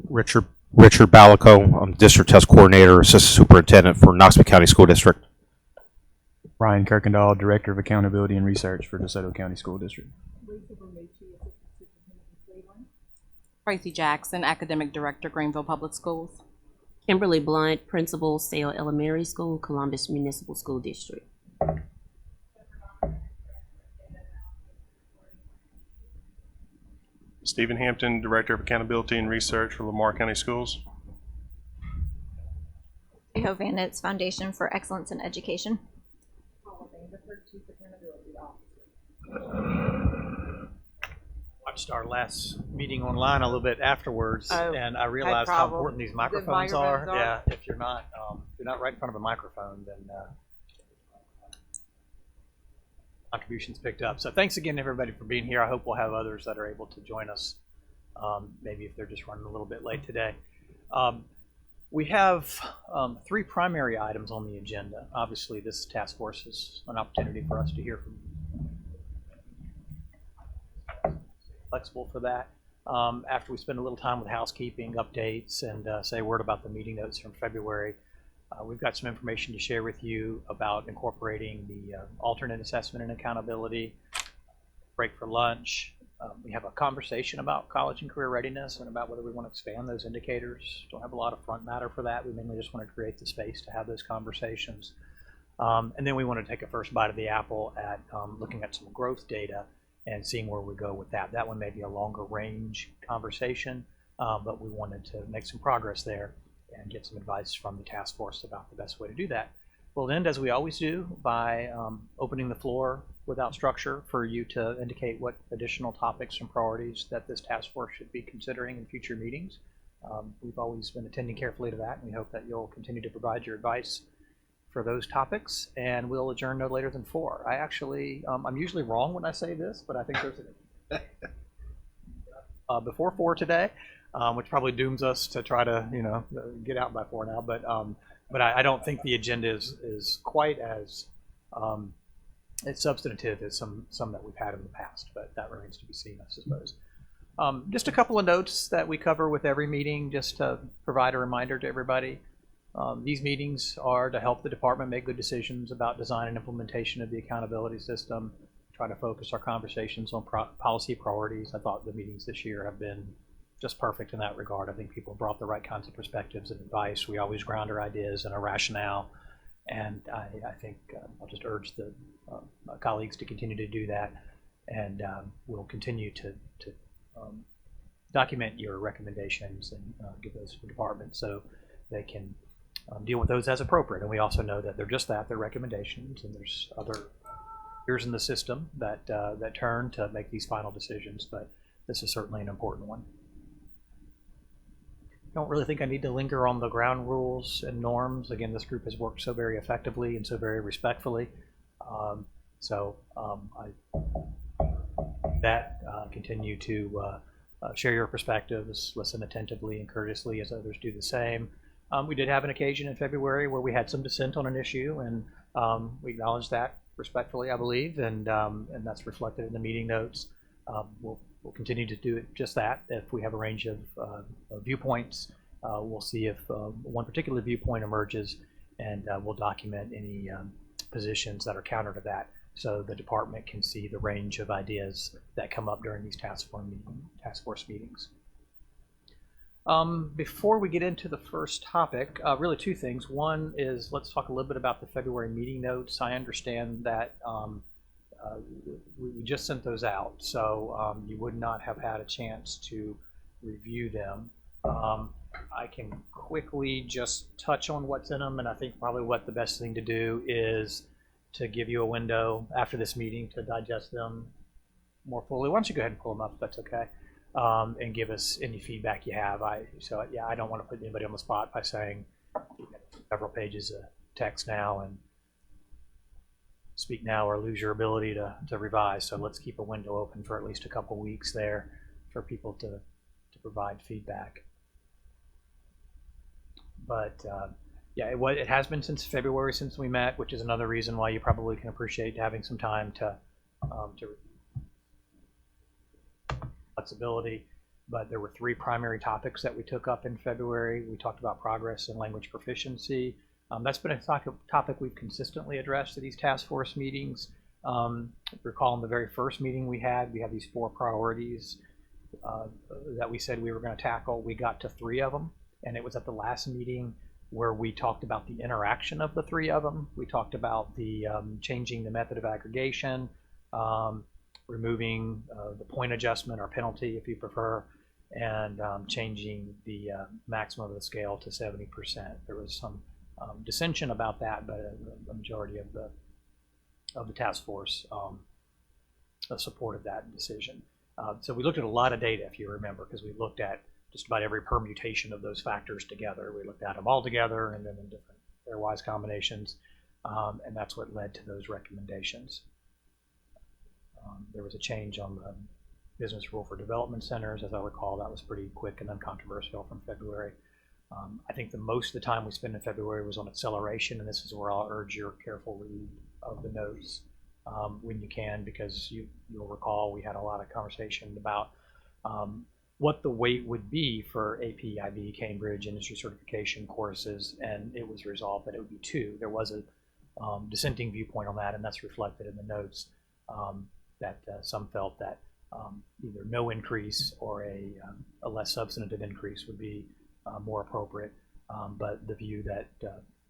Richard Balico. I'm District Test Coordinator, Assistant Superintendent for Knoxville County School District. Ryan Kirkendall, Director of Accountability and Research for DeSoto County School District. Tracy Jackson, Academic Director, Greenville Public Schools. Kimberly Blunt, Principal, Sale Elementary School, Columbus Municipal School District. Stephen Hampton, Director of Accountability and Research for Lamar County Schools. Ho Vanitz, Foundation for Excellence in Education. Watched our last meeting online a little bit afterwards, and I realized how important these microphones are. Yeah, if you're not right in front of a microphone, then contributions picked up. So thanks again, everybody, for being here. I hope we'll have others that are able to join us, maybe if they're just running a little bit late today. We have 3 primary items on the agenda. Obviously, this task force is an opportunity for us to hear from you. Flexible for that. After we spend a little time with housekeeping updates and say a word about the meeting notes from February, we've got some information to share with you about incorporating the alternate assessment and accountability, break for lunch. We have a conversation about college and career readiness and about whether we want to expand those indicators. Don't have a lot of front matter for that. We mainly just want to create the space to have those conversations. And then we want to take a first bite of the apple at looking at some growth data and seeing where we go with that. That one may be a longer range conversation, but we wanted to make some progress there and get some advice from the task force about the best way to do that. We'll end, as we always do, by opening the floor without structure for you to indicate what additional topics and priorities that this task force should be considering in future meetings. We've always been attending carefully to that, and we hope that you'll continue to provide your advice for those topics, and we'll adjourn no later than 4. I actually, I'm usually wrong when I say this, but I think there's before 4 today, which probably dooms us to try to, get out by 4 now. But I don't think the agenda is quite as substantive as some that we've had in the past, but that remains to be seen, I suppose. Just a couple of notes that we cover with every meeting, just to provide a reminder to everybody. These meetings are to help the department make good decisions about design and implementation of the accountability system, try to focus our conversations on policy priorities. I thought the meetings this year have been just perfect in that regard. I think people brought the right kinds of perspectives and advice. We always ground our ideas in a rationale, and I think I'll just urge the colleagues to continue to do that, and we'll continue to document your recommendations and give those to the department so they can deal with those as appropriate. And we also know that they're just that, they're recommendations, and there's other ears in the system that turn to make these final decisions, but this is certainly an important one. I don't really think I need to linger on the ground rules and norms. Again, this group has worked so very effectively and so very respectfully. Continue to share your perspectives, listen attentively and courteously as others do the same. We did have an occasion in February where we had some dissent on an issue, and we acknowledged that respectfully, I believe, and that's reflected in the meeting notes. We'll continue to do it just that. If we have a range of viewpoints, we'll see if one particular viewpoint emerges, and we'll document any positions that are counter to that, so the department can see the range of ideas that come up during these task force meetings. Before we get into the first topic, really 2 things. One is, let's talk a little bit about the February meeting notes. I understand that we just sent those out, so you would not have had a chance to review them. I can quickly just touch on what's in them, and I think probably what the best thing to do is to give you a window after this meeting to digest them more fully. Why don't you go ahead and pull them up if that's okay, and give us any feedback you have. I don't want to put anybody on the spot by saying several pages of text now and speak now or lose your ability to revise. So let's keep a window open for at least a couple weeks there for people to provide feedback. But it has been since February since we met, which is another reason why you probably can appreciate having some time to flexibility. But there were three primary topics that we took up in February. We talked about progress in language proficiency. That's been a topic we've consistently addressed at these task force meetings. Recall in the very first meeting we had these 4 priorities that we said we were going to tackle. We got to 3 of them, and it was at the last meeting where we talked about the interaction of the 3 of them. We talked about the changing the method of aggregation, removing the point adjustment or penalty, if you prefer, and changing the maximum of the scale to 70%. There was some dissension about that, but a majority of the task force supported that decision. So we looked at a lot of data, if you remember, because we looked at just about every permutation of those factors together. We looked at them all together and then in different pairwise combinations, and that's what led to those recommendations. There was a change on the business rule for development centers. As I recall, that was pretty quick and uncontroversial from February. I think the most of the time we spent in February was on acceleration, and this is where I'll urge your careful read of the notes when you can, because you'll recall we had a lot of conversation about what the weight would be for AP, IB, Cambridge, industry certification courses, and it was resolved that it would be 2. There was a dissenting viewpoint on that, and that's reflected in the notes, that some felt that either no increase or a less substantive increase would be more appropriate, but the view that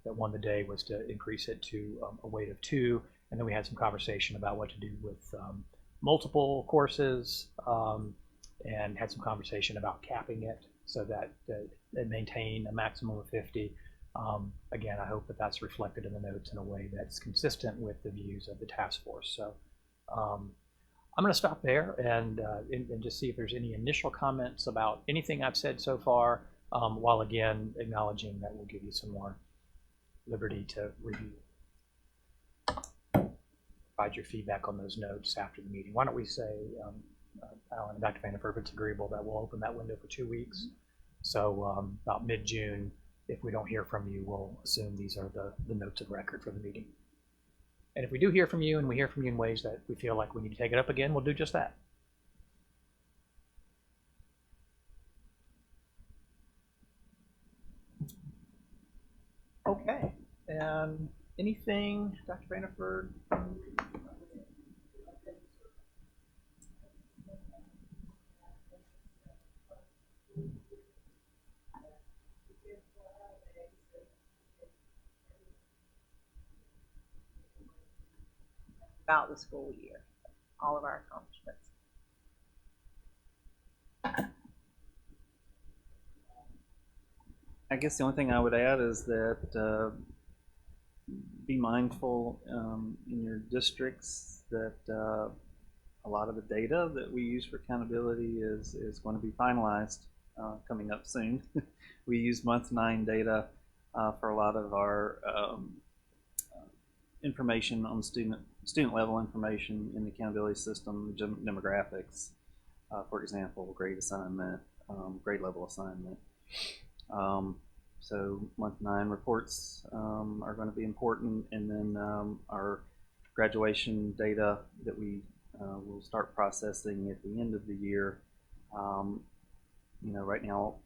won the day was to increase it to a weight of 2, and then we had some conversation about what to do with multiple courses, and had some conversation about capping it so that it maintain a maximum of 50. Again, I hope that that's reflected in the notes in a way that's consistent with the views of the task force. So I'm going to stop there and just see if there's any initial comments about anything I've said so far, while again acknowledging that we'll give you some more liberty to review. Provide your feedback on those notes after the meeting. Why don't we say, Alan and Dr. Vanderford, if it's agreeable, that we'll open that window for 2 weeks. So about mid-June, if we don't hear from you, we'll assume these are the notes of record for the meeting. And if we do hear from you, and we hear from you in ways that we feel like we need to take it up again, we'll do just that. Okay. And anything, Dr. Vanderford? About the school year, all of our accomplishments. I guess the only thing I would add is that be mindful in your districts that a lot of the data that we use for accountability is going to be finalized coming up soon. We use month 9 data for a lot of our information on student level information in the accountability system, demographics, for example, grade assignment, grade level assignment. So month 9 reports are going to be important, and then our graduation data that we will start processing at the end of the year. Right now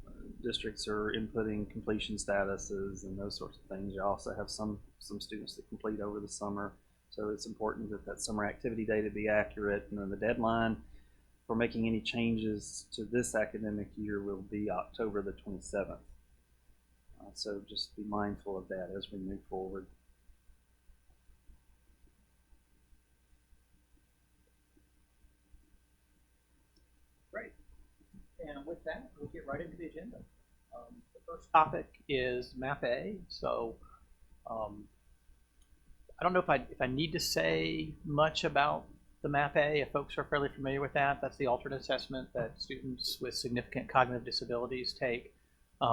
districts are inputting completion statuses and those sorts of things. You also have some students that complete over the summer, so it's important that summer activity data be accurate, and then the deadline for making any changes to this academic year will be October the 27th. So just be mindful of that as we move forward. Great. And with that, we'll get right into the agenda. The first topic is Map A. So I don't know if I need to say much about the Map A. If folks are fairly familiar with that, that's the alternate assessment that students with significant cognitive disabilities take.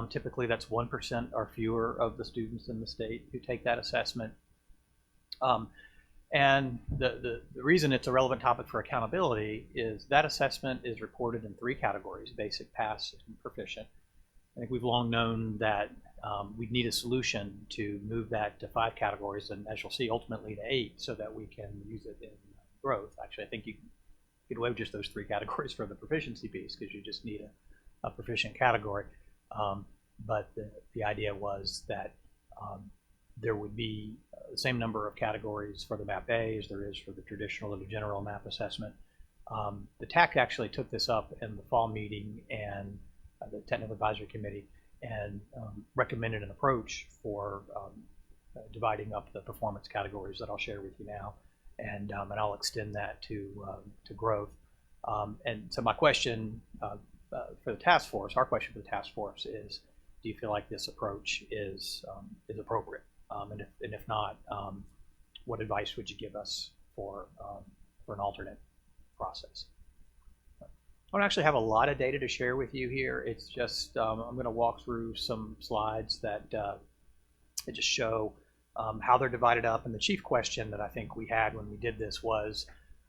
Typically, that's 1% or fewer of the students in the state who take that assessment. And the reason it's a relevant topic for accountability is that assessment is reported in 3 categories: basic, pass, and proficient. I think we've long known that we'd need a solution to move that to 5 categories, and as you'll see, ultimately to 8, so that we can use it in growth. Actually, I think get away with just those 3 categories for the proficiency piece because you just need a proficient category. But the idea was that there would be the same number of categories for the MAP A as there is for the traditional or the general MAP assessment. The TAC actually took this up in the fall meeting and the Technical Advisory Committee and recommended an approach for dividing up the performance categories that I'll share with you now, and I'll extend that to growth. And so my question for the task force, our question for the task force is, do you feel like this approach is appropriate? And if not, what advice would you give us for an alternate process? I don't actually have a lot of data to share with you here. It's just I'm going to walk through some slides that just show how they're divided up. And the chief question that I think we had when we did this was,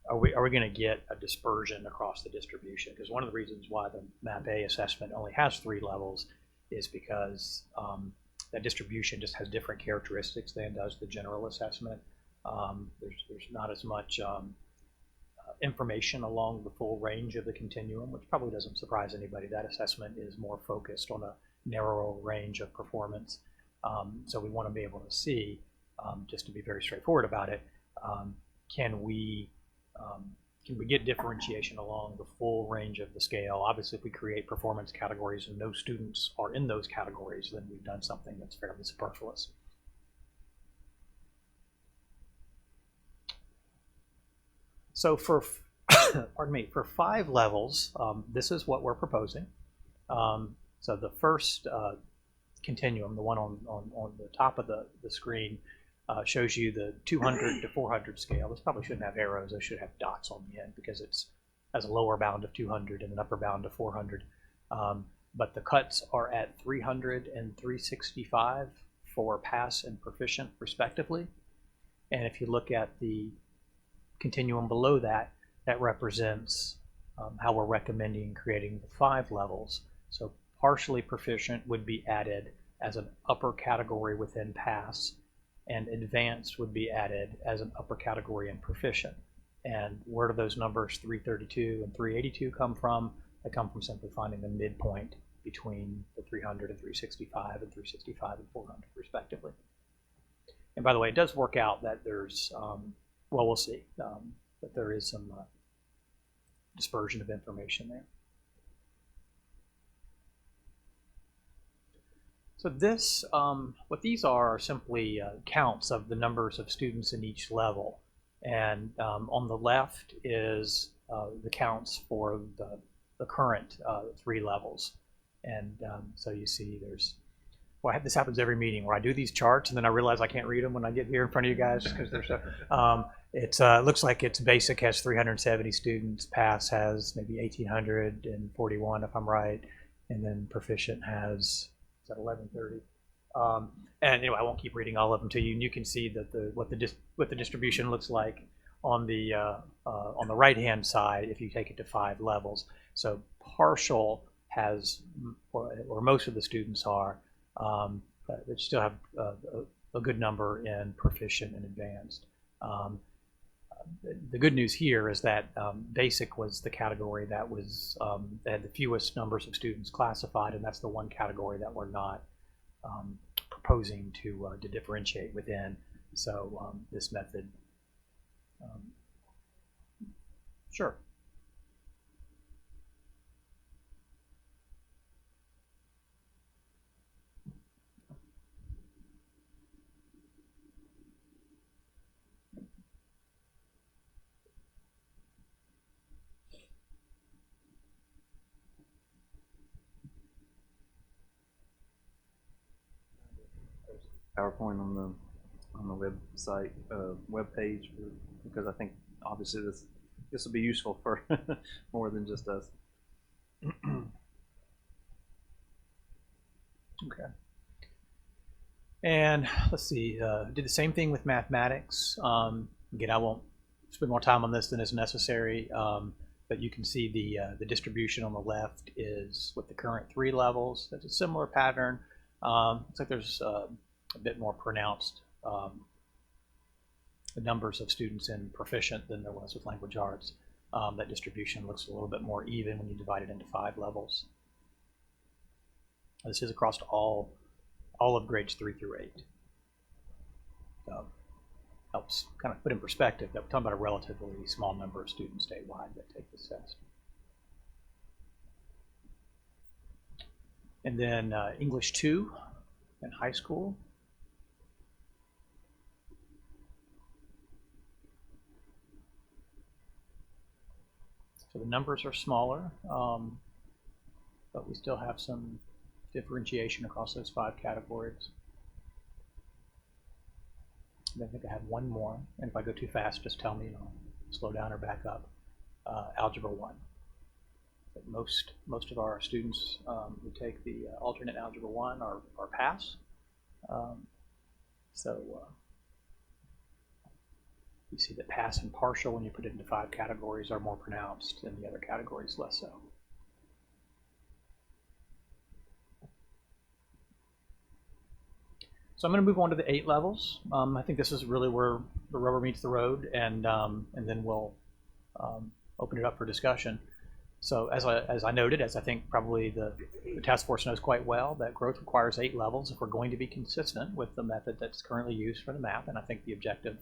are we going to get a dispersion across the distribution? Because one of the reasons why the MAP A assessment only has 3 levels is because that distribution just has different characteristics than does the general assessment. There's not as much information along the full range of the continuum, which probably doesn't surprise anybody. That assessment is more focused on a narrower range of performance. So we want to be able to see, just to be very straightforward about it, can we get differentiation along the full range of the scale? Obviously, if we create performance categories and no students are in those categories, then we've done something that's fairly superfluous. So for pardon me, for 5 levels, this is what we're proposing. So the first continuum, the one on the top of the screen, shows you the 200 to 400 scale. This probably shouldn't have arrows. It should have dots on the end because it's has a lower bound of 200 and an upper bound of 400. But the cuts are at 300 and 365 for pass and proficient, respectively. And if you look at the continuum below that, that represents how we're recommending creating the 5 levels. So partially proficient would be added as an upper category within pass, and advanced would be added as an upper category in proficient. And where do those numbers 332 and 382 come from? They come from simply finding the midpoint between the 300 and 365 and 365 and 400 respectively. And by the way, it does work out that there's, well, we'll see, but there is some dispersion of information there. So this, what these are simply counts of the numbers of students in each level. And on the left is the counts for the current 3 levels. And so you see there's, well, this happens every meeting where I do these charts and then I realize I can't read them when I get here in front of you guys because they're so, it looks like it's basic has 370 students, pass has maybe 1,841 if I'm right, and then proficient has, is that 1,130? And anyway, I won't keep reading all of them to you, and you can see that what the distribution looks like on the right-hand side if you take it to 5 levels. So partial has, or most of the students are, but they still have a good number in proficient and advanced. The good news here is that basic was the category that was that had the fewest numbers of students classified, and that's the one category that we're not proposing to differentiate within. So this method, sure. PowerPoint on the website web page because I think obviously this will be useful for more than just us. Okay. And let's see, did the same thing with mathematics. Again, I won't spend more time on this than is necessary, but you can see the distribution on the left is with the current 3 levels. That's a similar pattern. Looks like there's a bit more pronounced the numbers of students in proficient than there was with language arts. that distribution looks a little bit more even when you divide it into 5 levels. This is across all of grades 3 through 8. Helps kind of put in perspective that we're talking about a relatively small number of students statewide that take this test. And then English 2 in high school. So the numbers are smaller, but we still have some differentiation across those 5 categories. And I think I have one more, and if I go too fast, just tell me, slow down or back up. Algebra 1. Most of our students who take the alternate Algebra 1 are pass. You see that pass and partial, when you put it into 5 categories, are more pronounced, and the other categories less so. So I'm going to move on to the 8 levels. I think this is really where the rubber meets the road, and then we'll open it up for discussion. So as I noted, as I think probably the task force knows quite well, that growth requires 8 levels if we're going to be consistent with the method that's currently used for the math. And I think the objective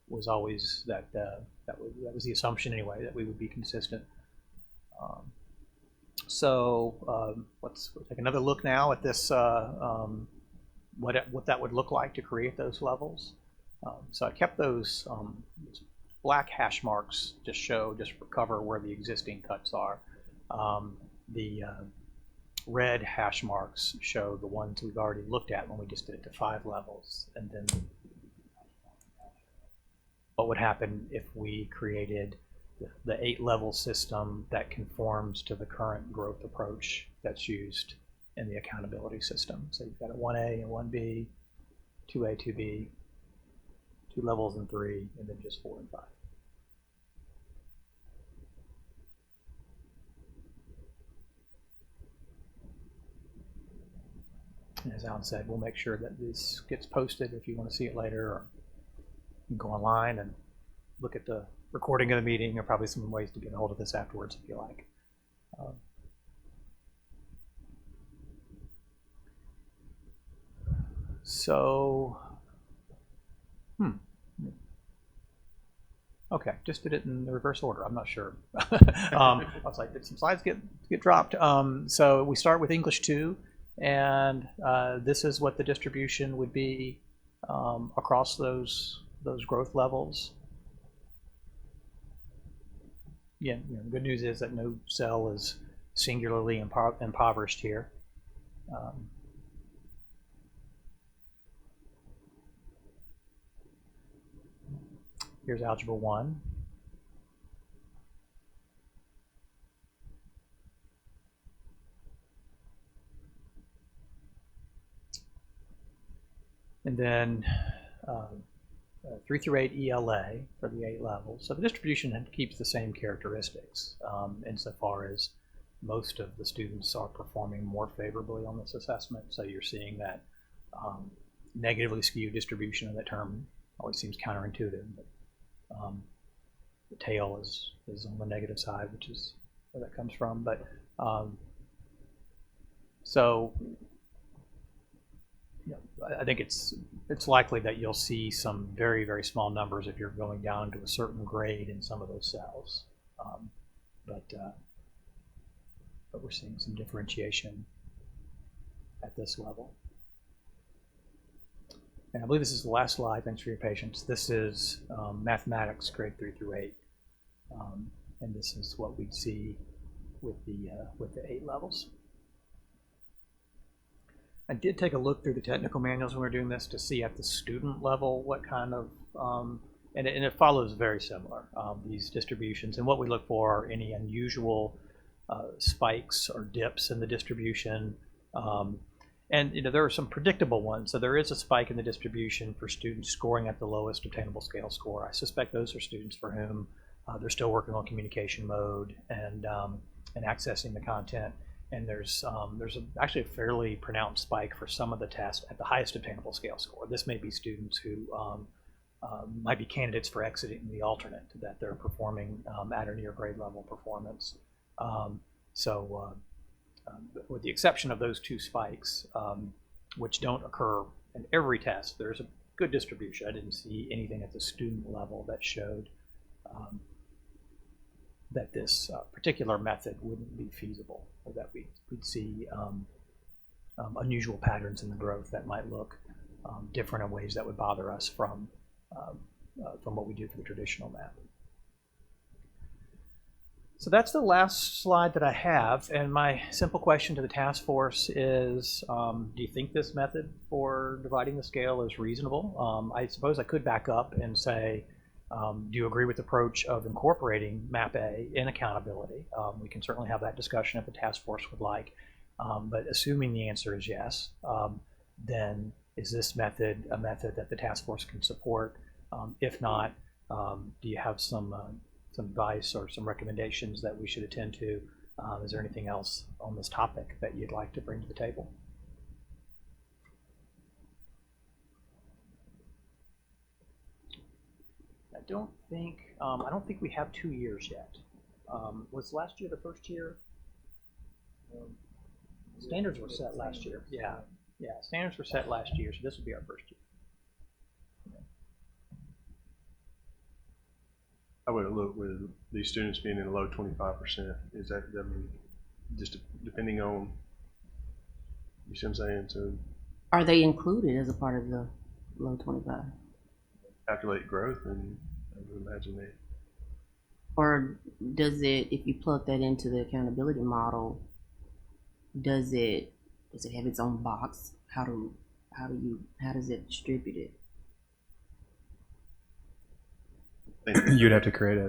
was always that that was the assumption anyway, that we would be consistent. Let's take another look now at this. What that would look like to create those levels. So I kept those black hash marks just for cover where the existing cuts are. The red hash marks show the ones we've already looked at when we just did it to 5 levels. And then what would happen if we created the 8-level system that conforms to the current growth approach that's used in the accountability system. So you've got a 1A and 1B, 2A, 2B, 2 levels and 3, and then just 4 and 5. And as Alan said, we'll make sure that this gets posted if you want to see it later, or you can go online and look at the recording of the meeting, or probably some ways to get a hold of this afterwards if you like. Okay, just did it in the reverse order. I'm not sure. I was like, did some slides get dropped? So we start with English 2, and this is what the distribution would be across those growth levels. Yeah, the good news is that no cell is singularly impoverished here. Here's Algebra 1. And then 3 through 8 ELA for the 8 levels. So the distribution keeps the same characteristics insofar as most of the students are performing more favorably on this assessment. So you're seeing that negatively skewed distribution of that term always seems counterintuitive. But, the tail is on the negative side, which is where that comes from. But I think it's likely that you'll see some very, very small numbers if you're going down to a certain grade in some of those cells. But we're seeing some differentiation at this level. And I believe this is the last slide. Thanks for your patience. This is mathematics, grade 3 through 8, and this is what we'd see with the 8 levels. I did take a look through the technical manuals when we were doing this to see at the student level what kind of, and it follows very similar, these distributions. And what we look for are any unusual spikes or dips in the distribution. And there are some predictable ones. So there is a spike in the distribution for students scoring at the lowest obtainable scale score. I suspect those are students for whom they're still working on communication mode and accessing the content. And there's actually a fairly pronounced spike for some of the tests at the highest obtainable scale score. This may be students who might be candidates for exiting the alternate, that they're performing at or near grade level performance. With the exception of those two spikes, which don't occur in every test, there's a good distribution. I didn't see anything at the student level that showed that this particular method wouldn't be feasible, or that we'd see unusual patterns in the growth that might look different in ways that would bother us from what we do for the traditional map. So that's the last slide that I have, and my simple question to the task force is, do you think this method for dividing the scale is reasonable? I suppose I could back up and say, do you agree with the approach of incorporating Map A in accountability? We can certainly have that discussion if the task force would like, but assuming the answer is yes, then is this method a method that the task force can support? If not, do you have some advice or some recommendations that we should attend to? Is there anything else on this topic that you'd like to bring to the table? I don't think we have 2 years yet. Was last year the first year? Standards were set last year. Yeah, standards were set last year, so this will be our first year. I would look with these students being in the low 25%. Is that, I mean, just depending on, you see what I'm saying? So Are they included as a part of the low 25? calculate growth, and I would imagine they. Or does it, if you plug that into the accountability model, does it have its own box? How does it distribute it? You'd have to create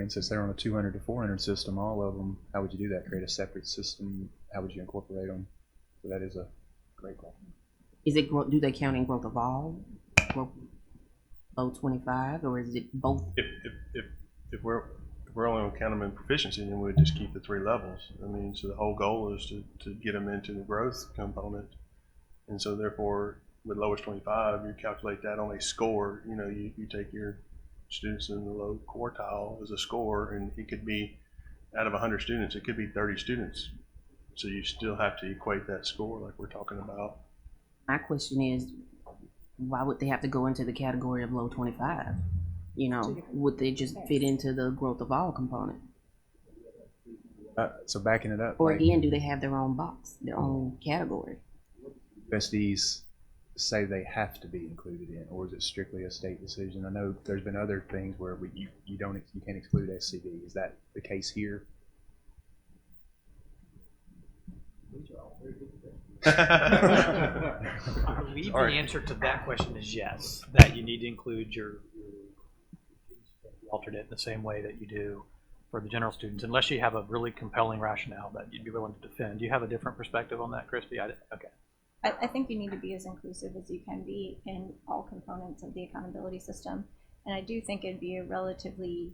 since they're on a 200 to 400 system, all of them, how would you do that? Create a separate system? How would you incorporate them? So that is a great question. Is it, do they count in growth of all? Low 25, or is it both? If we're only on count them in proficiency, then we'd just keep the 3 levels. I mean, so the whole goal is to get them into the growth component, and so therefore with lowest 25, you calculate that on a score. You know, you take your students in the low quartile as a score, and it could be out of 100 students, it could be 30 students. So you still have to equate that score like we're talking about. My question is, why would they have to go into the category of low 25? You know, would they just fit into the growth of all component? So backing it up, Or like, again, do they have their own box, their own category? besties say they have to be included in, or is it strictly a state decision? I know there's been other things where you can't exclude SCD. Is that the case here? I believe the answer to that question is yes, that you need to include your alternate in the same way that you do for the general students, unless you have a really compelling rationale that you'd be willing to defend. Do you have a different perspective on that, Christy? Okay. I think you need to be as inclusive as you can be in all components of the accountability system. And I do think it'd be a relatively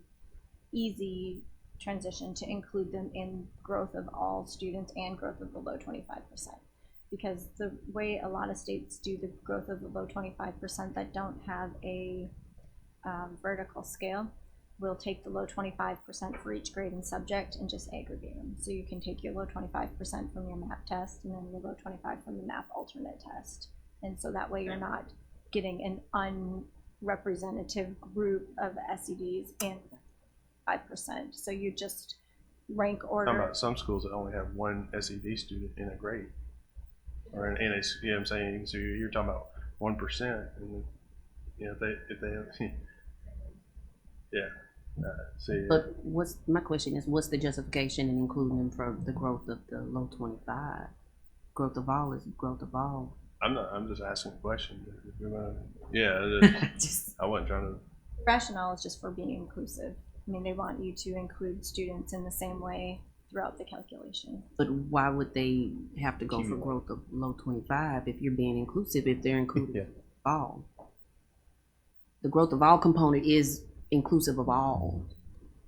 easy transition to include them in growth of all students and growth of below 25%. Because the way a lot of states do the growth of below 25% that don't have a vertical scale will take the low 25% for each grade and subject and just aggregate them. So you can take your low 25% from your MAP test and then your low 25 from the MAP alternate test. And so that way you're not getting an unrepresentative group of SEDs in 5%. So you just rank order. I'm talking about some schools that only have 1 SED student in a grade. Or in a, you know what I'm saying? So you're talking about 1%, and you know, if they yeah. See, But my question is, what's the justification in including them for the growth of the low 25? Growth of all is growth of all. I'm just asking a question. If we're gonna, I wasn't trying to. Rationale is just for being inclusive. I mean, they want you to include students in the same way throughout the calculation. But why would they have to go for growth of low 25 if you're being inclusive, if they're included all? The growth of all component is inclusive of all.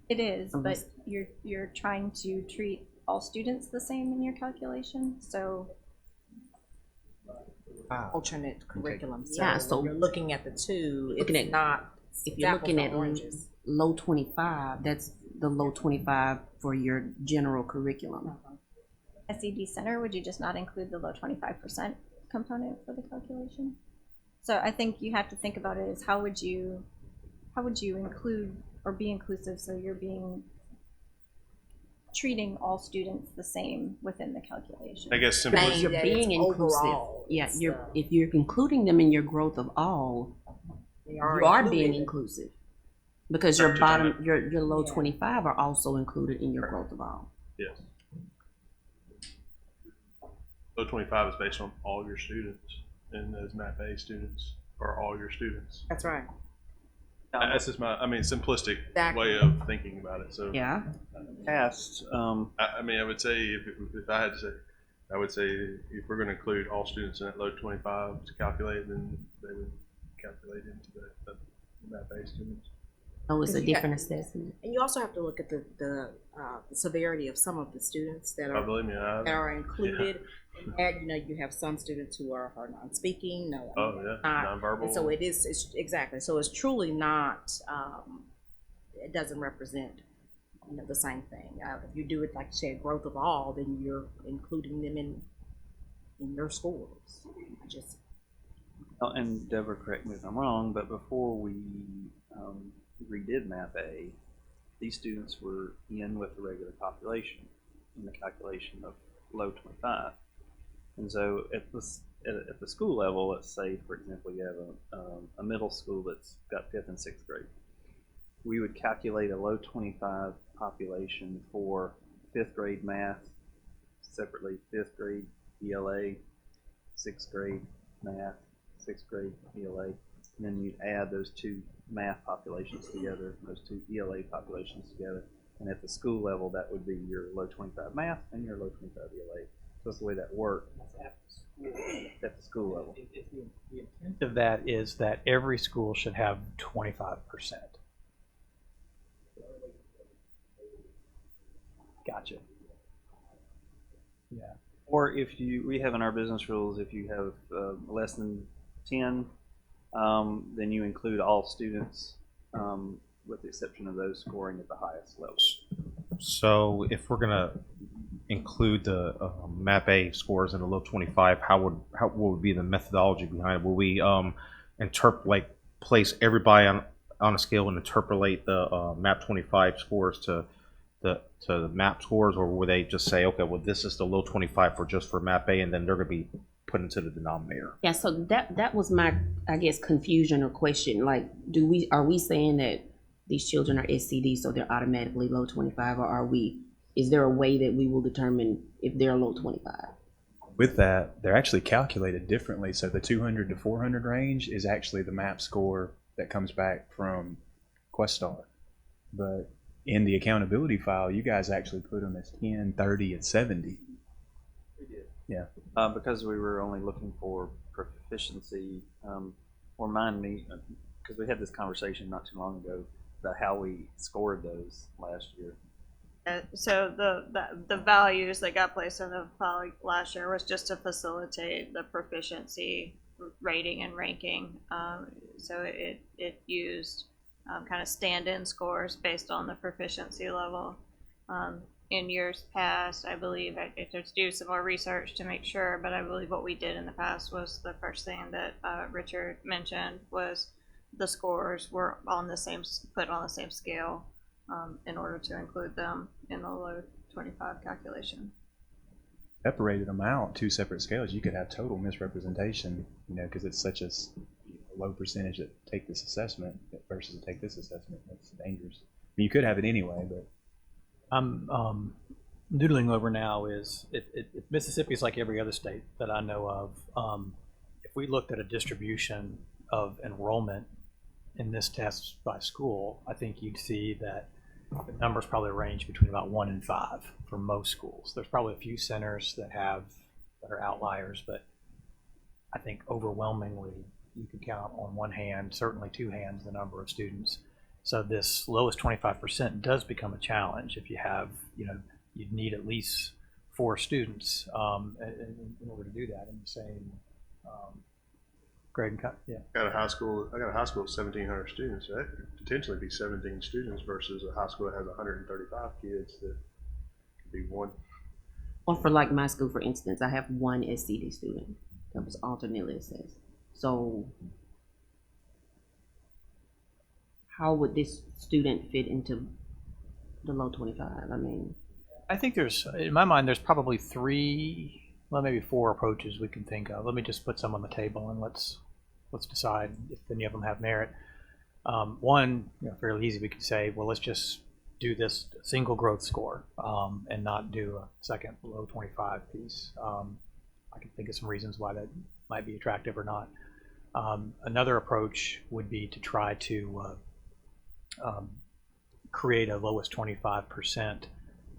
It is, but you're trying to treat all students the same in your calculation. So alternate curriculum. So Yeah, so when you're looking at the two, looking it's at not if you're looking at low 25, that's the low 25 for your general curriculum. SED Center, would you just not include the low 25% component for the calculation? So I think you have to think about it as how would you include or be inclusive so you're treating all students the same within the calculation. I guess Because simply, you're being inclusive. Yeah, if you're including them in your growth of all, you are being inclusive. Because your bottom, your low 25 are also included in your growth of all. yes. Low 25 is based on all your students, and those MAP A students are all your students. That's right. That's just my, simplistic Exactly. way of thinking about it. So, Yeah. Past, I would say if I had to say, I would say if we're going to include all students in that low 25 to calculate, then they would calculate into the MAP A students. Oh, it's a Yeah. different assessment. And you also have to look at the severity of some of the students that I are believe me, that are included. And you have some students who are non-speaking, nonverbal. and so it's exactly. So it's truly not. It doesn't represent, the same thing. If you do it like you said, growth of all, then you're including them in your scores. and Deborah, correct me if I'm wrong, but before we redid MAP A, these students were in with the regular population in the calculation of low 25. And so at the school level, let's say, for example, you have a middle school that's got 5th and 6th grade. We would calculate a low 25 population for 5th grade math, separately 5th grade ELA, 6th grade math, 6th grade ELA, and then you'd add those two math populations together, those two ELA populations together, and at the school level, that would be your low 25 math and your low 25 ELA. So that's the way that worked at the school level. The intent of that is that every school should have 25%. Gotcha. Yeah. Or if we have in our business rules, if you have less than 10, then you include all students, with the exception of those scoring at the highest level. So if we're gonna include the MAP A scores in the low 25, what would be the methodology behind it? Will we place everybody on a scale and interpolate the MAP 25 scores to the MAP scores, or will they just say, okay, well, this is the low 25 for MAP A, and then they're gonna be put into the denominator? Yeah, so that was my, I guess, confusion or question. Like, are we saying that these children are SCD, so they're automatically low 25, or is there a way that we will determine if they're low 25? With that, they're actually calculated differently. So the 200 to 400 range is actually the MAP score that comes back from Questar. But in the accountability file, you guys actually put them as 10, 30, and 70. We did. Yeah. Because we were only looking for proficiency, remind me, because we had this conversation not too long ago about how we scored those last year. So the values that got placed in the file last year was just to facilitate the proficiency rating and ranking. So it used kind of stand-in scores based on the proficiency level. In years past, I believe, I have to do some more research to make sure, but I believe what we did in the past was the first thing that Richard mentioned was the scores were put on the same scale in order to include them in the low 25 calculation. Separated them out, two separate scales, you could have total misrepresentation, because it's such a low percentage that take this assessment versus take this assessment. That's dangerous. I mean, you could have it anyway, but I'm noodling over now is if Mississippi is like every other state that I know of. If we looked at a distribution of enrollment in this test by school, I think you'd see that the numbers probably range between about 1 and 5 for most schools. There's probably a few centers that are outliers, but I think overwhelmingly you could count on one hand, certainly two hands, the number of students. So this lowest 25% does become a challenge if you have, you'd need at least 4 students in order to do that in the same grade and cut, yeah. I got a high school with 1,700 students. So that could potentially be 17 students versus a high school that has 135 kids. That could be one. Or for like my school, for instance, I have one SCD student that was alternately assessed. So how would this student fit into the low 25? I mean, I think in my mind, there's probably maybe four approaches we can think of. Let me just put some on the table and let's decide if any of them have merit. One, fairly easy, we could say, well, let's just do this single growth score and not do a second below 25 piece. I can think of some reasons why that might be attractive or not. Another approach would be to try to create a lowest 25%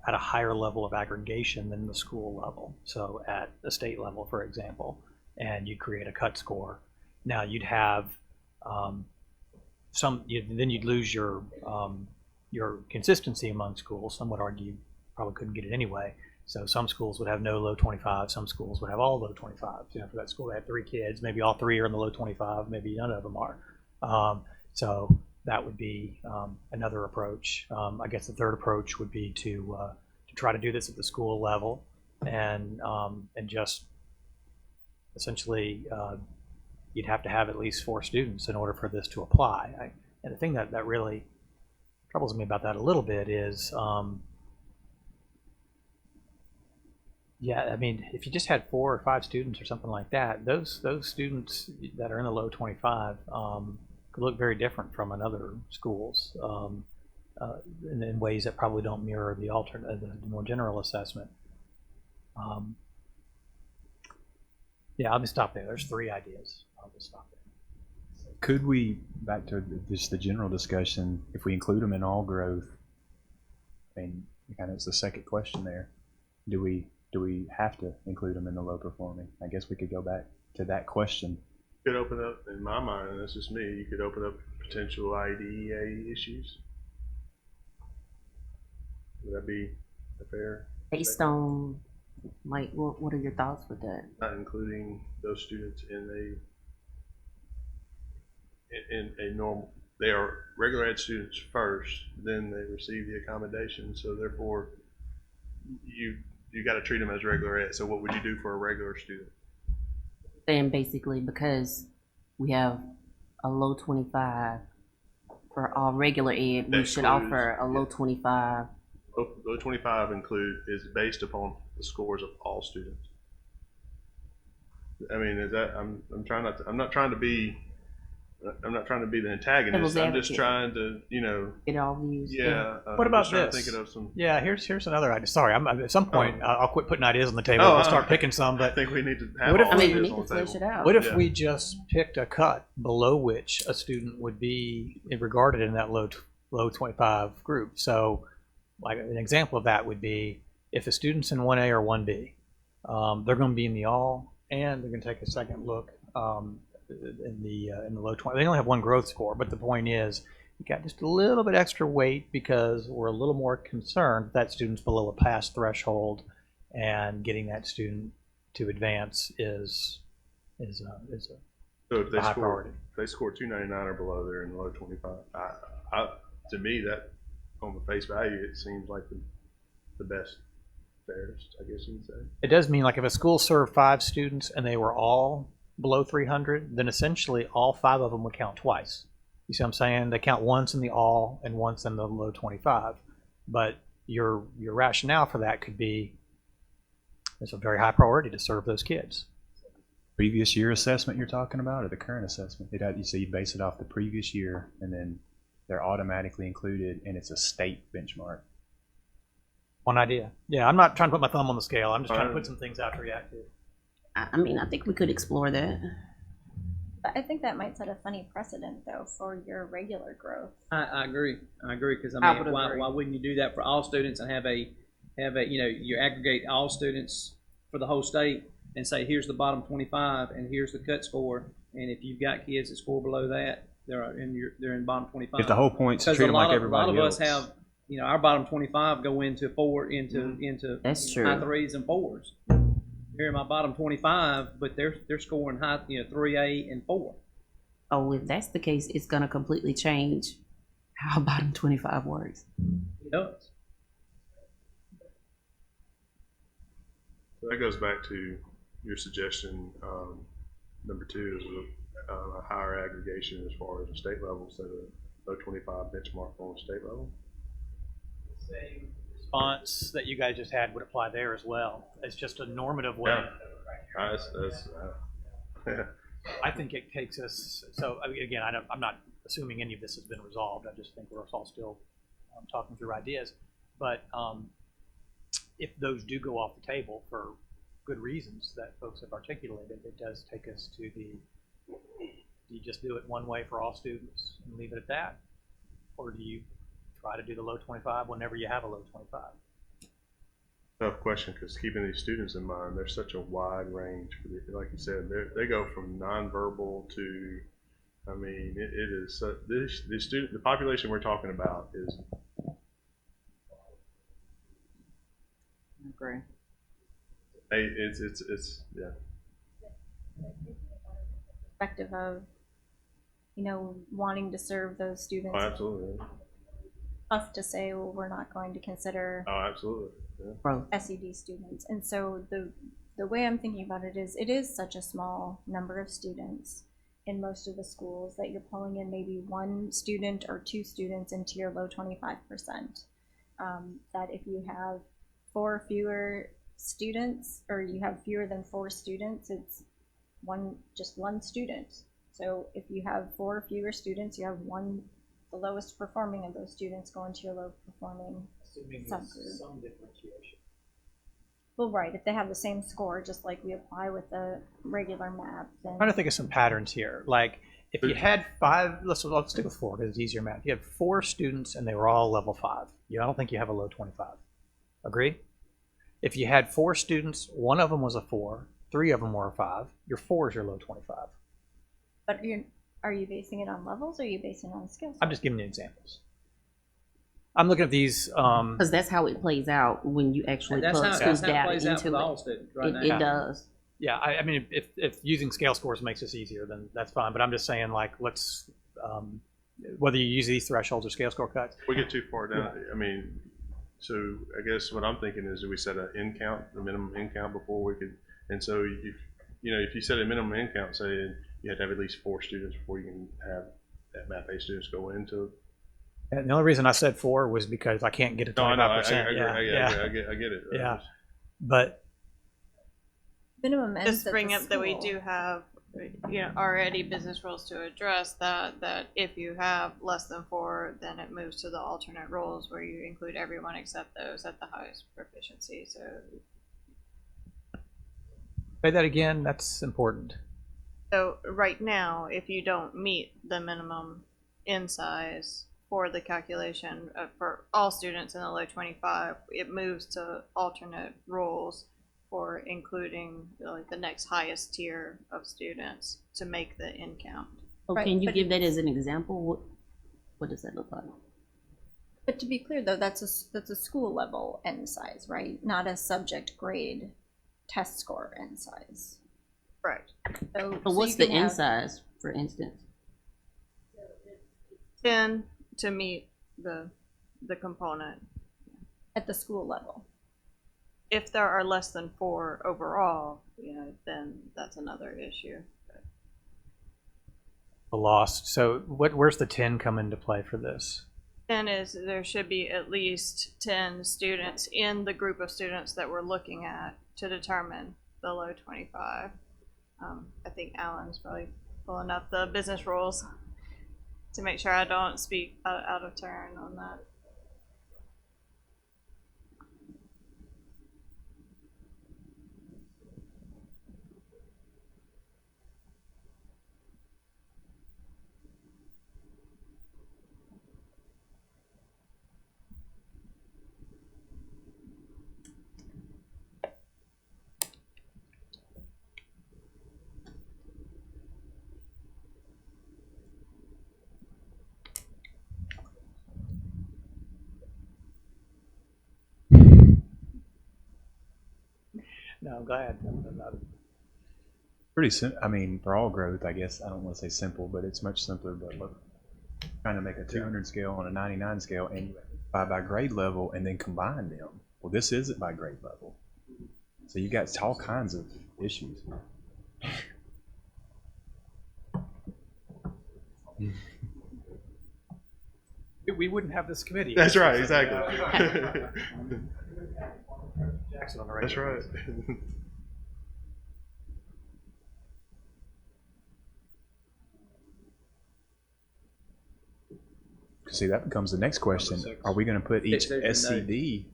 at a higher level of aggregation than the school level. So at the state level, for example, and you create a cut score. Now you'd have then you'd lose your consistency among schools. Some would argue you probably couldn't get it anyway. So some schools would have no low 25. Some schools would have all low 25. For that school, they have 3 kids. Maybe all 3 are in the low 25. Maybe none of them are. So that would be another approach. I guess the third approach would be to try to do this at the school level and just essentially you'd have to have at least 4 students in order for this to apply. And the thing that really troubles me about that a little bit is, if you just had 4 or 5 students or something like that, those students that are in the low 25 could look very different from another schools in ways that probably don't mirror the more general assessment. I'll just stop there. There's 3 ideas. I'll just stop there. Could we, back to just the general discussion, if we include them in all growth, I mean, kind of it's the second question there. Do we have to include them in the low performing? I guess we could go back to that question. Could open up, in my mind, and that's just me, you could open up potential IDEA issues. Would that be fair? based on, like, what are your thoughts with that? Not including those students in a normal, they are regular ed students first, then they receive the accommodation, so therefore you got to treat them as regular ed. So what would you do for a regular student? And basically, because we have a low 25 for all regular ed, we should offer a low 25. Low 25 is based upon the scores of all students. I mean, is that I'm not trying to be the antagonist. I'm just trying to, Get all views. Yeah. What about this? this? Thinking of some. Yeah, here's another idea. Sorry, at some point I'll quit putting ideas on the table. Oh, I'll start picking some. I But think we need to have What if all we ideas need on to the flesh table. it out. what if Yeah. we just picked a cut below which a student would be regarded in that low 25 group? So, like an example of that would be if a student's in 1A or 1B, they're going to be in the all, and they're going to take a second look in the low 20. They only have one growth score, but the point is, you got just a little bit extra weight because we're a little more concerned that student's below a pass threshold, and getting that student to advance is a So if they high score, priority. if they score 299 or below, they're in the low 25. To me, that on the face value, it seems like the best, fairest, I guess you would say. It does mean, like, if a school served 5 students and they were all below 300, then essentially all 5 of them would count twice. You see what I'm saying? They count once in the all and once in the low 25. But your rationale for that could be it's a very high priority to serve those kids. Previous year assessment you're talking about, or the current assessment? You say you base it off the previous year, and then they're automatically included, and it's a state benchmark. One idea. Yeah, I'm not trying to put my thumb on the scale. I'm just trying to put some things out to react to. I mean, I think we could explore that. But I think that might set a funny precedent, though, for your regular growth. I agree. Because I would why agree. wouldn't you do that for all students and have a you aggregate all students for the whole state and say here's the bottom 25 and here's the cut score, and if you've got kids that score below that, they're in bottom 25. If the whole point's to Because treat a them like lot everybody of else. us have our bottom 25 go into That's true. high 3s and 4s. here are my bottom 25, but they're scoring high, 3A and 4. Oh, if that's the case, it's gonna completely change how bottom 25 works. It does. So that goes back to your suggestion. Number 2 is a higher aggregation as far as the state level, so the low 25 benchmark on the state level. Same response that you guys just had would apply there as well. It's just a normative way. Yeah. I think it takes us, so I mean, again, I'm not assuming any of this has been resolved. I just think we're all still talking through ideas. But if those do go off the table for good reasons that folks have articulated, it does take us to do you just do it one way for all students and leave it at that? Or do you try to do the low 25 whenever you have a low 25? Tough question, because keeping these students in mind, there's such a wide range. Like you said, they go from nonverbal to, I mean, it is the population we're talking about is. Agree. It's yeah. Perspective of, wanting to serve those students. Oh, absolutely. Tough to say, well, we're not going to consider Oh, absolutely. Yeah. Bro, SED students. And so the way I'm thinking about it is such a small number of students in most of the schools that you're pulling in maybe 1 student or 2 students into your low 25%. That if you have 4 fewer students, or you have fewer than 4 students, it's just one student. So if you have 4 fewer students, you have the lowest performing of those students go into your low performing Assuming subgroup. there's some differentiation. Well, right, if they have the same score, just like we apply with the regular map, then I'm trying to think of some patterns here. Like if you had 5, let's stick with 4 because it's easier math. You had 4 students and they were all level 5. I don't think you have a low 25. Agree? If you had 4 students, 1 of them was a 4, 3 of them were a 5, your 4 is your low 25. but are you basing it on levels or are you basing it on skills? I'm just giving you examples. I'm looking at these. because that's how it plays out when you actually That's plug how schools it data plays out into for it. all students right now. It does. Yeah, I mean, if using scale scores makes this easier, then that's fine. But I'm just saying, like, let's whether you use these thresholds or scale score cuts. We get too far down. I mean, so I guess what I'm thinking is, do we set an in count, the minimum in count before we could? And so if you set a minimum in count, say you have to have at least 4 students before you can have that math A students go into. And the only reason I said 4 was because I can't get it to No, I know. 25%. I get it. Yeah. But Minimum ends Just at bring the up that we school. do have, already business rules to address that if you have less than 4, then it moves to the alternate rules where you include everyone except those at the highest proficiency. So say that again. That's important. So right now, if you don't meet the minimum in size for the calculation for all students in the low 25, it moves to alternate rules for including like the next highest tier of students to make the in count. Oh, Right, can you but give that as an example? What does that look like? But to be clear, though, that's a school level N size, right? Not a subject grade test score N size. Correct. So But what's you the can N have- size, for instance? 10 to meet the component. at the school level? If there are less than 4 overall, then that's another issue. The lost. So where's the 10 come into play for this? 10 is there should be at least 10 students in the group of students that we're looking at to determine the low 25. I think Alan's probably pulling up the business rules to make sure I don't speak out of turn on that. No, go ahead. Pretty I mean, for all growth, I guess, I don't want to say simple, but it's much simpler. But look, trying to make a 200 scale on a 99 scale and by grade level and then combine them. Well, this isn't by grade level. So you got all kinds of issues. We wouldn't have this committee. That's right, exactly. Jackson on the That's regular right. basis. See, that becomes the next question. Are we going to put each There's your SCD,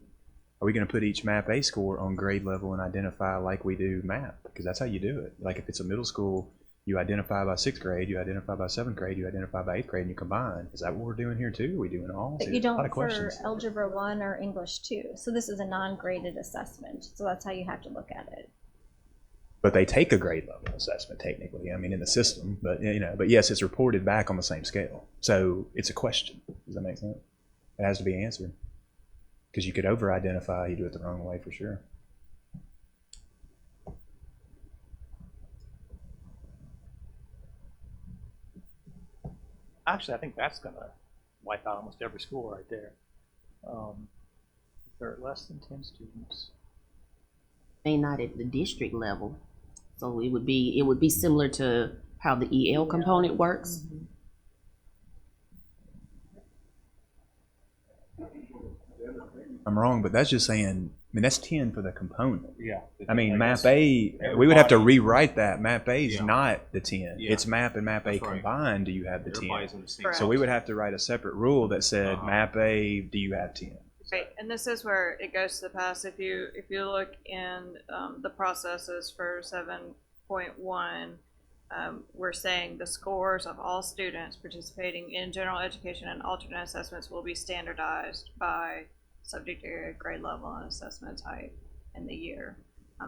are we going to put each map A score on grade level and identify like we do map? Because that's how you do it. Like if it's a middle school, you identify by 6th grade, you identify by 7th grade, you identify by 8th grade, and you combine. Is that what we're doing here too? Are we doing all? But See, you a lot don't of for questions. Algebra 1 or English 2. So this is a non-graded assessment. So that's how you have to look at it. But they take a grade level assessment technically. I mean, in the system, but but yes, it's reported back on the same scale. So it's a question. Does that make sense? It has to be answered because you could over-identify. You do it the wrong way for sure. Actually, I think that's going to wipe out almost every school right there. If there are less than 10 students. May not at the district level. So it would be similar to how the EL component works. I'm wrong, but that's just saying. I mean, that's 10 for the component. Yeah. I mean, map guess A, we would have to everybody- rewrite that. Map A is Yeah. not the 10. Yeah. It's map and map A That's right. combined. Do you have the 10? Everybody's in the same. Correct. So we would have to write a separate rule that said, Uh-huh. map A, do you have 10? Right, and this is where it goes to the past. If you look in the processes for 7.1, we're saying the scores of all students participating in general education and alternate assessments will be standardized by subject area, grade level, and assessment type in the year.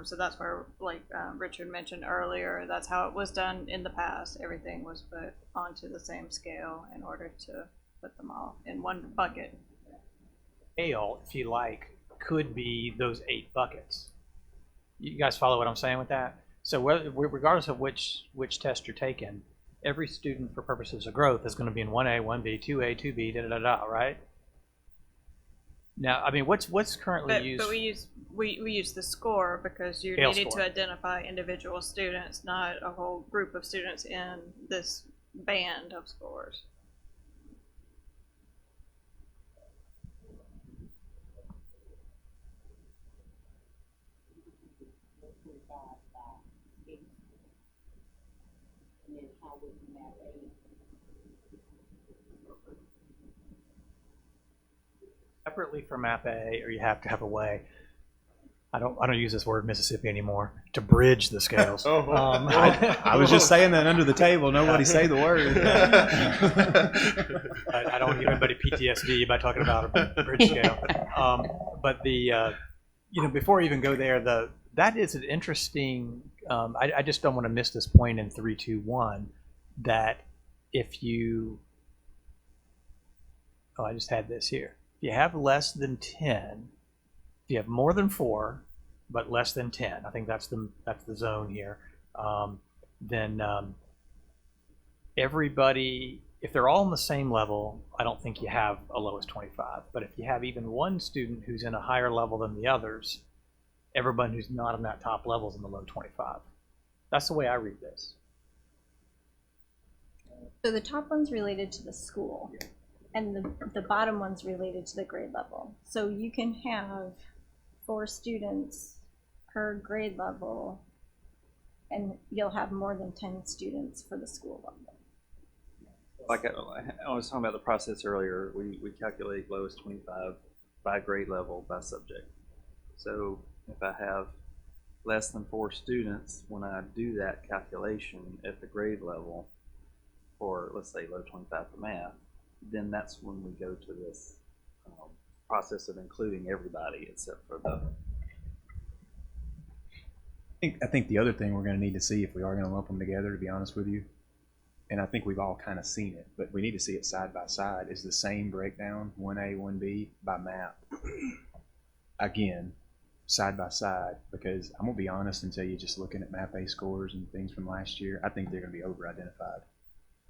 So that's where, like Richard mentioned earlier, that's how it was done in the past. Everything was put onto the same scale in order to put them all in one bucket. Scale, if you like, could be those 8 buckets. You guys follow what I'm saying with that? So regardless of which test you're taking, every student for purposes of growth is going to be in 1A, 1B, 2A, 2B, right? Now, I mean, what's currently used? But we use the score because you Scale needed score. to identify individual students, not a whole group of students in this band of scores. Separately for map A, or you have to have a way. I don't use this word Mississippi anymore to bridge the scales. I was just saying that under the table. Nobody say the word. I don't give anybody PTSD by talking about a bridge scale. But before I even go there, that is an interesting. I just don't want to miss this point in 3.2.1 that if you. Oh, I just had this here. If you have less than 10, if you have more than 4, but less than 10, I think that's the zone here. Then everybody, if they're all on the same level, I don't think you have a lowest 25. But if you have even one student who's in a higher level than the others, everybody who's not in that top level is in the low 25. That's the way I read this. So the top one's related to the school, and the bottom one's related to the grade level. So you can have 4 students per grade level, and you'll have more than 10 students for the school level. Like I was talking about the process earlier, we calculate lowest 25 by grade level by subject. So if I have less than 4 students, when I do that calculation at the grade level for, let's say, low 25 for math, then that's when we go to this process of including everybody except for the. I think the other thing we're going to need to see if we are going to lump them together, to be honest with you, and I think we've all kind of seen it, but we need to see it side by side, is the same breakdown, 1A, 1B by map. Again, side by side, because I'm gonna be honest and tell you, just looking at MAP-A scores and things from last year, I think they're gonna be over-identified.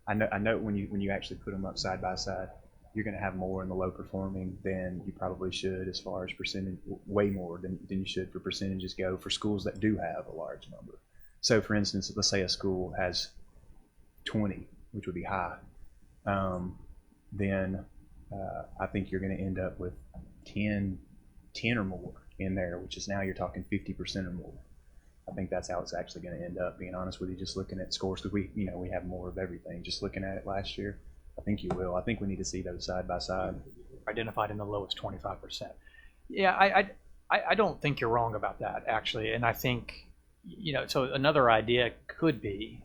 I know when you actually put them up side by side, you're gonna have more in the low performing than you probably should as far as percentage, way more than you should for percentages go for schools that do have a large number. So for instance, let's say a school has 20, which would be high, then I think you're going to end up with 10 or more in there, which is now you're talking 50% or more. I think that's how it's actually going to end up, being honest with you, just looking at scores, because we have more of everything. Just looking at it last year, I think you will. I think we need to see those side by side. Identified in the lowest 25%. Yeah, I don't think you're wrong about that, actually. And I think, so another idea could be,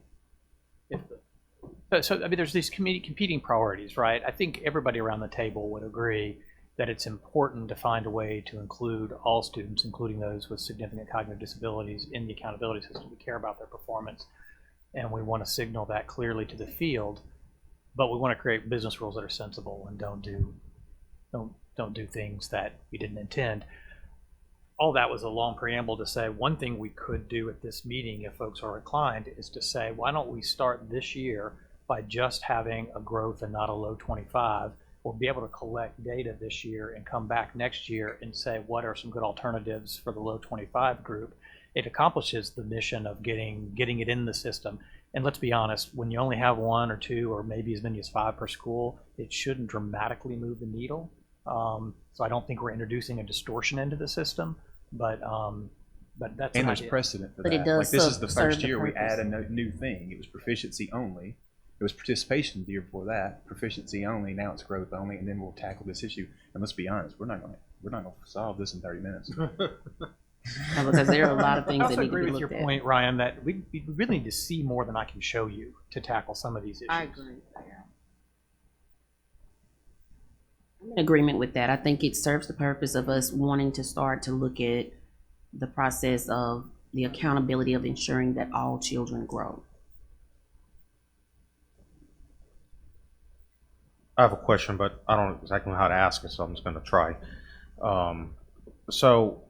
there's these competing priorities, right? I think everybody around the table would agree that it's important to find a way to include all students, including those with significant cognitive disabilities, in the accountability system. We care about their performance, and we want to signal that clearly to the field, but we want to create business rules that are sensible and don't do things that we didn't intend. All that was a long preamble to say one thing we could do at this meeting, if folks are inclined, is to say, why don't we start this year by just having a growth and not a low 25? We'll be able to collect data this year and come back next year and say, what are some good alternatives for the low 25 group? It accomplishes the mission of getting it in the system. And let's be honest, when you only have 1 or 2 or maybe as many as 5 per school, it shouldn't dramatically move the needle. So I don't think we're introducing a distortion into the system, but that's and an there's idea. precedent for But that. it does Like this is the serve first the year we purpose. add a new thing. It was proficiency only. It was participation the year before that, proficiency only. Now it's growth only, and then we'll tackle this issue. And let's be honest, we're not going to solve this in 30 minutes. No, because there are a lot of I things that also need to agree be with your looked at. point, Ryan, that we really need to see more than I can show you to tackle some of these issues. I agree. I'm in agreement with that. I think it serves the purpose of us wanting to start to look at the process of the accountability of ensuring that all children grow. I have a question, but I don't know exactly how to ask it, so I'm just going to try. So,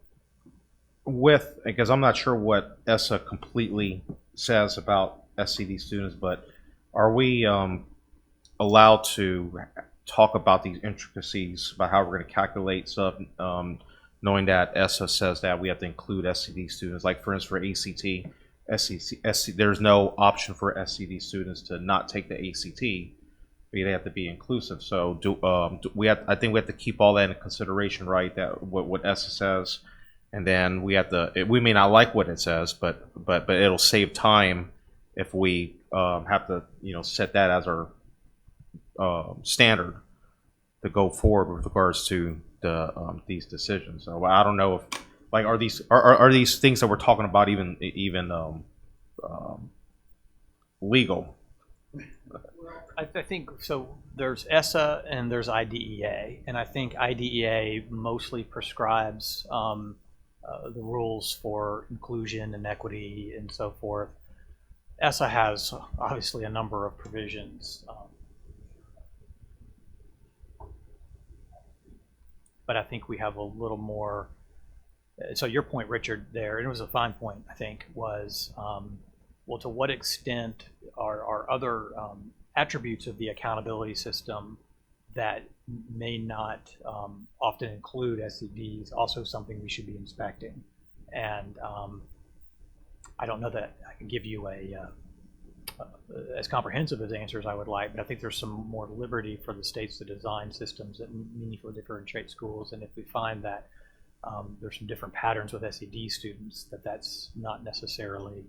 because I'm not sure what ESSA completely says about SCD students, but are we allowed to talk about these intricacies about how we're going to calculate stuff, knowing that ESSA says that we have to include SCD students? Like, for instance, for ACT, there's no option for SCD students to not take the ACT. They have to be inclusive. So I think we have to keep all that in consideration, right? That what ESSA says, and then we have to. We may not like what it says, but it'll save time if we have to set that as our standard to go forward with regards to the these decisions. So I don't know if are these things that we're talking about even legal? I think so. There's ESSA and there's IDEA, and I think IDEA mostly prescribes the rules for inclusion and equity and so forth. ESSA has obviously a number of provisions, but I think we have a little more. So your point, Richard, there, and it was a fine point, I think, was well, to what extent are other attributes of the accountability system that may not often include SCDs also something we should be inspecting? And I don't know that I can give you as comprehensive as answers I would like, but I think there's some more liberty for the states to design systems that meaningfully differentiate schools. And if we find that there's some different patterns with SED students, that's not necessarily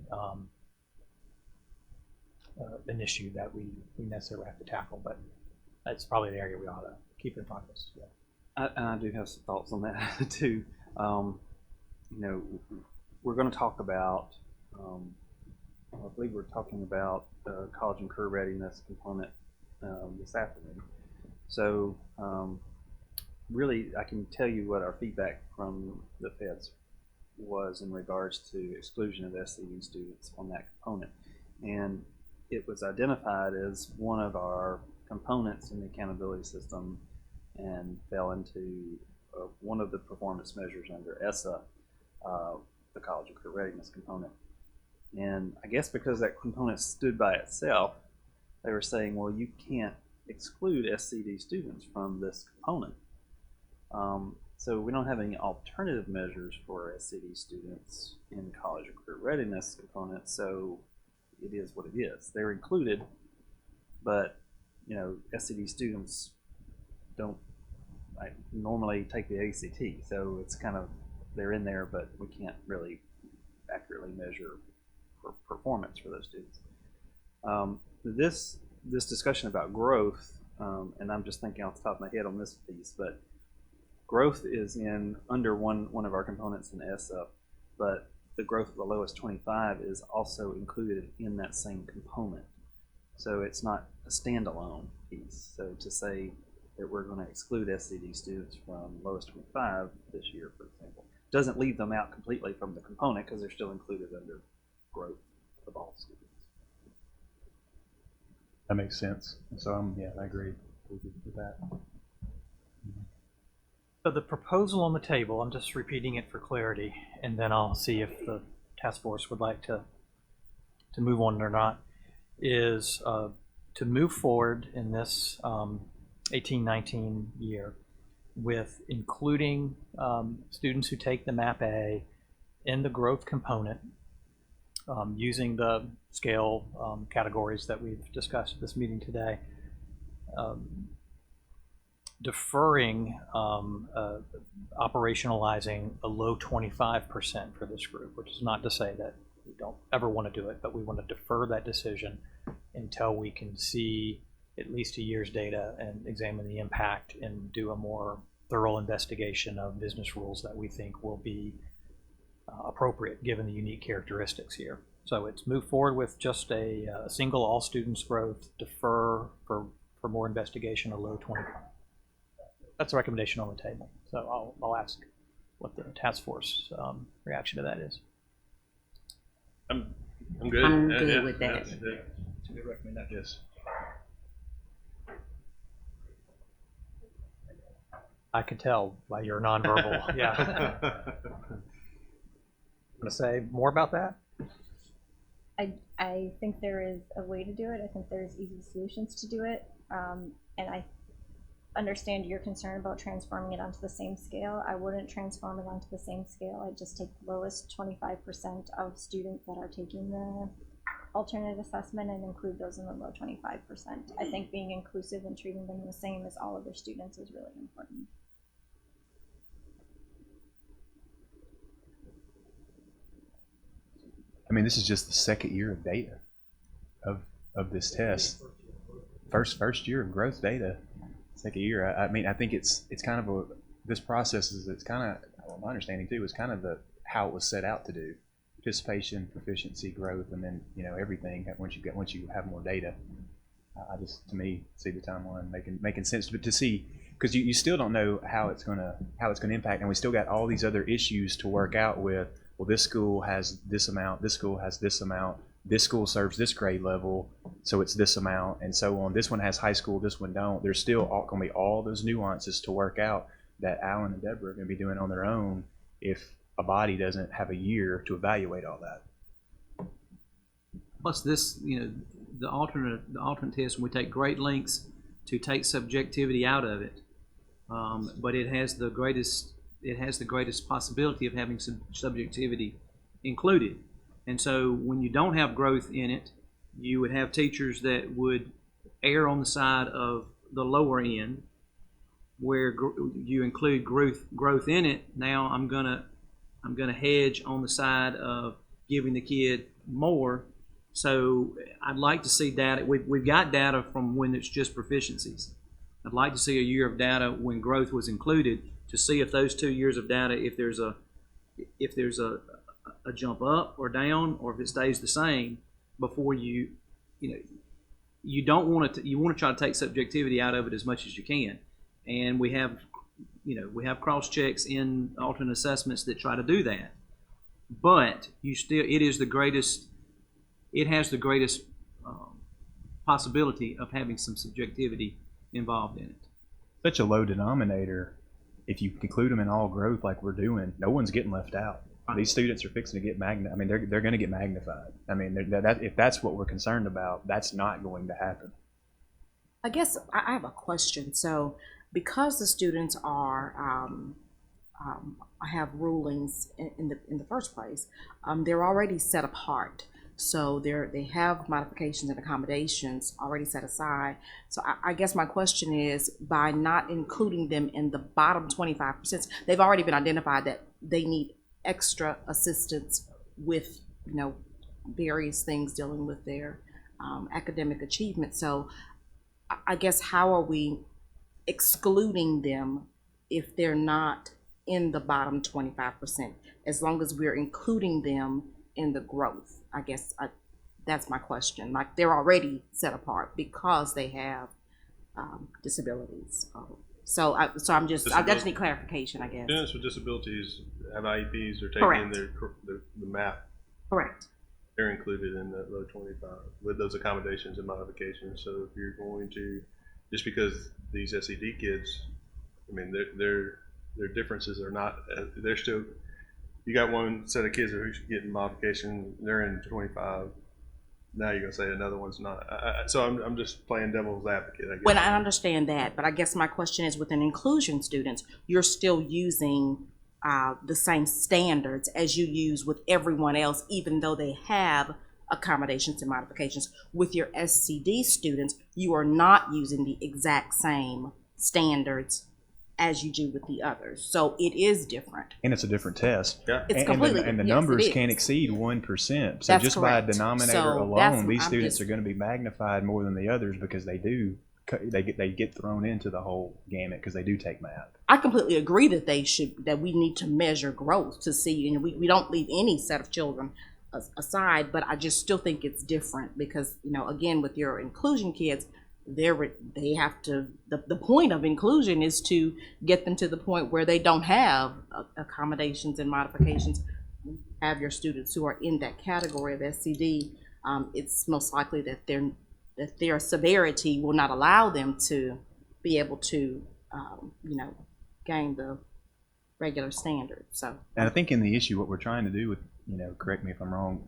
an issue that we necessarily have to tackle, but that's probably the area we ought to keep in front of us. Yeah. I do have some thoughts on that too. We're going to talk about, I believe we're talking about the college and career readiness component this afternoon. So really, I can tell you what our feedback from the feds was in regards to exclusion of SCD students on that component. And it was identified as one of our components in the accountability system and fell into one of the performance measures under ESSA. the college or career readiness component. And I guess because that component stood by itself, they were saying, well, you can't exclude SCD students from this component. So we don't have any alternative measures for SCD students in college or career readiness component, so it is what it is. They're included, but SCD students don't normally take the ACT, so it's kind of, they're in there, but we can't really accurately measure performance for those students. This discussion about growth, and I'm just thinking off the top of my head on this piece, but growth is in under one of our components in ESSA, but the growth of the lowest 25 is also included in that same component. So it's not a standalone piece. So to say that we're going to exclude SCD students from lowest 25 this year, for example, doesn't leave them out completely from the component because they're still included under growth of all students. That makes sense. So I agree with that. So the proposal on the table, I'm just repeating it for clarity, and then I'll see if the task force would like to move on or not, is to move forward in this 18-19 year with including students who take the MAP-A in the growth component using the scale categories that we've discussed at this meeting today. Deferring operationalizing a low 25% for this group, which is not to say that we don't ever want to do it, but we want to defer that decision until we can see at least a year's data and examine the impact and do a more thorough investigation of business rules that we think will be appropriate given the unique characteristics here. So it's move forward with just a single all students growth, defer for more investigation, a low 25. That's a recommendation on the table. So I'll ask what the task force reaction to that is. I'm good. I'm good with that. It's a good recommendation. Yes. I could tell by your nonverbal. Yeah. Want to say more about that? I think there is a way to do it. I think there's easy solutions to do it. And I understand your concern about transforming it onto the same scale. I wouldn't transform it onto the same scale. I'd just take the lowest 25% of students that are taking the alternate assessment and include those in the low 25%. I think being inclusive and treating them the same as all other students is really important. I mean, this is just the second year of data of this test. First year of growth data. Second year. I mean, I think it's kind of this process is, it's kind of, my understanding too, is kind of how it was set out to do: participation, proficiency, growth, and then everything once you have more data. I just, to me, see the timeline making sense, but to see, because you still don't know how it's gonna impact, and we still got all these other issues to work out with. Well, this school has this amount, this school has this amount, this school serves this grade level, so it's this amount, and so on. This one has high school, this one don't. There's still going to be all those nuances to work out that Alan and Deborah are going to be doing on their own if a body doesn't have a year to evaluate all that. Plus this, the alternate test, we take great lengths to take subjectivity out of it, but it has the greatest possibility of having subjectivity included. And so when you don't have growth in it, you would have teachers that would err on the side of the lower end, where you include growth in it. Now I'm gonna hedge on the side of giving the kid more. So I'd like to see data. We've got data from when it's just proficiencies. I'd like to see a year of data when growth was included, to see if those 2 years of data, if there's a jump up or down, or if it stays the same before you don't want to, you want to try to take subjectivity out of it as much as you can. And we have cross checks in alternate assessments that try to do that. But it has the greatest possibility of having some subjectivity involved in it. Such a low denominator. If you include them in all growth like we're doing, no one's getting left out. These students are fixing to get I mean, they're going to get magnified. I mean, if that's what we're concerned about, that's not going to happen. I guess I have a question. So, because the students are have rulings in the first place, they're already set apart. So they have modifications and accommodations already set aside. So I guess my question is, by not including them in the bottom 25%, they've already been identified that they need extra assistance with, various things dealing with their academic achievement. So I guess, how are we excluding them if they're not in the bottom 25%, as long as we're including them in the growth? I guess that's my question. Like, they're already set apart because they have disabilities. So I just need clarification, I guess. Students with disabilities have IEPs, they're Correct. taking the MAP. Correct. They're included in the low 25 with those accommodations and modifications. So if you're going to, just because these SED kids, I mean, their differences are not, they're still, you got one set of kids that are getting modification, they're in 25. Now you're gonna say another one's not. So I'm just playing devil's advocate, I guess. Well, I understand that, but I guess my question is, within inclusion students, you're still using the same standards as you use with everyone else, even though they have accommodations and modifications. With your SCD students, you are not using the exact same standards as you do with the others. So it is different. And it's a different test. Yeah. It's And completely the yes, numbers it can't is. exceed 1%. So That's just correct. by a denominator So that's- alone, these I'm students just- are going to be magnified more than the others because they get thrown into the whole gamut because they do take math. I completely agree that we need to measure growth to see, and we don't leave any set of children aside, but I just still think it's different because, again, with your inclusion kids, they have to, the point of inclusion is to get them to the point where they don't have accommodations and modifications. Have your students who are in that category of SCD, it's most likely that their severity will not allow them to be able to, gain the regular standard. So, And I think in the issue, what we're trying to do with, correct me if I'm wrong,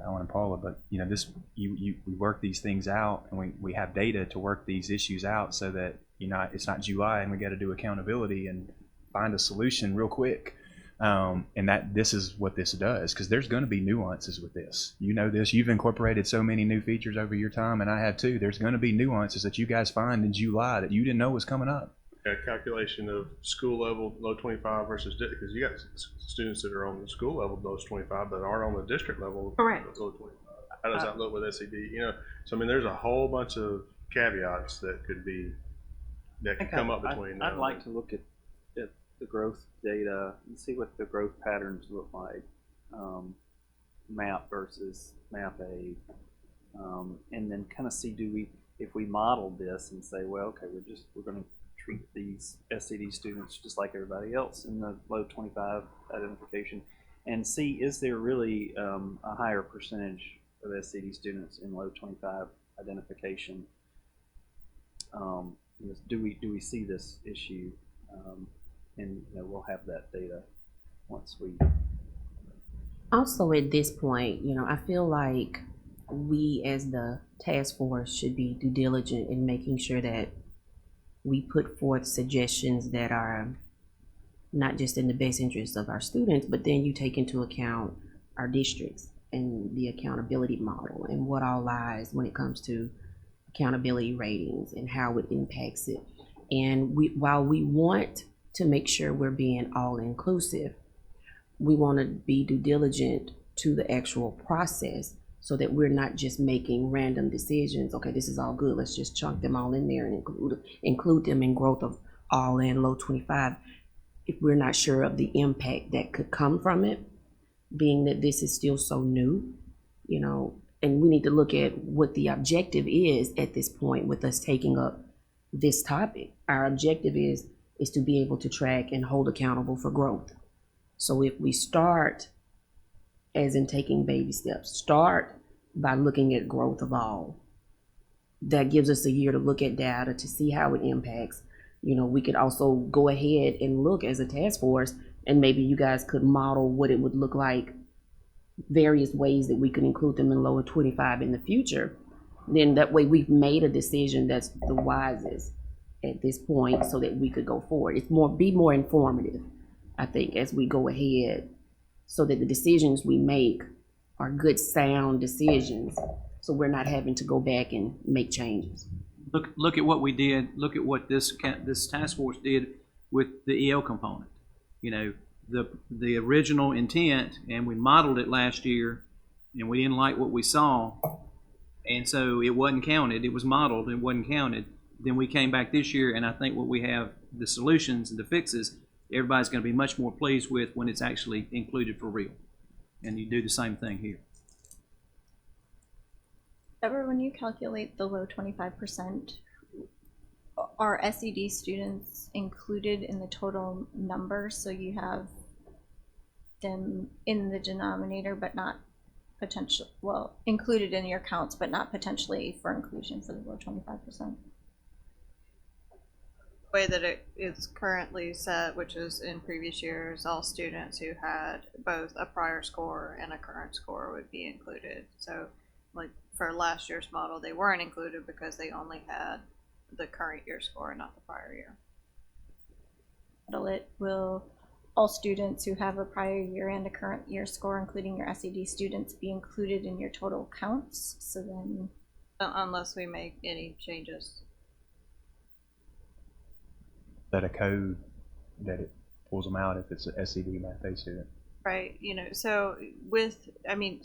Alan and Paula, but we work these things out, and we have data to work these issues out so that it's not July and we got to do accountability and find a solution real quick. And that this is what this does, because there's going to be nuances with this. This. You've incorporated so many new features over your time, and I have too. There's going to be nuances that you guys find in July that you didn't know was coming up. A calculation of school level low 25 versus, because you got students that are on the school level low 25 but aren't on the district level Correct. low 25. How does that look with SED? So I mean, there's a whole bunch of caveats that could come up between. I'd like to look at the growth data and see what the growth patterns look like, MAP versus MAP A, and then kind of see, if we model this and say, well, okay, we're going to treat these SCD students just like everybody else in the low 25 identification, and see, is there really a higher percentage of SCD students in low 25 identification? Do we see this issue? And we'll have that data once we. Also, at this point, I feel like we as the task force should be due diligent in making sure that we put forth suggestions that are not just in the best interest of our students, but then you take into account our districts and the accountability model and what all lies when it comes to accountability ratings and how it impacts it. And while we want to make sure we're being all inclusive, we want to be due diligent to the actual process so that we're not just making random decisions. Okay, this is all good, let's just chunk them all in there and include them in growth of all in low 25 if we're not sure of the impact that could come from it, being that this is still so new, and we need to look at what the objective is at this point with us taking up this topic. Our objective is to be able to track and hold accountable for growth. So if we start, as in taking baby steps, start by looking at growth of all, that gives us a year to look at data to see how it impacts. We could also go ahead and look as a task force and maybe you guys could model what it would look like, various ways that we could include them in lower 25 in the future, then that way we've made a decision that's the wisest at this point so that we could go forward. It's be more informative, I think, as we go ahead, so that the decisions we make are good, sound decisions, so we're not having to go back and make changes. Look at what we did. Look at what this task force did with the EL component. You know, the original intent, and we modeled it last year, and we didn't like what we saw, and so it wasn't counted. It was modeled, it wasn't counted. Then we came back this year, and I think what we have, the solutions and the fixes, everybody's going to be much more pleased with when it's actually included for real. And you do the same thing here. Ever, when you calculate the low 25%, are SED students included in the total number? So you have them in the denominator, but not potential, well, included in your counts, but not potentially for inclusion for the low 25%. Way that it is currently set, which is in previous years, all students who had both a prior score and a current score would be included. So, like for last year's model, they weren't included because they only had the current year score, not the prior year. Will all students who have a prior year and a current year score, including your SED students, be included in your total counts? So then, unless we make any changes. That a code that it pulls them out if it's an SED Math A student. Right. You know, so with, I mean,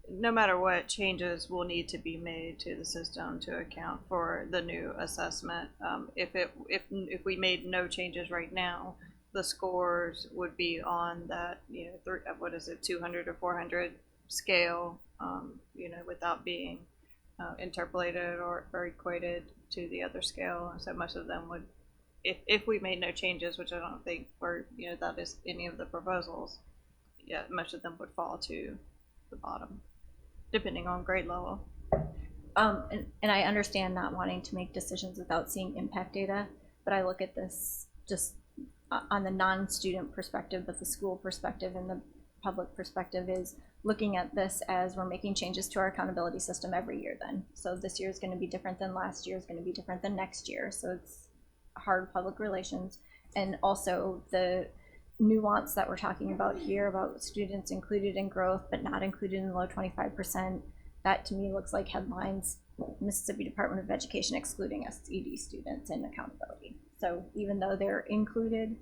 no matter what, changes will need to be made to the system to account for the new assessment. If we made no changes right now, the scores would be on that, you know, what is it, 200 or 400 scale, you know, without being interpolated or equated to the other scale. So most of them would, if we made no changes, which I don't think were, you know, that is any of the proposals, yeah, most of them would fall to the bottom, depending on grade level. And I understand not wanting to make decisions without seeing impact data, but I look at this just on the non-student perspective, but the school perspective and the public perspective is looking at this as we're making changes to our accountability system every year then. So this year is going to be different than last year, is going to be different than next year. So it's hard public relations. And also the nuance that we're talking about here about students included in growth but not included in the low 25%, that to me looks like headlines, Mississippi Department of Education excluding SED students in accountability. So even though they're included,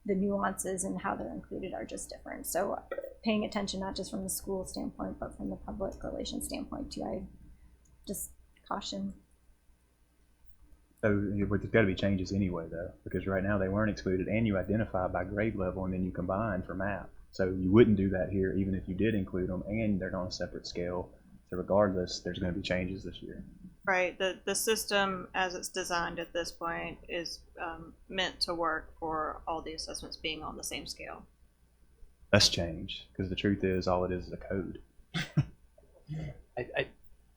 the nuances and how they're included are just different. So paying attention not just from the school standpoint but from the public relations standpoint too, I just caution. So there's got to be changes anyway, though, because right now they weren't excluded, and you identify by grade level, and then you combine for math. So you wouldn't do that here, even if you did include them, and they're on a separate scale. So regardless, there's going to be changes this year. Right. The system, as it's designed at this point, is meant to work for all the assessments being on the same scale. That's changed, because the truth is, all it is a code.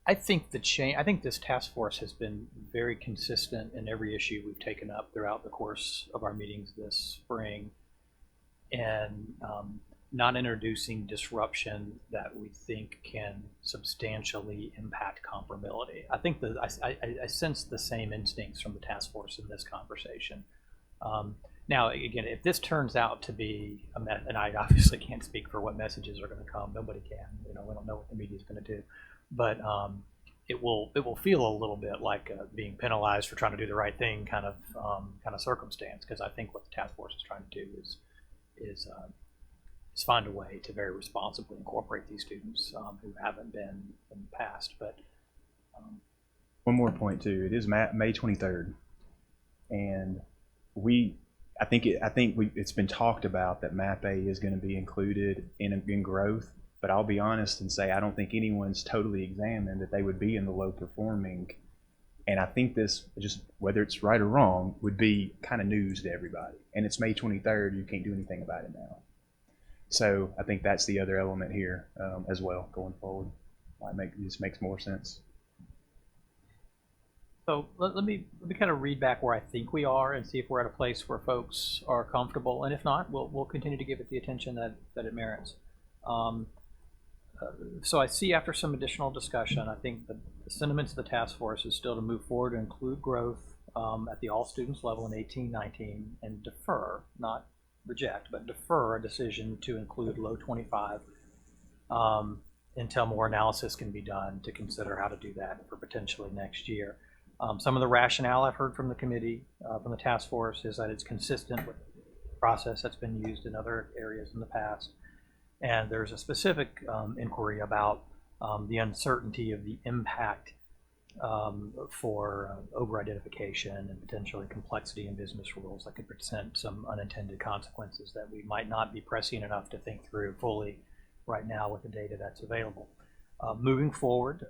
I think this task force has been very consistent in every issue we've taken up throughout the course of our meetings this spring, and not introducing disruption that we think can substantially impact comparability. I think that I sense the same instincts from the task force in this conversation. Now, again, if this turns out to be and I obviously can't speak for what messages are going to come. Nobody can. You know, we don't know what the media is going to do. But it will feel a little bit like being penalized for trying to do the right thing kind of circumstance, because I think what the task force is trying to do is find a way to very responsibly incorporate these students who haven't been in the past. But one more point too. It is May 23rd, and I think it's been talked about that Math A is going to be included in growth. But I'll be honest and say I don't think anyone's totally examined that they would be in the low performing. And I think this, just whether it's right or wrong, would be kind of news to everybody. And it's May 23rd. You can't do anything about it now. So I think that's the other element here as well going forward. This makes more sense. So let me kind of read back where I think we are and see if we're at a place where folks are comfortable, and if not, we'll continue to give it the attention that it merits. So I see after some additional discussion, I think the sentiments of the task force is still to move forward and include growth at the all students level in 18-19 and defer, not reject, but defer a decision to include low 25 until more analysis can be done to consider how to do that for potentially next year. Some of the rationale I've heard from the committee, from the task force, is that it's consistent with the process that's been used in other areas in the past. And there's a specific inquiry about the uncertainty of the impact for over-identification and potentially complexity in business rules that could present some unintended consequences that we might not be prescient enough to think through fully right now with the data that's available. Moving forward,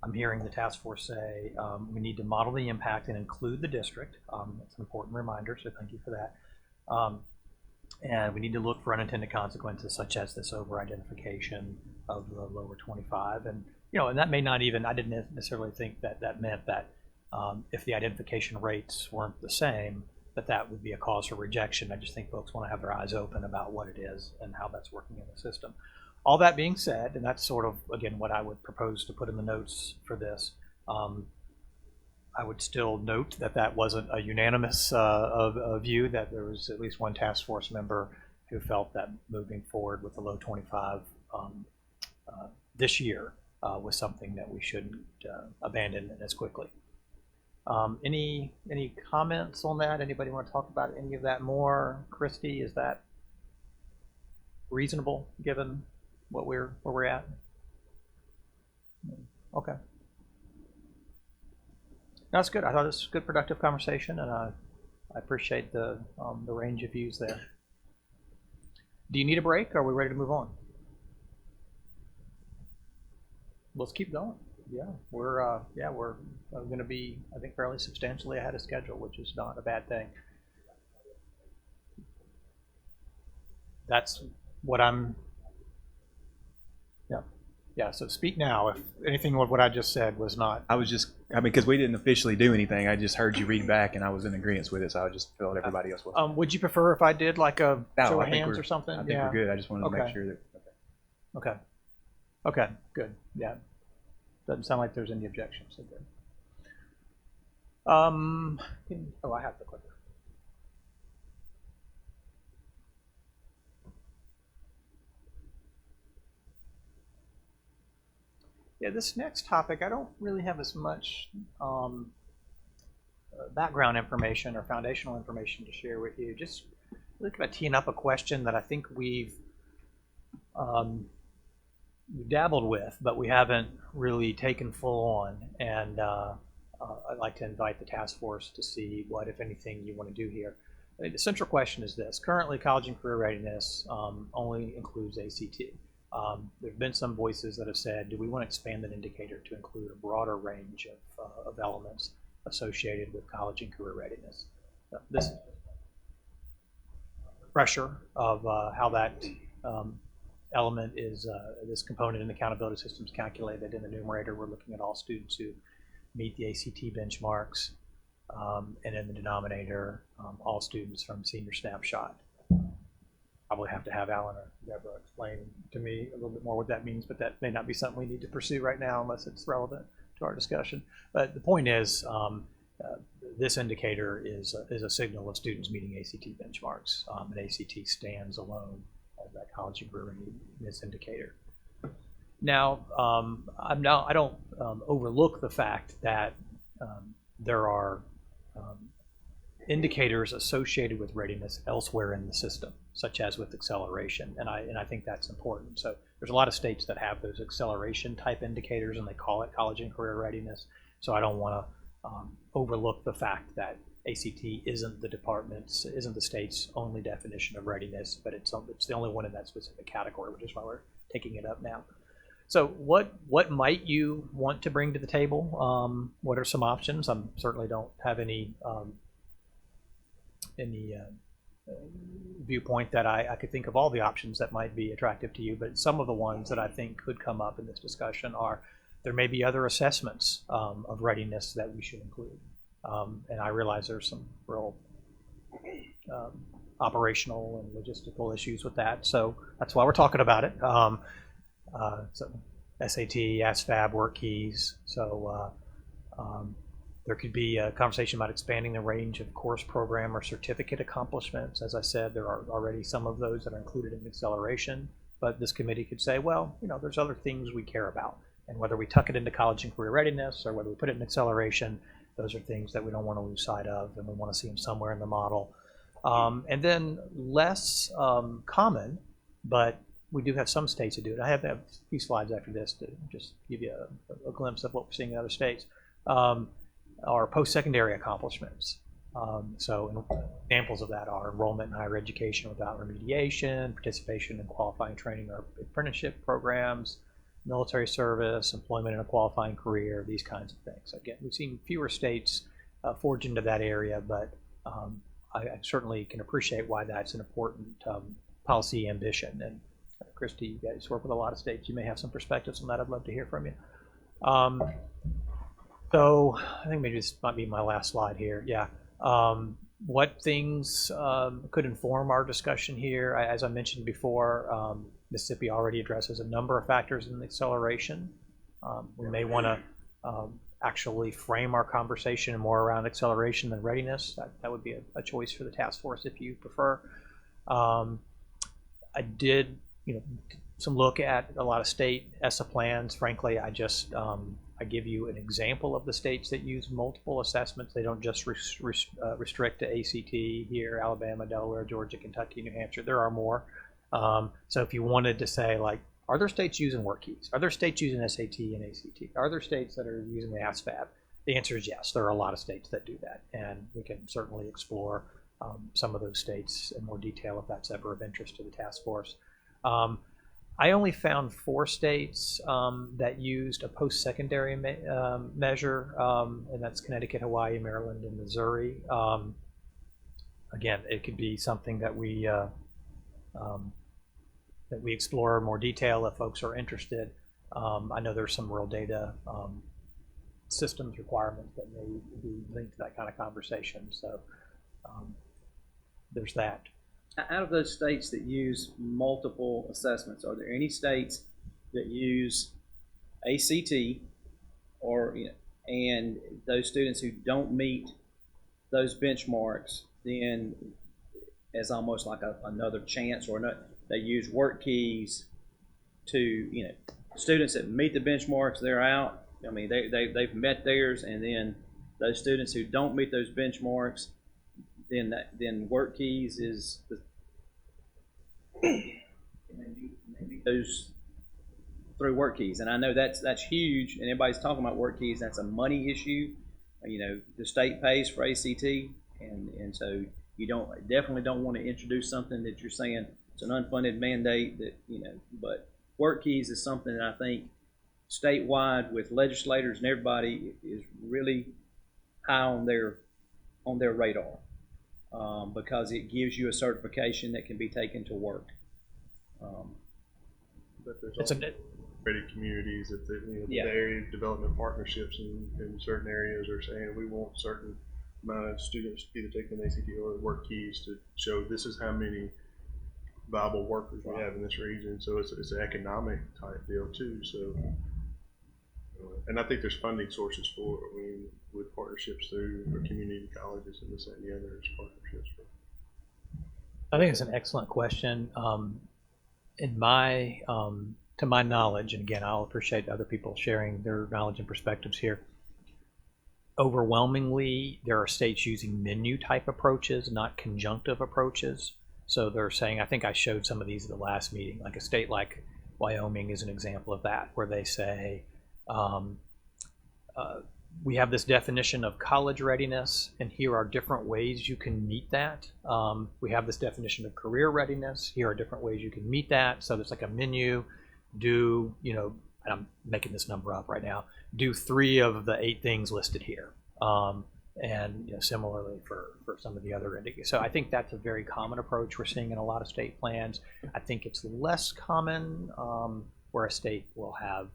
I'm hearing the task force say we need to model the impact and include the district. That's an important reminder, so thank you for that. And we need to look for unintended consequences such as this over-identification of the lower 25. And, and that may not even, I didn't necessarily think that meant that if the identification rates weren't the same, that would be a cause for rejection. I just think folks want to have their eyes open about what it is and how that's working in the system. All that being said, and that's sort of, again, what I would propose to put in the notes for this, I would still note that wasn't a unanimous view, that there was at least one task force member who felt that moving forward with the low 25 this year was something that we shouldn't abandon as quickly. Any comments on that? Anybody want to talk about any of that more? Christy, is that reasonable given where we're at? Okay. That's good. I thought it was a good, productive conversation, and I appreciate the range of views there. Do you need a break, or are we ready to move on? Let's keep going. Yeah, we're going to be, I think, fairly substantially ahead of schedule, which is not a bad thing. That's what I'm. Yeah, so speak now. If anything of what I just said was not. Because we didn't officially do anything, I just heard you read back and I was in agreement with it, so I just felt everybody else was. Would you prefer if I did like a show of hands or something? I think we're good. I just wanted to make sure that. Okay, good. Yeah. Doesn't sound like there's any objections. So good. I have the clicker. Yeah, this next topic, I don't really have as much background information or foundational information to share with you. Just really kind of teeing up a question that I think we've dabbled with, but we haven't really taken full on. And I'd like to invite the task force to see what, if anything, you want to do here. The central question is this. Currently, college and career readiness only includes ACT. There have been some voices that have said, do we want to expand that indicator to include a broader range of elements associated with college and career readiness? This pressure of how that element is, this component in the accountability system is calculated. In the numerator, we're looking at all students who meet the ACT benchmarks, and in the denominator, all students from senior snapshot. Probably have to have Alan or Deborah explain to me a little bit more what that means, but that may not be something we need to pursue right now unless it's relevant to our discussion. But the point is, this indicator is a signal of students meeting ACT benchmarks, and ACT stands alone as that college and career readiness indicator. Now, I don't overlook the fact that there are indicators associated with readiness elsewhere in the system, such as with acceleration, and I think that's important. So there's a lot of states that have those acceleration type indicators, and they call it college and career readiness. So I don't want to overlook the fact that ACT isn't the state's only definition of readiness, but it's the only one in that specific category, which is why we're taking it up now. So what might you want to bring to the table? What are some options? I certainly don't have any viewpoint that I could think of all the options that might be attractive to you, but some of the ones that I think could come up in this discussion are there may be other assessments of readiness that we should include. And I realize there's some real operational and logistical issues with that. So that's why we're talking about it. So SAT, ASVAB, work keys. So there could be a conversation about expanding the range of course program or certificate accomplishments. As I said, there are already some of those that are included in acceleration, but this committee could say, well, there's other things we care about. And whether we tuck it into college and career readiness or whether we put it in acceleration, those are things that we don't want to lose sight of, and we want to see them somewhere in the model. And then less common, but we do have some states that do it. I have a few slides after this to just give you a glimpse of what we're seeing in other states. Are post-secondary accomplishments. So examples of that are enrollment in higher education without remediation, participation in qualifying training or apprenticeship programs, military service, employment in a qualifying career, these kinds of things. Again, we've seen fewer states forge into that area, but I certainly can appreciate why that's an important policy ambition. And Christy, you guys work with a lot of states. You may have some perspectives on that. I'd love to hear from you. So I think maybe this might be my last slide here. Yeah. What things could inform our discussion here? As I mentioned before, Mississippi already addresses a number of factors in the acceleration. We may want to actually frame our conversation more around acceleration than readiness. That would be a choice for the task force if you prefer. I did, some look at a lot of state ESSA plans. Frankly, I just I give you an example of the states that use multiple assessments. They don't just restrict to ACT here, Alabama, Delaware, Georgia, Kentucky, New Hampshire. There are more. So if you wanted to say, like, are there states using work keys? Are there states using SAT and ACT? Are there states that are using the ASVAB? The answer is yes. There are a lot of states that do that, and we can certainly explore some of those states in more detail if that's ever of interest to the task force. I only found 4 states that used a post-secondary measure, and that's Connecticut, Hawaii, Maryland, and Missouri. Again, it could be something that we explore in more detail if folks are interested. I know there's some real data systems requirements that may be linked to that kind of conversation. So there's that. Out of those states that use multiple assessments, are there any states that use ACT or and those students who don't meet those benchmarks then as almost like another chance, or not, they use work keys to students that meet the benchmarks, they're out. I mean, they've met theirs, and then those students who don't meet those benchmarks, then work keys is those through work keys. And I know that's huge, and everybody's talking about work keys. That's a money issue. The state pays for ACT, and so you definitely don't want to introduce something that you're saying it's an unfunded mandate that but work keys is something that I think statewide with legislators and everybody is really high on their radar. Because it gives you a certification that can be taken to work. But there's also ready communities that the area development partnerships in certain areas are saying we want certain amount of students either taking the ACT or the work keys to show this is how many viable workers we have in this region. So it's an economic type deal too. So. And I think there's funding sources for it. I mean, with partnerships through community colleges and this and the other partnerships. I think it's an excellent question. In my, to my knowledge, and again, I'll appreciate other people sharing their knowledge and perspectives here. Overwhelmingly, there are states using menu type approaches, not conjunctive approaches. So they're saying, I think I showed some of these at the last meeting, like a state like Wyoming is an example of that, where they say, we have this definition of college readiness, and here are different ways you can meet that. We have this definition of career readiness. Here are different ways you can meet that. So there's like a menu. Do, and I'm making this number up right now, do 3 of the 8 things listed here. And similarly for some of the other indicators. So I think that's a very common approach we're seeing in a lot of state plans. I think it's less common where a state will have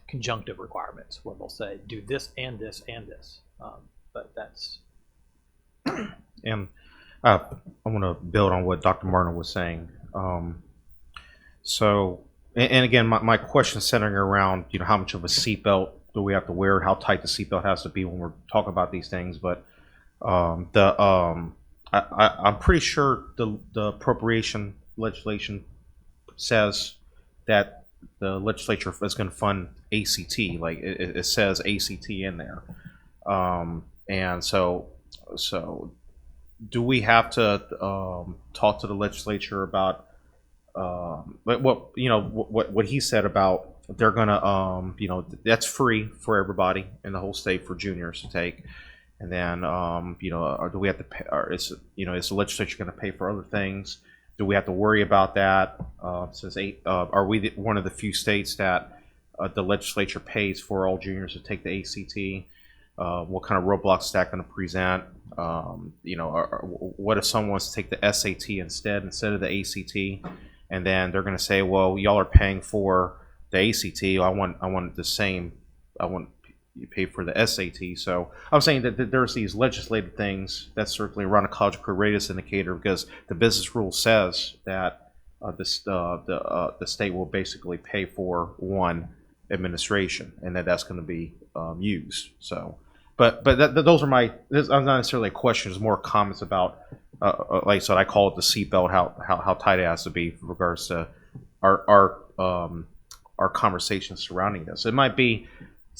conjunctive requirements where they'll say, do this and this and this. But that's, And I want to build on what Dr. Martin was saying. And again, my question is centering around, how much of a seatbelt do we have to wear, how tight the seatbelt has to be when we're talking about these things. But I'm pretty sure the appropriation legislation says that the legislature is going to fund ACT. Like it says ACT in there. And so do we have to talk to the legislature about what he said about they're gonna that's free for everybody in the whole state for juniors to take, and then or do we have to pay, or is the legislature going to pay for other things? Do we have to worry about that? Since are we one of the few states that the legislature pays for all juniors to take the ACT? What kind of roadblocks is that going to present? What if someone wants to take the SAT instead of the ACT, and then they're going to say, well, y'all are paying for the ACT. I want the same. I want you pay for the SAT. So I'm saying that there's these legislative things that circulating around a college career readiness indicator, because the business rule says that the state will basically pay for one administration, and that's going to be used. So, but those are not necessarily a question. It's more comments about, like I said, I call it the seatbelt. How tight it has to be in regards to our conversations surrounding this. It might be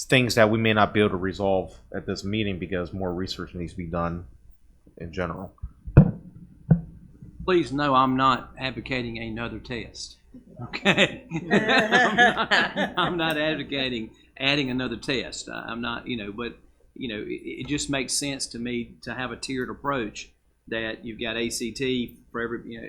things that we may not be able to resolve at this meeting because more research needs to be done in general. Please know I'm not advocating another test. Okay. I'm not advocating adding another test. I'm not, but it just makes sense to me to have a tiered approach that you've got ACT for every,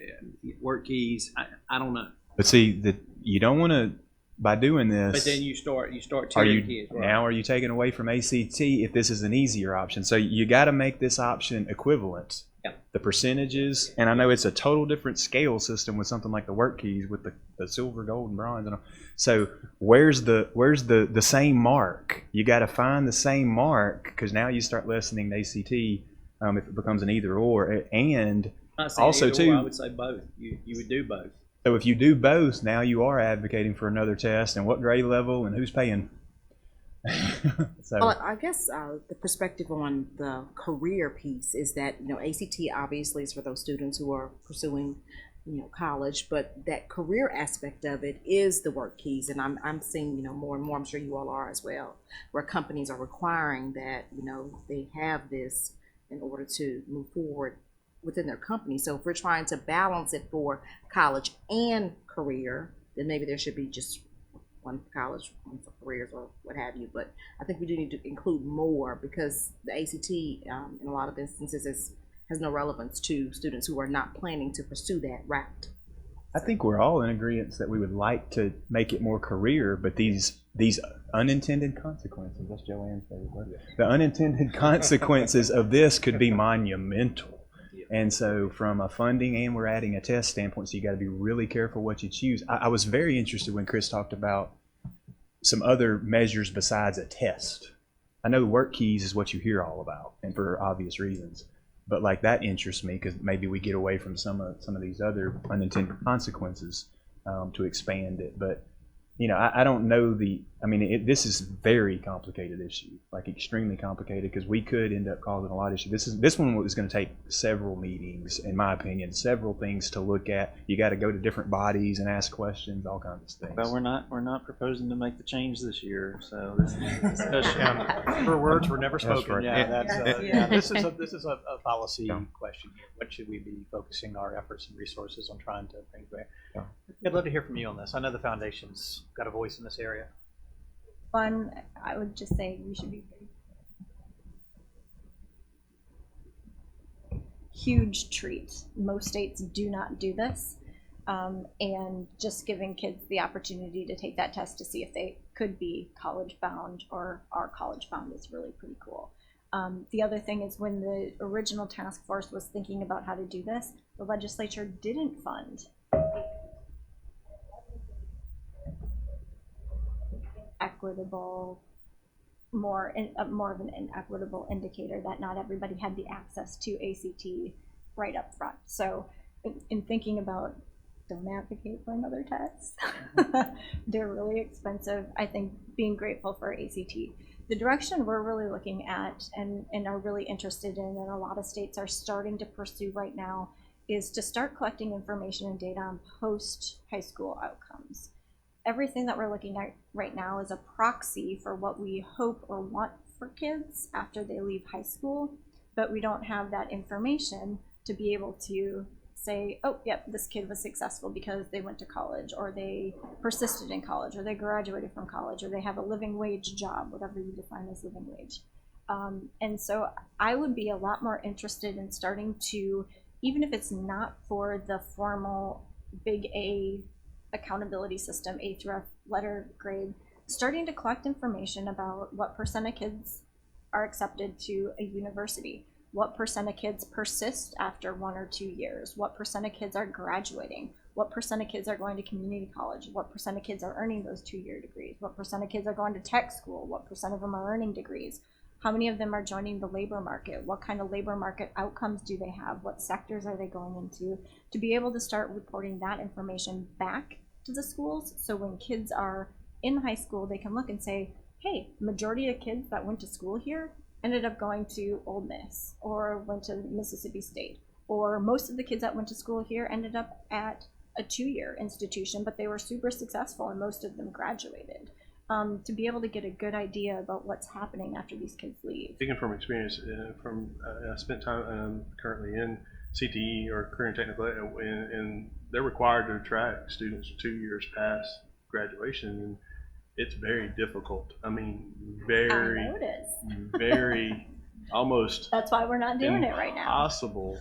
work keys. I don't know. But see, that you don't want to, by doing this. But then you start tiering kids. Right? Now are you taking away from ACT if this is an easier option? So you got to make this option equivalent. Yeah. The percentages, and I know it's a total different scale system with something like the work keys with the silver, gold, and bronze. And all. So where's the same mark? You got to find the same mark, because now you start lessening the ACT if it becomes an either or, and also either too. Or, I would say both. You would do both. So if you do both, now you are advocating for another test, and what grade level, and who's paying. So. Well, I guess the perspective on the career piece is that ACT obviously is for those students who are pursuing college, but that career aspect of it is the work keys, and I'm seeing more and more. I'm sure you all are as well, where companies are requiring that they have this in order to move forward within their company. So if we're trying to balance it for college and career, then maybe there should be just one for college, one for careers, or what have you. But I think we do need to include more, because the ACT in a lot of instances has no relevance to students who are not planning to pursue that route. I think we're all in agreement that we would like to make it more career, but these unintended consequences, that's Joanne's favorite word. The unintended consequences of this could be monumental. And so from a funding and we're adding a test standpoint, so you got to be really careful what you choose. I was very interested when Chris talked about some other measures besides a test. I know work keys is what you hear all about, and for obvious reasons. But like that interests me, because maybe we get away from some of these other unintended consequences to expand it. But I don't know this is a very complicated issue, like extremely complicated, because we could end up causing a lot of issues. This one was going to take several meetings, in my opinion, several things to look at. You got to go to different bodies and ask questions, all kinds of things. But we're not proposing to make the change this year, so this is a discussion. Her words were never spoken. right. Yeah, this is a policy question here. What should we be focusing our efforts and resources on trying to bring back? Yeah. I'd love to hear from you on this. I know the foundation's got a voice in this area. One, I would just say we should be huge treat. Most states do not do this, and just giving kids the opportunity to take that test to see if they could be college bound or are college bound is really pretty cool. The other thing is, when the original task force was thinking about how to do this, the legislature didn't fund equitable, more of an equitable indicator that not everybody had the access to ACT right up front. So in thinking about, don't advocate for another test. They're really expensive. I think being grateful for ACT. The direction we're really looking at and are really interested in, and a lot of states are starting to pursue right now, is to start collecting information and data on post-high school outcomes. Everything that we're looking at right now is a proxy for what we hope or want for kids after they leave high school, but we don't have that information to be able to say, oh, yep, this kid was successful because they went to college, or they persisted in college, or they graduated from college, or they have a living wage job, whatever you define as living wage. And so I would be a lot more interested in starting to, even if it's not for the formal big A accountability system, A through F letter grade, starting to collect information about what % of kids are accepted to a university, what % of kids persist after 1 or 2 years, what % of kids are graduating, what % of kids are going to community college, what % of kids are earning those 2-year degrees, what % of kids are going to tech school, what % of them are earning degrees, how many of them are joining the labor market, what kind of labor market outcomes do they have, what sectors are they going into, to be able to start reporting that information back to the schools, so when kids are in high school, they can look and say, hey, majority of kids that went to school here ended up going to Ole Miss or went to Mississippi State, or most of the kids that went to school here ended up at a 2-year institution, but they were super successful and most of them graduated. To be able to get a good idea about what's happening after these kids leave. Speaking from experience, I spent time currently in CTE or career and technical, and they're required to track students 2 years past graduation, and it's very difficult. I mean, very, I know it is. very, almost. That's why we're not doing it right now. Impossible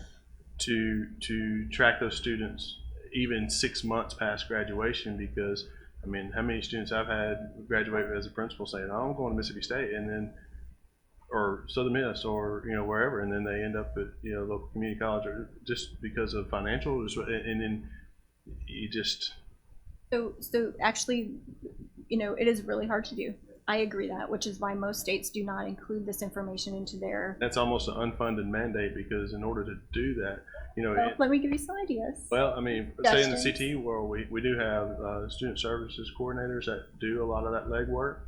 to track those students even 6 months past graduation, because I mean, how many students I've had graduate as a principal saying, oh, I'm going to Mississippi State, and then, or Southern Miss, or, you know, wherever, and then they end up at, you know, local community college, or just because of financial, and then you just. So actually, you know, it is really hard to do. I agree that, which is why most states do not include this information into their. That's almost an unfunded mandate, because in order to do that, you know. Well, let me give you some ideas. Well, I mean, say in the CTE world, we do have student services coordinators that do a lot of that legwork,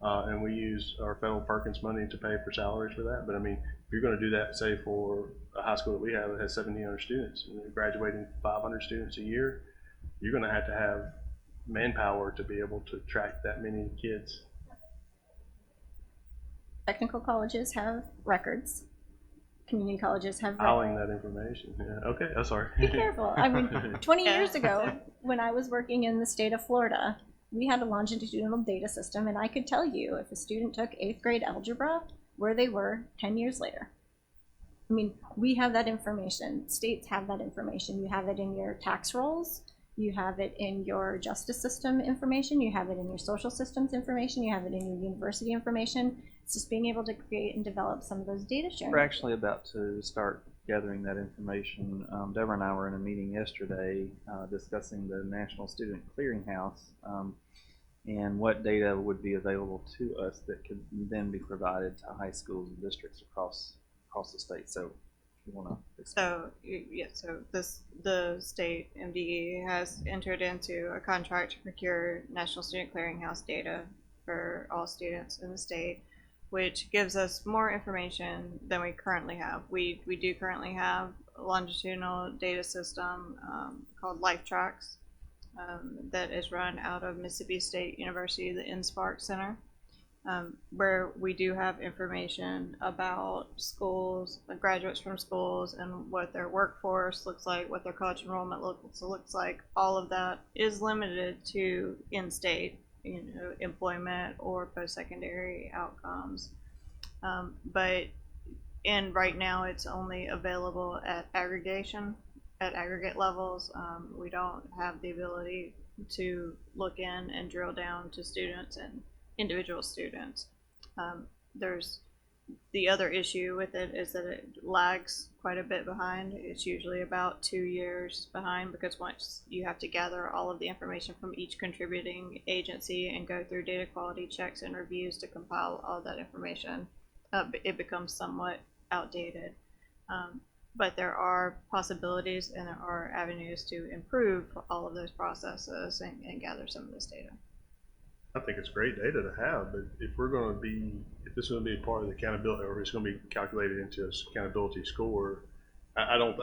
and we use our federal Perkins money to pay for salaries for that. But I mean, if you're going to do that, say for a high school that we have that has 1,700 students, and they're graduating 500 students a year, you're going to have manpower to be able to track that many kids. Technical colleges have records. Community colleges have filing that information. Yeah. Okay, I'm sorry. Be careful. I mean, 20 years ago, when I was working in the state of Florida, we had a longitudinal data system, and I could tell you if a student took 8th grade algebra, where they were 10 years later. I mean, we have that information. States have that information. You have it in your tax rolls. You have it in your justice system information. You have it in your social systems information. You have it in your university information. It's just being able to create and develop some of those data sharing. We're actually about to start gathering that information. Deborah and I were in a meeting yesterday discussing the National Student Clearinghouse and what data would be available to us that could then be provided to high schools and districts across the state. So if you want to explain. The state MDE has entered into a contract to procure National Student Clearinghouse data for all students in the state, which gives us more information than we currently have. We do currently have a longitudinal data system called LifeTracks that is run out of Mississippi State University, the NSPARC Center, where we do have information about schools, graduates from schools, and what their workforce looks like, what their college enrollment looks like. All of that is limited to in-state, you know, employment or post-secondary outcomes, but right now it's only available at aggregate levels. We don't have the ability to look in and drill down to students and individual students. the other issue with it is that it lags quite a bit behind. It's usually about 2 years behind because once you have to gather all of the information from each contributing agency and go through data quality checks and reviews to compile all that information, it becomes somewhat outdated. But there are possibilities and there are avenues to improve all of those processes and gather some of this data. I think it's great data to have, but if this is going to be part of the accountability, or it's going to be calculated into an accountability score, I don't,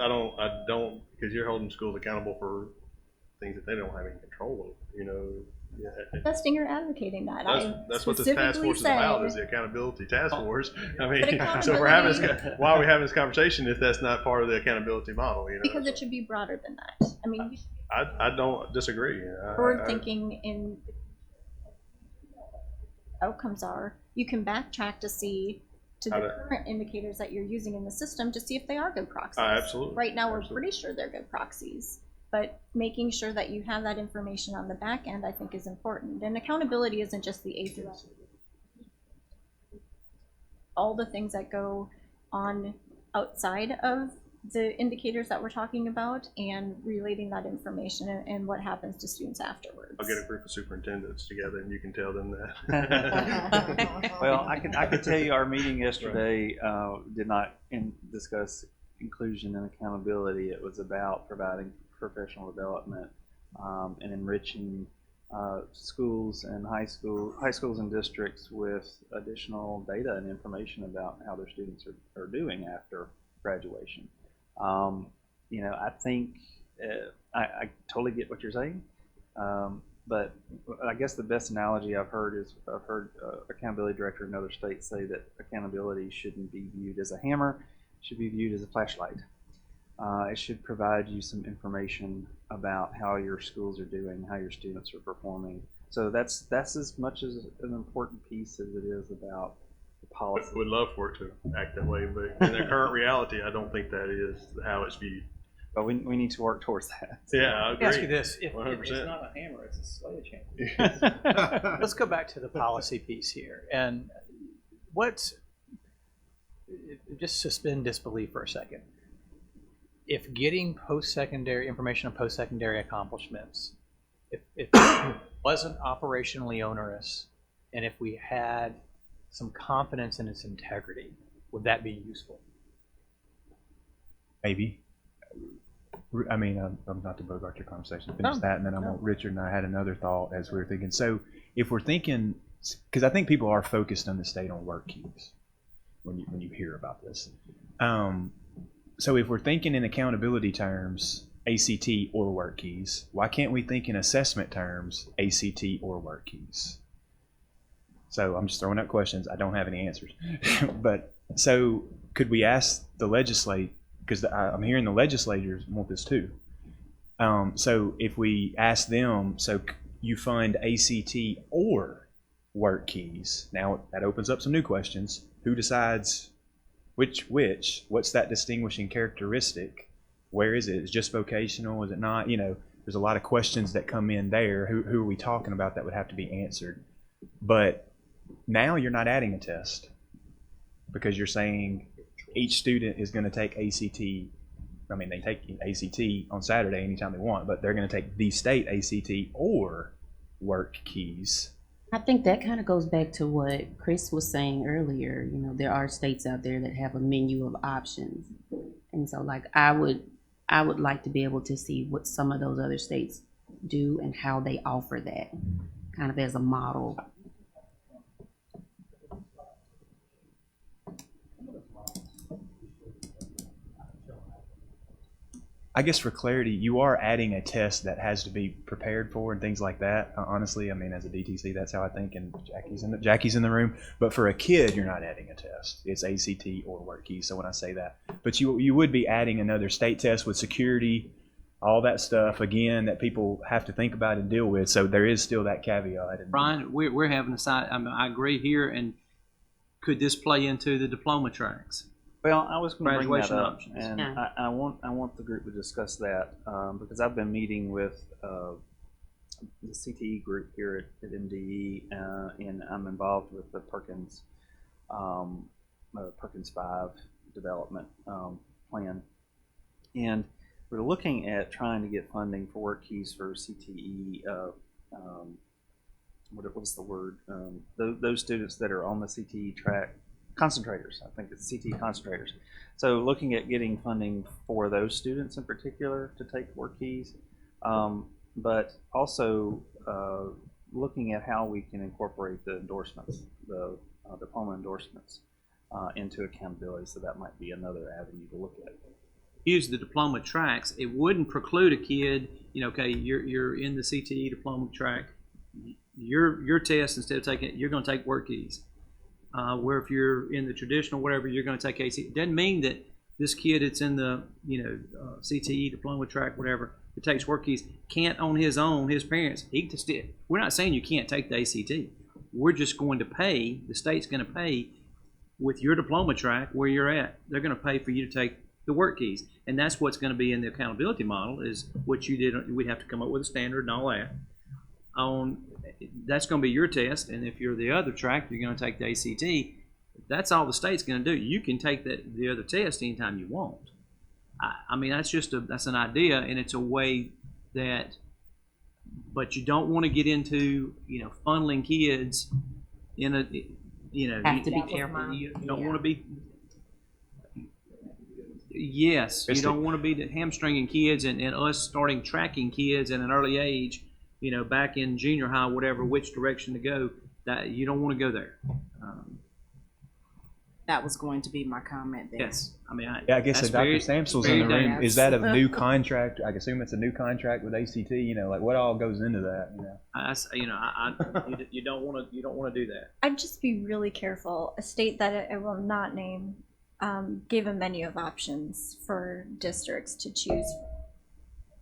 because you're holding schools accountable for things that they don't have any control over. You know, Testing, you're advocating that. that's what this task force is about, is the accountability task force. I mean, so why are we having this conversation if that's not part of the accountability model? You know, because it should be broader than that. I mean, I don't disagree. we're thinking in outcomes are, you can backtrack to see to the current indicators that you're using in the system to see if they are good proxies. Absolutely. Right now, we're pretty sure they're good proxies, but making sure that you have that information on the back end, I think, is important. And accountability isn't just the A through F. All the things that go on outside of the indicators that we're talking about and relating that information and what happens to students afterwards. I'll get a group of superintendents together and you can tell them that. Well, I can tell you our meeting yesterday did not discuss inclusion and accountability. It was about providing professional development and enriching schools and high schools and districts with additional data and information about how their students are doing after graduation. You know, I think I totally get what you're saying, but I guess the best analogy I've heard accountability director in other states say that accountability shouldn't be viewed as a hammer, it should be viewed as a flashlight. It should provide you some information about how your schools are doing, how your students are performing. So that's as much as an important piece as it is about the policy. Would love for it to act that way, but in the current reality, I don't think that is how it's viewed. But we need to work towards that. Yeah, I agree. Let me ask you this: if 100%. it's not a hammer, it's a sledgehammer. Let's go back to the policy piece here, and just suspend disbelief for a second. If getting post-secondary information on post-secondary accomplishments, if it wasn't operationally onerous, and if we had some confidence in its integrity, would that be useful? Maybe. I mean, I'm not to bogart your conversation. Finish that, and then Richard and I had another thought as we were thinking. So if we're thinking, because I think people are focused on the state on work keys when you hear about this. So if we're thinking in accountability terms, ACT or work keys, why can't we think in assessment terms, ACT or work keys? So I'm just throwing out questions. I don't have any answers. But so could we ask the legislate, because I'm hearing the legislators want this too. So if we ask them, so you fund ACT or work keys, now that opens up some new questions. Who decides which? What's that distinguishing characteristic? Where is it? Is it just vocational? Is it not? You know, there's a lot of questions that come in there. Who are we talking about that would have to be answered? But now you're not adding a test because you're saying each student is going to take ACT. I mean, they take ACT on Saturday anytime they want, but they're going to take the state ACT or work keys. I think that kind of goes back to what Chris was saying earlier. You know, there are states out there that have a menu of options. And so like I would like to be able to see what some of those other states do and how they offer that kind of as a model. I guess for clarity, you are adding a test that has to be prepared for and things like that. Honestly, I mean, as a DTC, that's how I think, and Jackie's in the room. But for a kid, you're not adding a test. It's ACT or work keys. So when I say that, but you would be adding another state test with security, all that stuff again that people have to think about and deal with. So there is still that caveat. Brian, we're having a side. I mean, I agree here. And could this play into the diploma tracks? Well, I was going to bring that Graduation up, options. and Yeah. I want the group to discuss that because I've been meeting with the CTE group here at MDE, and I'm involved with the Perkins Perkins 5 development plan. And we're looking at trying to get funding for work keys for CTE. What's the word? Those students that are on the CTE track, concentrators. I think it's CTE concentrators. So looking at getting funding for those students in particular to take work keys, but also looking at how we can incorporate the endorsements, the diploma endorsements, into accountability. So that might be another avenue to look at. Use the diploma tracks. It wouldn't preclude a kid, okay, you're in the CTE diploma track. Your test, instead of taking it, you're going to take work keys. Where if you're in the traditional whatever, you're going to take AC. It doesn't mean that this kid that's in the CTE diploma track, whatever, that takes work keys, can't on his own, his parents, he can still. We're not saying you can't take the ACT. We're just going to pay, the state's going to pay with your diploma track where you're at. They're going to pay for you to take the work keys. And that's what's going to be in the accountability model is what you did. We'd have to come up with a standard and all that. That's going to be your test. And if you're the other track, you're going to take the ACT. That's all the state's going to do. You can take the other test anytime you want. I mean, that's an idea, and it's a way that, but you don't want to get into, funneling kids in a, Have to be careful. You don't want to be, yes, you don't want to be hamstringing kids and us starting tracking kids at an early age, back in junior high, whatever, which direction to go. That you don't want to go there. That was going to be my comment there. Yes, I mean, I guess if Dr. Samsel's in the room, dangerous. is that a new contract? I assume it's a new contract with ACT. Like what all goes into that? You don't want to do that. I'd just be really careful. A state that I will not name gave a menu of options for districts to choose.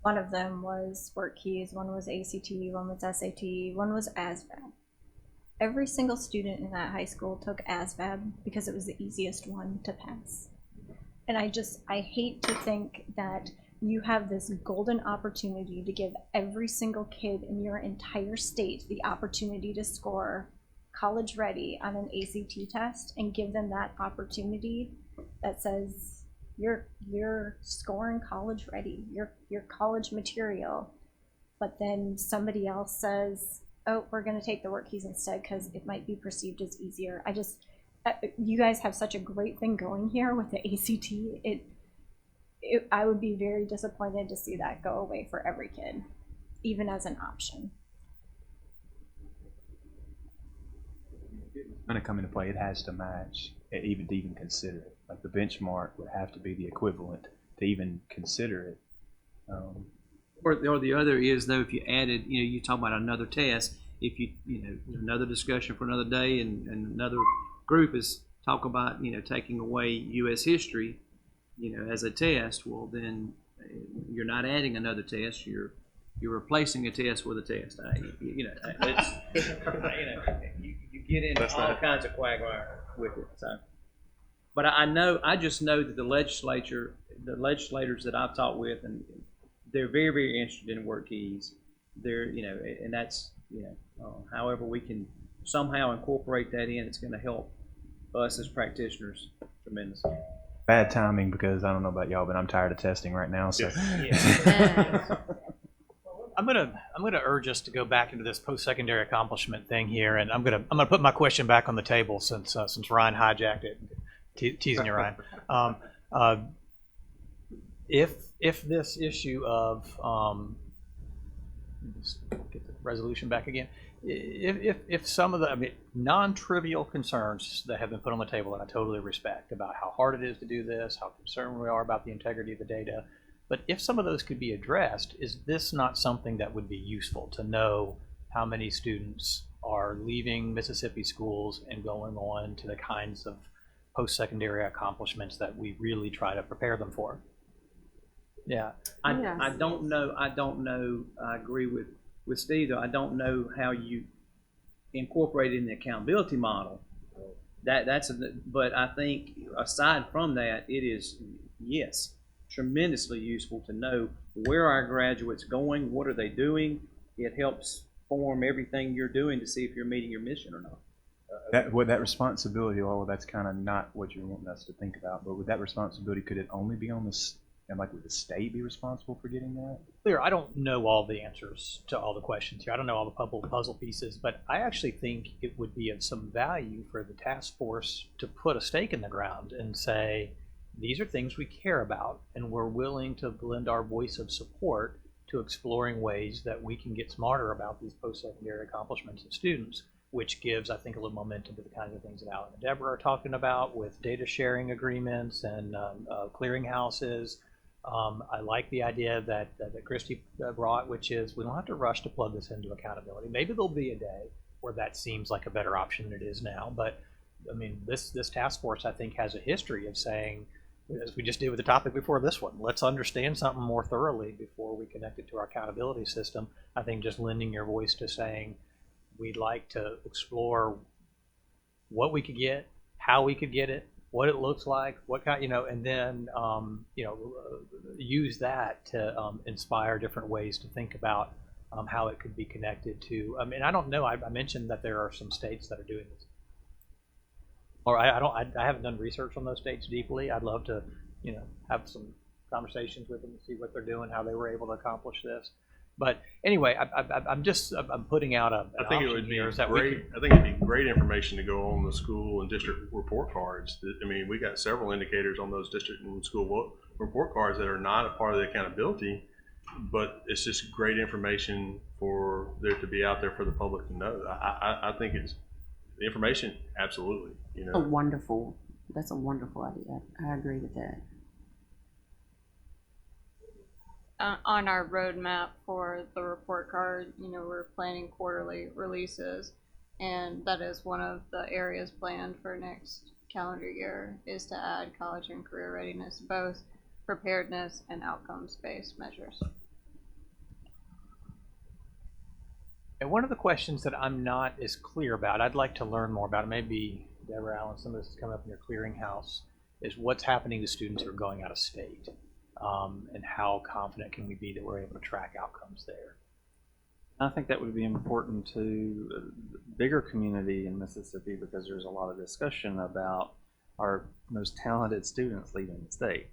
One of them was work keys, one was ACT, one was SAT, one was ASVAB. Every single student in that high school took ASVAB because it was the easiest one to pass. And I hate to think that you have this golden opportunity to give every single kid in your entire state the opportunity to score college ready on an ACT test and give them that opportunity that says you're scoring college ready, you're college material, but then somebody else says, oh, we're going to take the work keys instead because it might be perceived as easier. You guys have such a great thing going here with the ACT. I would be very disappointed to see that go away for every kid, even as an option. Going to come into play, it has to match, even to even consider it. Like the benchmark would have to be the equivalent to even consider it. Or the other is, though, if you added, you talk about another test, if you, another discussion for another day, and another group is talk about, taking away U.S. history, as a test, well, then you're not adding another test, you're replacing a test with a test. You get into all kinds of quagmire with it. So, but I just know that the legislators that I've talked with, and they're very, very interested in work keys. They're, and that's, however we can somehow incorporate that in, it's going to help us as practitioners tremendously. Bad timing because I don't know about y'all, but I'm tired of testing right now. So I'm gonna urge us to go back into this post-secondary accomplishment thing here, and I'm gonna put my question back on the table since Ryan hijacked it. Teasing you, Ryan. If this issue of just get the resolution back again, if some of the non-trivial concerns that have been put on the table, that I totally respect about how hard it is to do this, how concerned we are about the integrity of the data, but if some of those could be addressed, is this not something that would be useful to know how many students are leaving Mississippi schools and going on to the kinds of post-secondary accomplishments that we really try to prepare them for? Yeah. I don't know. I agree with Steve, though. I don't know how you incorporate it in the accountability model. But I think aside from that, it is, yes, tremendously useful to know where our graduates going, what are they doing. It helps form everything you're doing to see if you're meeting your mission or not. that responsibility, although that's kind of not what you're wanting us to think about, but with that responsibility, could it only be on and like would the state be responsible for getting that? Clear, I don't know all the answers to all the questions here. I don't know all the puzzle pieces, but I actually think it would be of some value for the task force to put a stake in the ground and say, these are things we care about, and we're willing to lend our voice of support to exploring ways that we can get smarter about these post-secondary accomplishments of students, which gives, I think, a little momentum to the kinds of things that Alan and Deborah are talking about with data sharing agreements and clearinghouses. I like the idea that Christy brought, which is we don't have to rush to plug this into accountability. Maybe there'll be a day where that seems like a better option than it is now. But I mean, this task force, I think, has a history of saying, as we just did with the topic before this one, let's understand something more thoroughly before we connect it to our accountability system. I think just lending your voice to saying we'd like to explore what we could get, how we could get it, what it looks like, what kind, and then use that to inspire different ways to think about how it could be connected to. I mean, I don't know. I mentioned that there are some states that are doing this, or I haven't done research on those states deeply. I'd love to, have some conversations with them and see what they're doing, how they were able to accomplish this. But anyway, I'm putting out an I think it option would be here is that great. I think it'd be great information to go on the school and district report cards. I mean, we got several indicators on those district and school report cards that are not a part of the accountability, but it's just great information for there to be out there for the public to know. I think it's the information, absolutely. That's a wonderful idea. I agree with that. On our roadmap for the report card, we're planning quarterly releases, and that is one of the areas planned for next calendar year is to add college and career readiness, both preparedness and outcomes-based measures. And one of the questions that I'm not as clear about, I'd like to learn more about, maybe Deborah Allen, some of this is coming up in your clearinghouse, is what's happening to students who are going out of state, and how confident can we be that we're able to track outcomes there? I think that would be important to the bigger community in Mississippi because there's a lot of discussion about our most talented students leaving the state.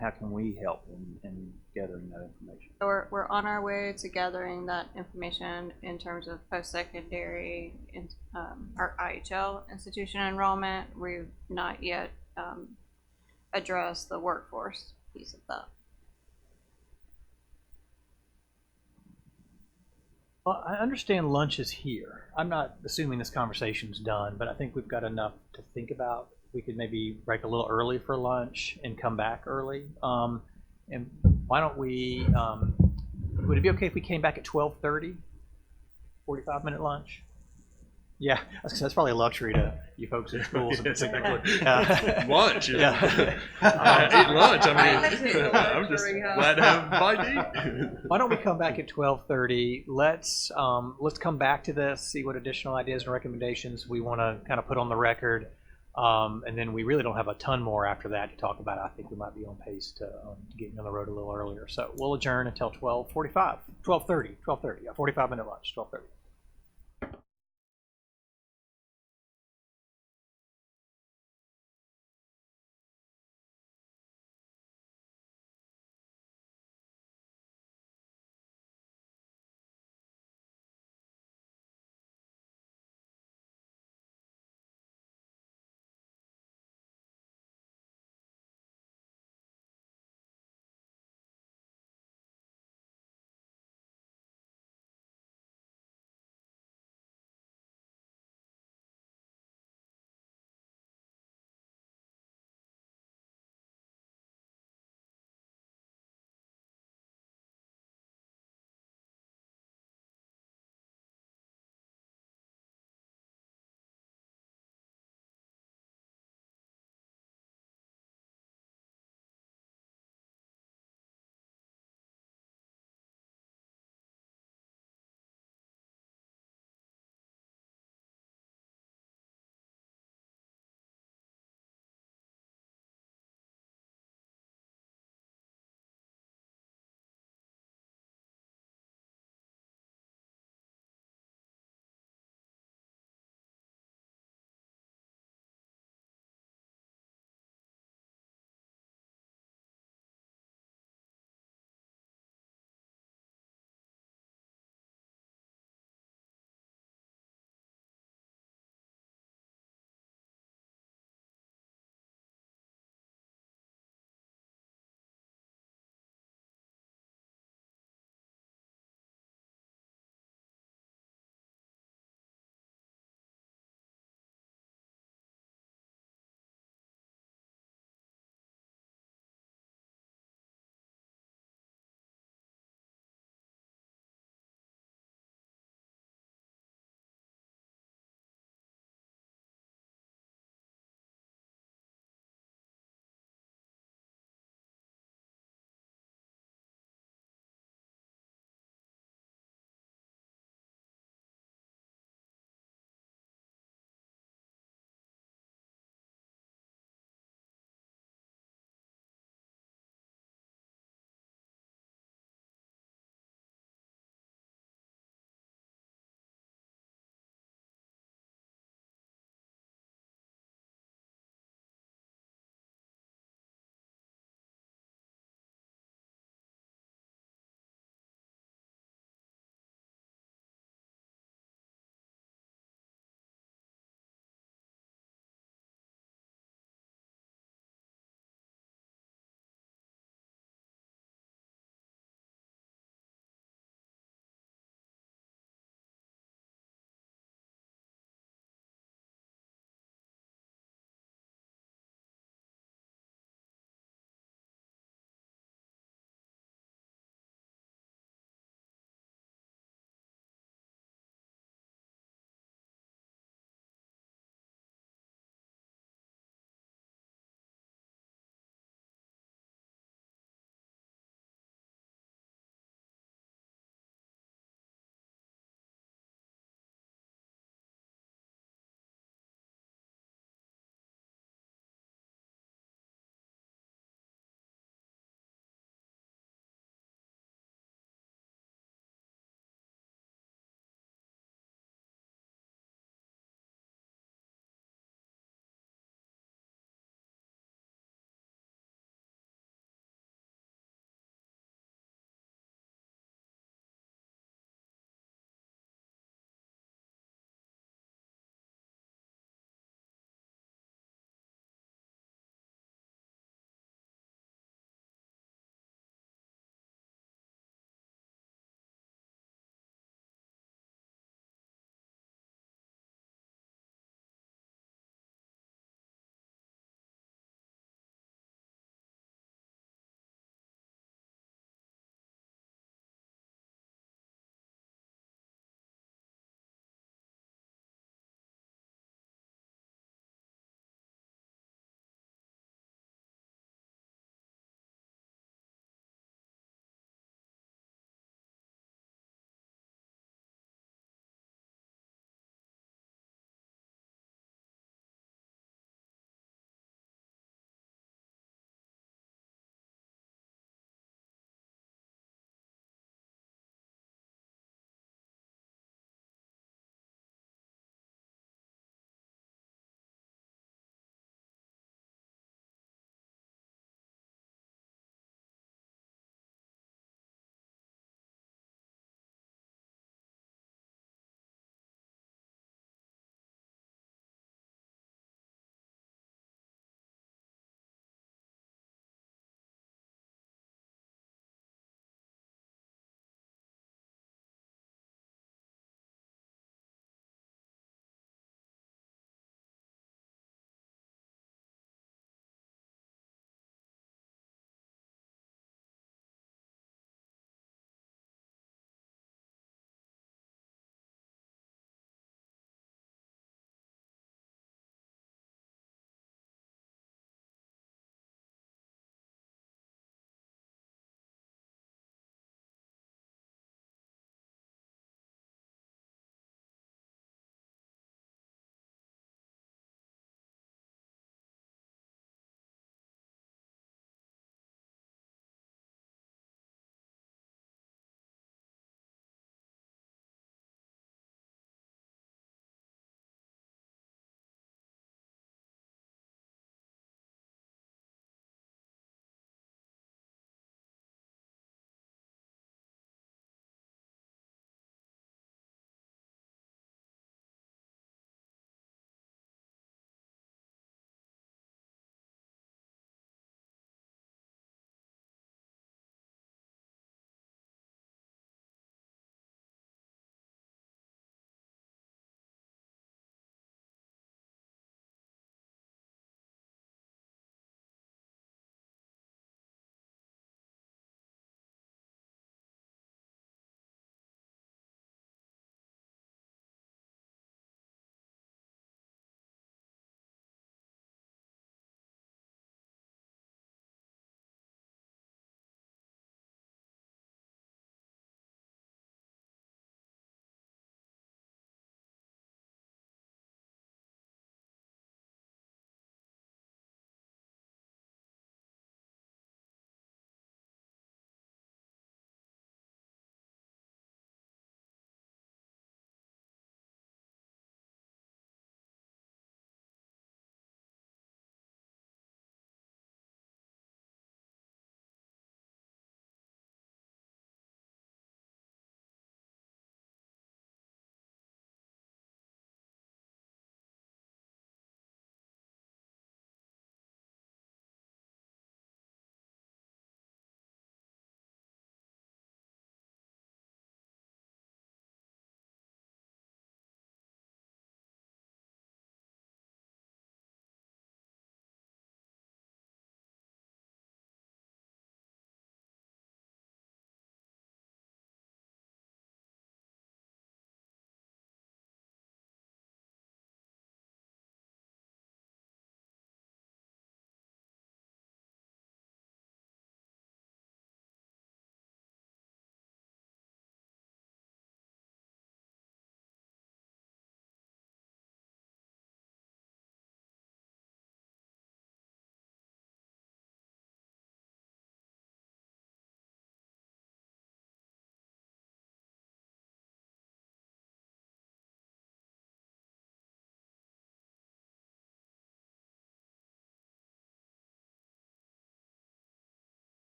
How can we help in gathering that information? So we're on our way to gathering that information in terms of post-secondary, our IHL institution enrollment. We've not yet addressed the workforce piece of that. Well, I understand lunch is here. I'm not assuming this conversation's done, but I think we've got enough to think about. We could maybe break a little early for lunch and come back early. And why don't we, would it be okay if we came back at 12:30? 45-minute lunch? Yeah, that's probably a luxury to you folks in schools. Lunch. Yeah. I ate lunch. I mean, I'm just glad to have a bite to eat. Why don't we come back at 12:30? Let's come back to this, see what additional ideas and recommendations we want to kind of put on the record. And then we really don't have a ton more after that to talk about. I think we might be on pace to getting on the road a little earlier. So we'll adjourn until 12:45, 12:30, 12:30, a 45-minute lunch, 12:30.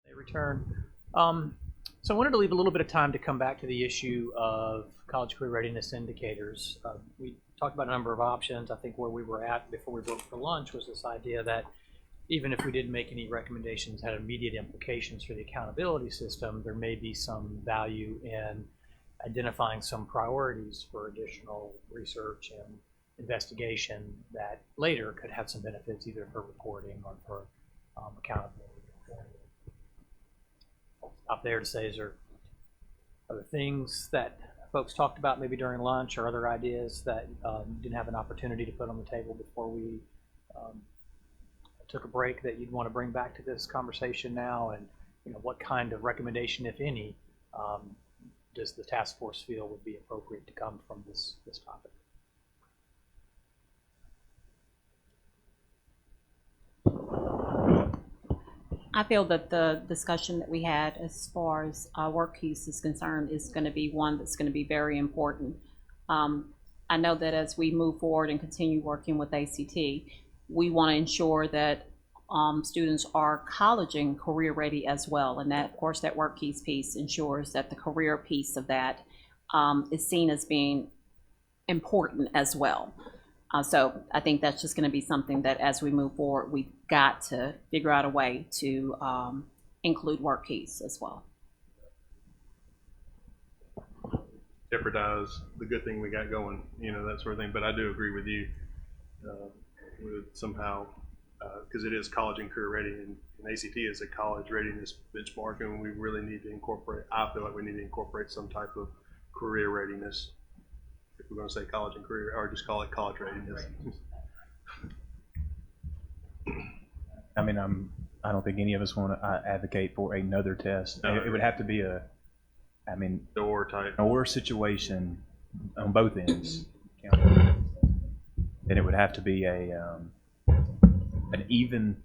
They return. So I wanted to leave a little bit of time to come back to the issue of college career readiness indicators. We talked about a number of options. I think where we were at before we broke for lunch was this idea that even if we didn't make any recommendations that had immediate implications for the accountability system, there may be some value in identifying some priorities for additional research and investigation that later could have some benefits either for reporting or for accountability. Up there to say, is there other things that folks talked about maybe during lunch or other ideas that didn't have an opportunity to put on the table before we took a break that you'd want to bring back to this conversation now? And what kind of recommendation, if any, does the task force feel would be appropriate to come from this topic? I feel that the discussion that we had as far as work keys is concerned is going to be one that's going to be very important. I know that as we move forward and continue working with ACT, we want to ensure that students are college and career ready as well. And that, of course, that work keys piece ensures that the career piece of that is seen as being important as well. So I think that's just going to be something that as we move forward, we've got to figure out a way to include work keys as well. Jeopardize the good thing we got going, that sort of thing. But I do agree with you with somehow, because it is college and career ready, and ACT is a college readiness benchmark, and we really need to incorporate, I feel like we need to incorporate some type of career readiness. If we're going to say college and career, or just call it college readiness. I mean, I don't think any of us want to advocate for another test. It would have to be Door type. or situation on both ends. Then it would have to be an even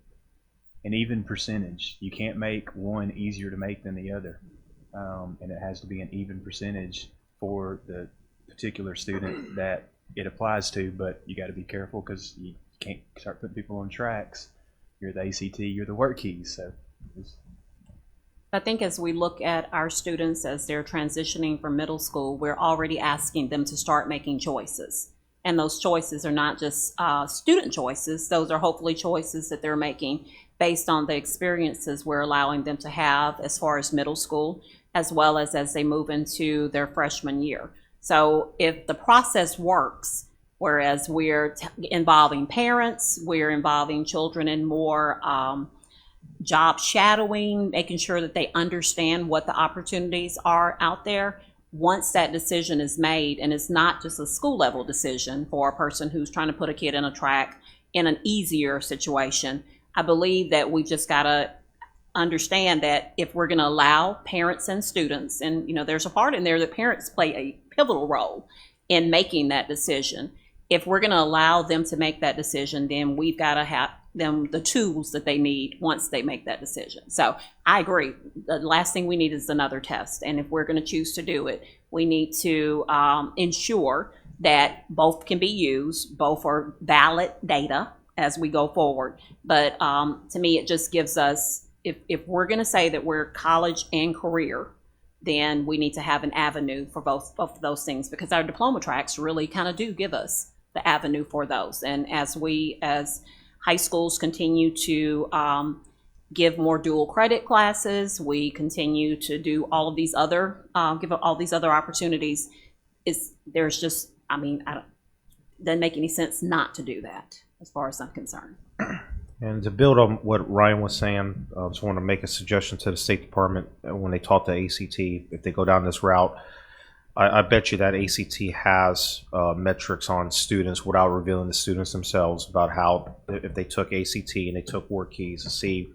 percentage. You can't make one easier to make than the other, and it has to be an even percentage for the particular student that it applies to. But you got to be careful because you can't start putting people on tracks. You're the ACT, you're the work keys. So I think as we look at our students as they're transitioning from middle school, we're already asking them to start making choices. And those choices are not just student choices. Those are hopefully choices that they're making based on the experiences we're allowing them to have as far as middle school, as well as they move into their freshman year. So if the process works, whereas we're involving parents, we're involving children in more job shadowing, making sure that they understand what the opportunities are out there. Once that decision is made, and it's not just a school level decision for a person who's trying to put a kid in a track in an easier situation, I believe that we've just got to understand that if we're going to allow parents and students, and there's a part in there that parents play a pivotal role in making that decision. If we're going to allow them to make that decision, then we've got to have them the tools that they need once they make that decision. So I agree. The last thing we need is another test. And if we're going to choose to do it, we need to ensure that both can be used, both are valid data as we go forward. But to me, it just gives us, if we're going to say that we're college and career, then we need to have an avenue for both of those things, because our diploma tracks really kind of do give us the avenue for those. And as high schools continue to give more dual credit classes, we continue to do all of these other, give all these other opportunities. There's just, it doesn't make any sense not to do that, as far as I'm concerned. And to build on what Ryan was saying, I just want to make a suggestion to the State Department when they talk to ACT, if they go down this route. I bet you that ACT has metrics on students without revealing the students themselves about how, if they took ACT and they took work keys, to see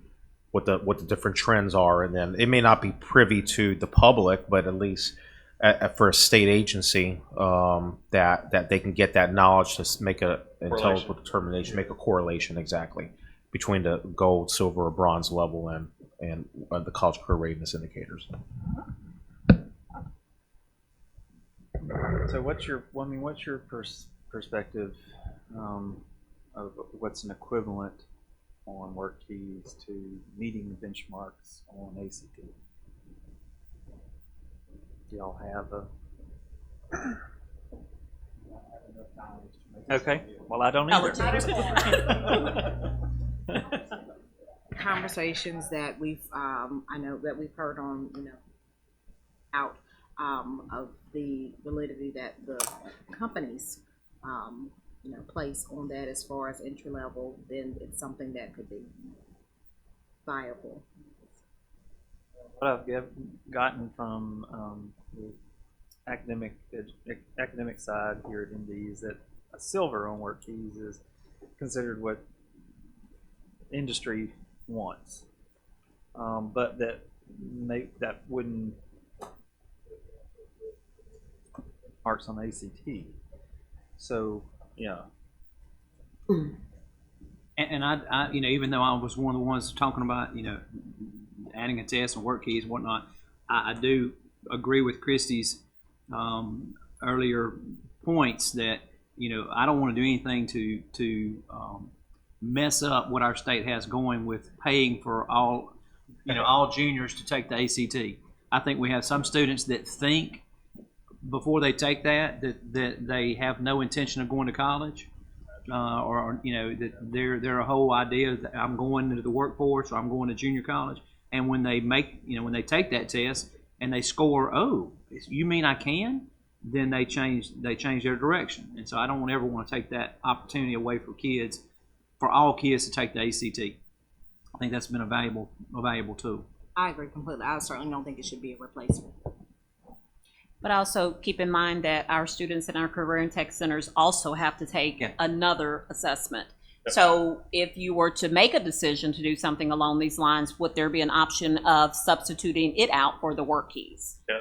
what the different trends are. And then it may not be privy to the public, but at least for a state agency, that they can get that knowledge to make an intelligible determination, make a correlation exactly between the gold, silver, or bronze level and the college career readiness indicators. So what's your perspective of what's an equivalent on work keys to meeting the benchmarks on ACT? Do y'all have a? Okay, well, I don't either. Conversations that we've, I know that we've heard on, out of the validity that the companies, place on that as far as entry level, then it's something that could be viable. What I've gotten from the academic side here at MD is that a silver on work keys is considered what industry wants, but that wouldn't marks on ACT. So yeah. And I, even though I was one of the ones talking about, adding a test and work keys and whatnot, I do agree with Christy's earlier points that, I don't want to do anything to mess up what our state has going with paying for all juniors to take the ACT. I think we have some students that think before they take that they have no intention of going to college. Or that their whole idea that I'm going into the workforce or I'm going to junior college, and when they take that test and they score, oh, you mean I can? Then they change their direction, and so I don't ever want to take that opportunity away for all kids to take the ACT. I think that's been a valuable tool. I agree completely. I certainly don't think it should be a replacement. But also keep in mind that our students in our career and tech centers also have to take another assessment. So if you were to make a decision to do something along these lines, would there be an option of substituting it out for the work keys? Yeah,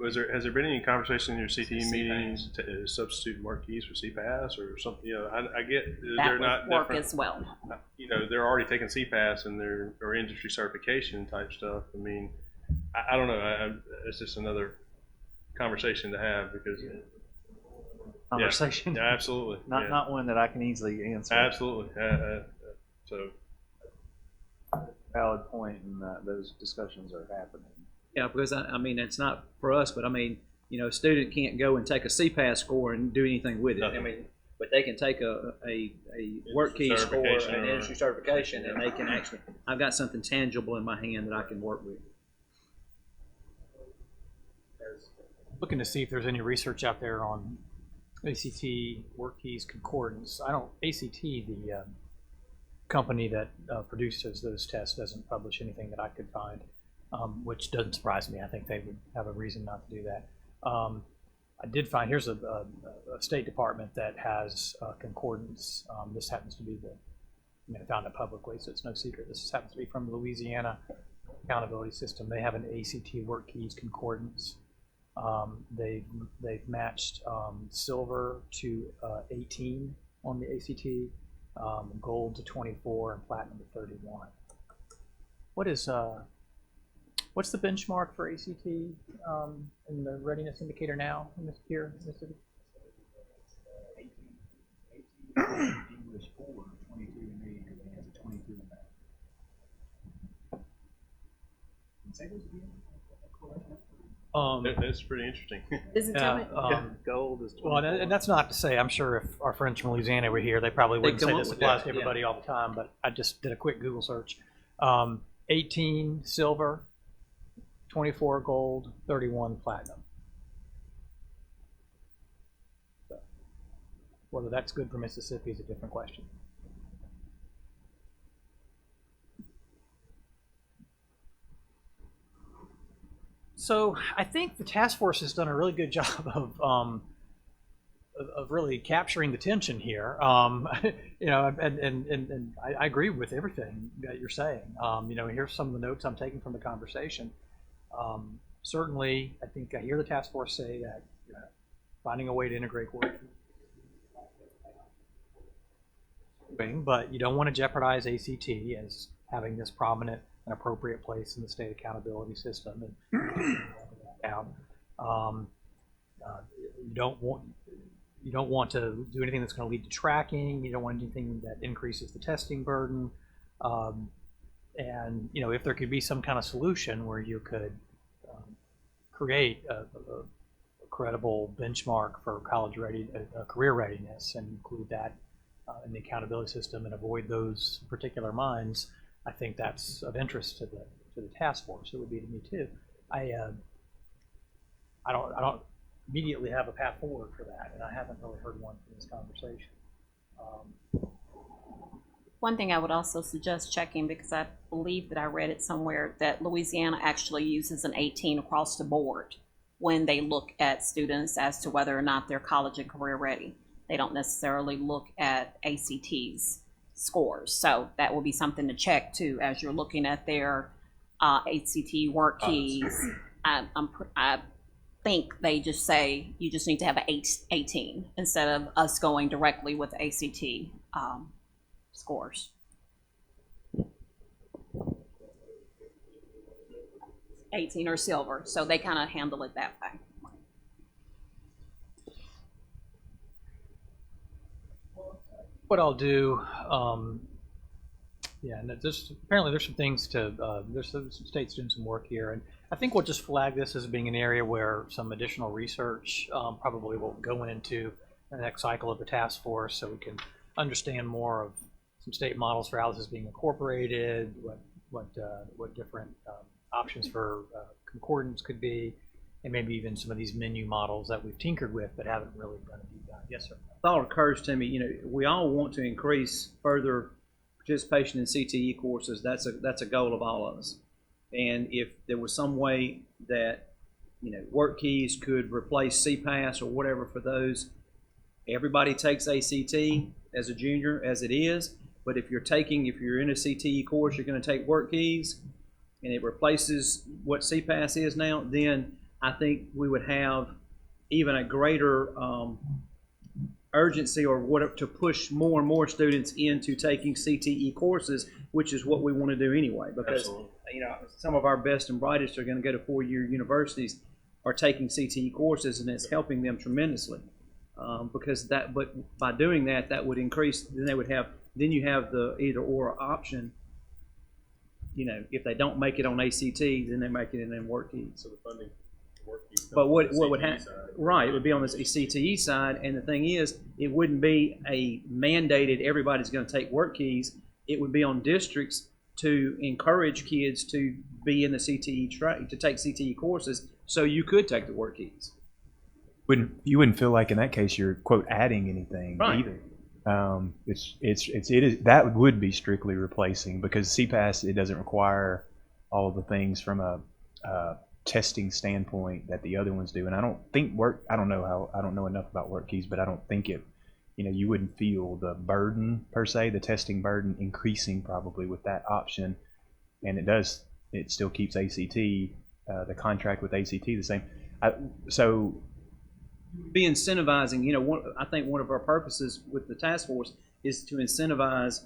has there been any conversation in your CTE meetings to substitute work keys for CPAS or something? I get they're not work different. as well. They're already taking CPAS and or industry certification type stuff. I mean, I don't know. It's just another conversation to have because conversation. Yeah, absolutely. Not one that I can easily answer. Absolutely. So valid point, and those discussions are happening. Yeah, because it's not for us, but a student can't go and take a CPAS score and do anything with it. Nothing. But they can take a work key score, an industry certification, and they can actually. I've got something tangible in my hand that I can work with. Looking to see if there's any research out there on ACT work keys concordance. ACT, the company that produces those tests, doesn't publish anything that I could find, which doesn't surprise me. I think they would have a reason not to do that. I did find, here's a State Department that has concordance. This happens to be I found it publicly, so it's no secret. This happens to be from the Louisiana Accountability System. They have an ACT work keys concordance. They've matched silver to 18 on the ACT, gold to 24, and platinum to 31. What's the benchmark for ACT in the readiness indicator now in this year? English 4, 22 and me, everything has a 22 in that. Say those again. that's pretty interesting. Does it tell me? Gold is 24. Well, and that's not to say, I'm sure if our friends from Louisiana were here, they probably wouldn't say this applies to everybody all the time, but I just did a quick Google search. 18 silver, 24 gold, 31 platinum. So, whether that's good for Mississippi is a different question. So I think the task force has done a really good job of really capturing the tension here. And I agree with everything that you're saying. Here's some of the notes I'm taking from the conversation. Certainly, I think I hear the task force say that finding a way to integrate work, but you don't want to jeopardize ACT as having this prominent and appropriate place in the state accountability system. And you don't want to do anything that's going to lead to tracking. You don't want anything that increases the testing burden. And if there could be some kind of solution where you could create a credible benchmark for career readiness and include that in the accountability system and avoid those particular minds, I think that's of interest to the task force. It would be to me too. I don't immediately have a path forward for that, and I haven't really heard one from this conversation. One thing I would also suggest checking, because I believe that I read it somewhere, that Louisiana actually uses an 18 across the board when they look at students as to whether or not they're college and career ready. They don't necessarily look at ACT's scores. So that will be something to check too as you're looking at their ACT work keys. I think they just say you just need to have an 18 instead of us going directly with ACT scores. 18 or silver, so they kind of handle it that way. What I'll do, and apparently there's some things there's some states doing some work here, and I think we'll just flag this as being an area where some additional research probably will go into the next cycle of the task force, so we can understand more of some state models for how this is being incorporated, what different options for concordance could be, and maybe even some of these menu models that we've tinkered with but haven't really done a deep dive. Yes, sir. Thought occurs to me, we all want to increase further participation in CTE courses. That's a goal of all of us. And if there was some way that, work keys could replace CPAS or whatever for those, everybody takes ACT as a junior as it is. But if you're in a CTE course, you're going to take work keys, and it replaces what CPAS is now, then I think we would have even a greater urgency or whatever to push more and more students into taking CTE courses, which is what we want to do anyway. Because Absolutely. Some of our best and brightest are going to go to four-year universities, are taking CTE courses, and it's helping them tremendously. But by doing that, that would increase. Then you have the either or option. If they don't make it on ACT, then they make it in work keys. So the funding work keys. But what would happen? Right, it would be on the CTE side, and the thing is, it wouldn't be a mandated everybody's going to take work keys. It would be on districts to encourage kids to be in the CTE track, to take CTE courses, so you could take the work keys. You wouldn't feel like in that case you're quote adding anything Right. either. It is that would be strictly replacing, because CPAS, it doesn't require all of the things from a testing standpoint that the other ones do. And I don't think I don't know enough about work keys, but I don't think you wouldn't feel the burden per se, the testing burden increasing probably with that option. And it still keeps ACT, the contract with ACT the same. Be incentivizing, I think one of our purposes with the task force is to incentivize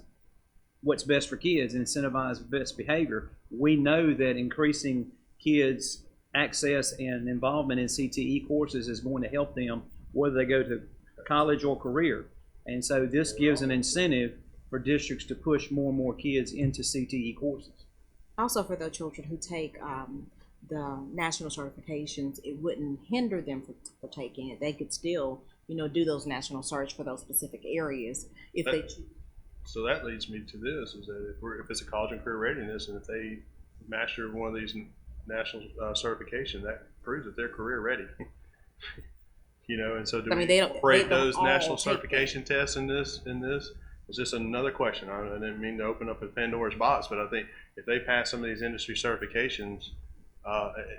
what's best for kids and incentivize best behavior. We know that increasing kids' access and involvement in CTE courses is going to help them whether they go to college or career. And so this gives an incentive for districts to push more and more kids into CTE courses. Also, for the children who take the national certifications, it wouldn't hinder them for taking it. They could still, do those national certs for those specific areas if they choose. So that leads me to this: is that if it's a college and career readiness, and if they master one of these national certification, that proves that they're career ready. And so do we incorporate those national certification tests in this? Is this another question? I didn't mean to open up a Pandora's box, but I think if they pass some of these industry certifications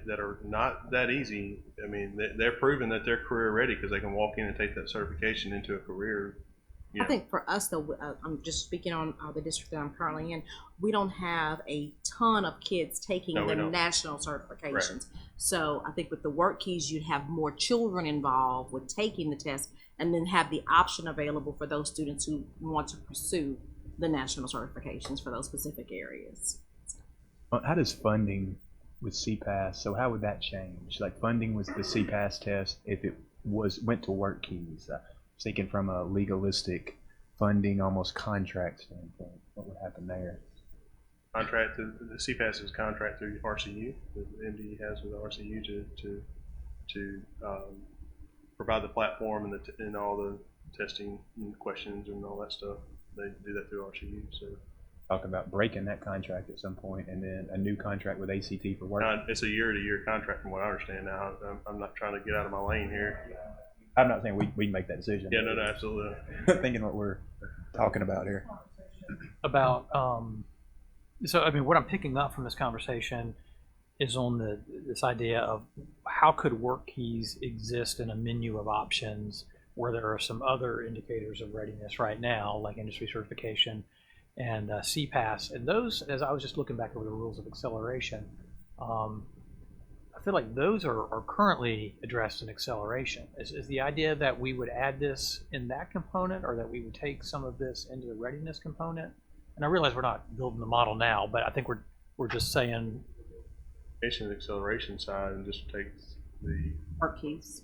that are not that easy, they're proving that they're career ready because they can walk in and take that certification into a career. I think for us, though, I'm just speaking on the district that I'm currently in, we don't have a ton of kids taking the national certifications. Right. So I think with the work keys, you'd have more children involved with taking the test, and then have the option available for those students who want to pursue the national certifications for those specific areas. How does funding with CPAS, so how would that change? Like funding with the CPAS test, if it went to work keys, thinking from a legalistic funding, almost contract standpoint, what would happen there? contract, the CPAS is a contract through RCU, that the MDE has with RCU to provide the platform and all the testing and questions and all that stuff. They do that through RCU. So Talking about breaking that contract at some point and then a new contract with ACT for work. it's a year-to-year contract from what I understand now. I'm not trying to get out of my lane here. I'm not saying we'd make that decision. Yeah, no, absolutely. Thinking what we're talking about here. About so I mean, what I'm picking up from this conversation is on this idea of how could work keys exist in a menu of options where there are some other indicators of readiness right now, like industry certification and CPAS. And those, as I was just looking back over the rules of acceleration, I feel like those are currently addressed in acceleration. Is the idea that we would add this in that component, or that we would take some of this into the readiness component? And I realize we're not building the model now, but I think we're just saying The acceleration side and just takes the Work keys.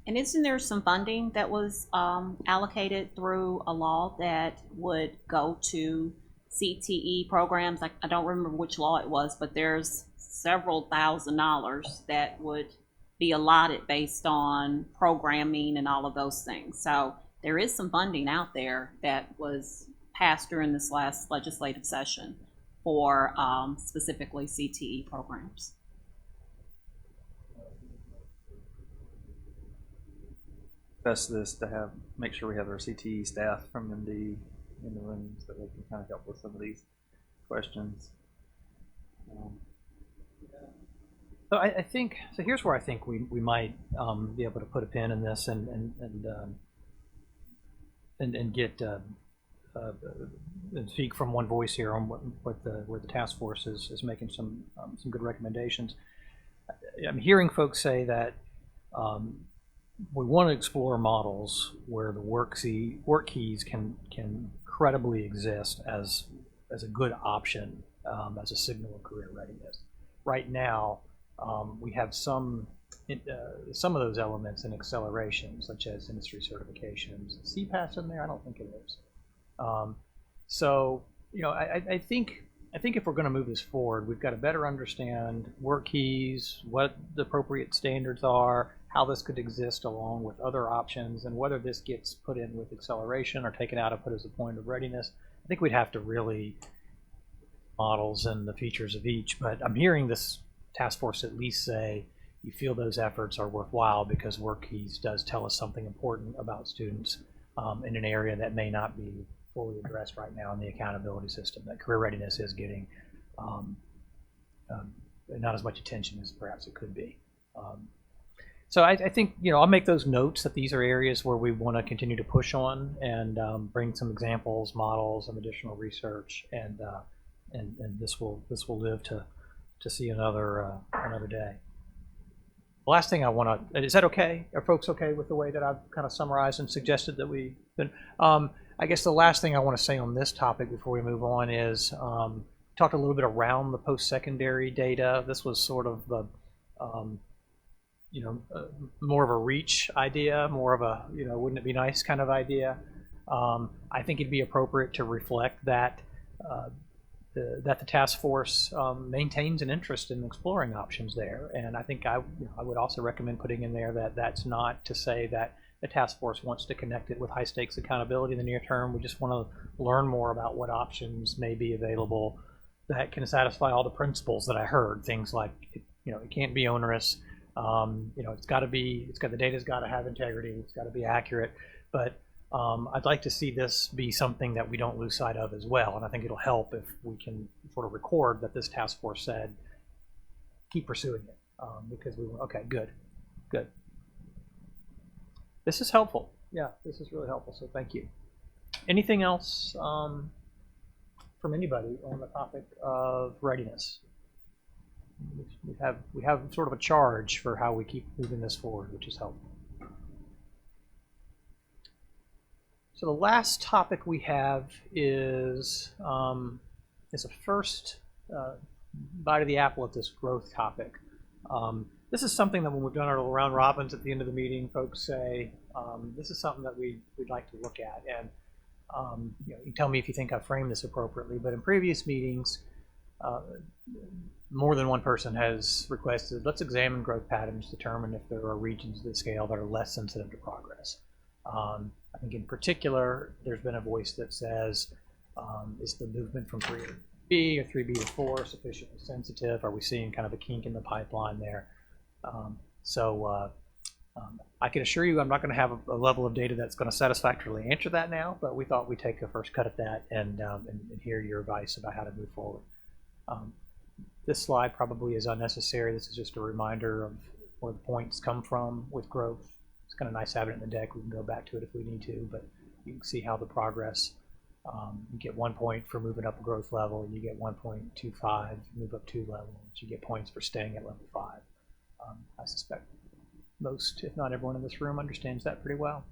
And isn't there some funding that was allocated through a law that would go to CTE programs? I don't remember which law it was, but there's several $1,000s that would be allotted based on programming and all of those things. So there is some funding out there that was passed during this last legislative session for specifically CTE programs. Best this to make sure we have our CTE staff from MD in the room so that they can kind of help with some of these questions. So I think so. Here's where I think we might be able to put a pin in this and get and speak from one voice here on where the task force is making some good recommendations. I'm hearing folks say that we want to explore models where the work keys can credibly exist as a good option as a signal of career readiness. Right now, we have some of those elements in acceleration, such as industry certifications. CPAS in there? I don't think it is. So, I think if we're going to move this forward, we've got to better understand work keys, what the appropriate standards are, how this could exist along with other options, and whether this gets put in with acceleration or taken out and put as a point of readiness. I think we'd have to really models and the features of each, but I'm hearing this task force at least say you feel those efforts are worthwhile because work keys does tell us something important about students in an area that may not be fully addressed right now in the accountability system, that career readiness is getting not as much attention as perhaps it could be. So I think, I'll make those notes that these are areas where we want to continue to push on and bring some examples, models, some additional research, and this will live to see another day. The last thing I want to, is that okay? Are folks okay with the way that I've kind of summarized and suggested that we, I guess the last thing I want to say on this topic before we move on is, talked a little bit around the post-secondary data. This was sort of the, more of a reach idea, more of a, wouldn't it be nice kind of idea. I think it'd be appropriate to reflect that that the task force maintains an interest in exploring options there. And I think I would also recommend putting in there that that's not to say that the task force wants to connect it with high stakes accountability in the near term. We just want to learn more about what options may be available that can satisfy all the principles that I heard. Things like, it can't be onerous. The data's got to have integrity. It's got to be accurate. But I'd like to see this be something that we don't lose sight of as well. And I think it'll help if we can sort of record that this task force said, keep pursuing it. Because okay, good. This is helpful. Yeah, this is really helpful. So thank you. Anything else from anybody on the topic of readiness? We have sort of a charge for how we keep moving this forward, which is helpful. So the last topic we have is a first bite of the apple at this growth topic. This is something that when we've done our round robins at the end of the meeting, folks say, this is something that we'd like to look at. And You tell me if you think I framed this appropriately, but in previous meetings, more than one person has requested, let's examine growth patterns, determine if there are regions of the scale that are less sensitive to progress. I think in particular, there's been a voice that says, is the movement from 3B or 3B to 4 sufficiently sensitive? Are we seeing kind of a kink in the pipeline there? I can assure you I'm not going to have a level of data that's going to satisfactorily answer that now, but we thought we'd take a first cut at that and hear your advice about how to move forward. This slide probably is unnecessary. This is just a reminder of where the points come from with growth. It's kind of nice having it in the deck. We can go back to it if we need to, but you can see how the progress, you get 1 point for moving up a growth level, you get 1.25, move up 2 levels, you get points for staying at level 5. I suspect most, if not everyone in this room, understands that pretty well.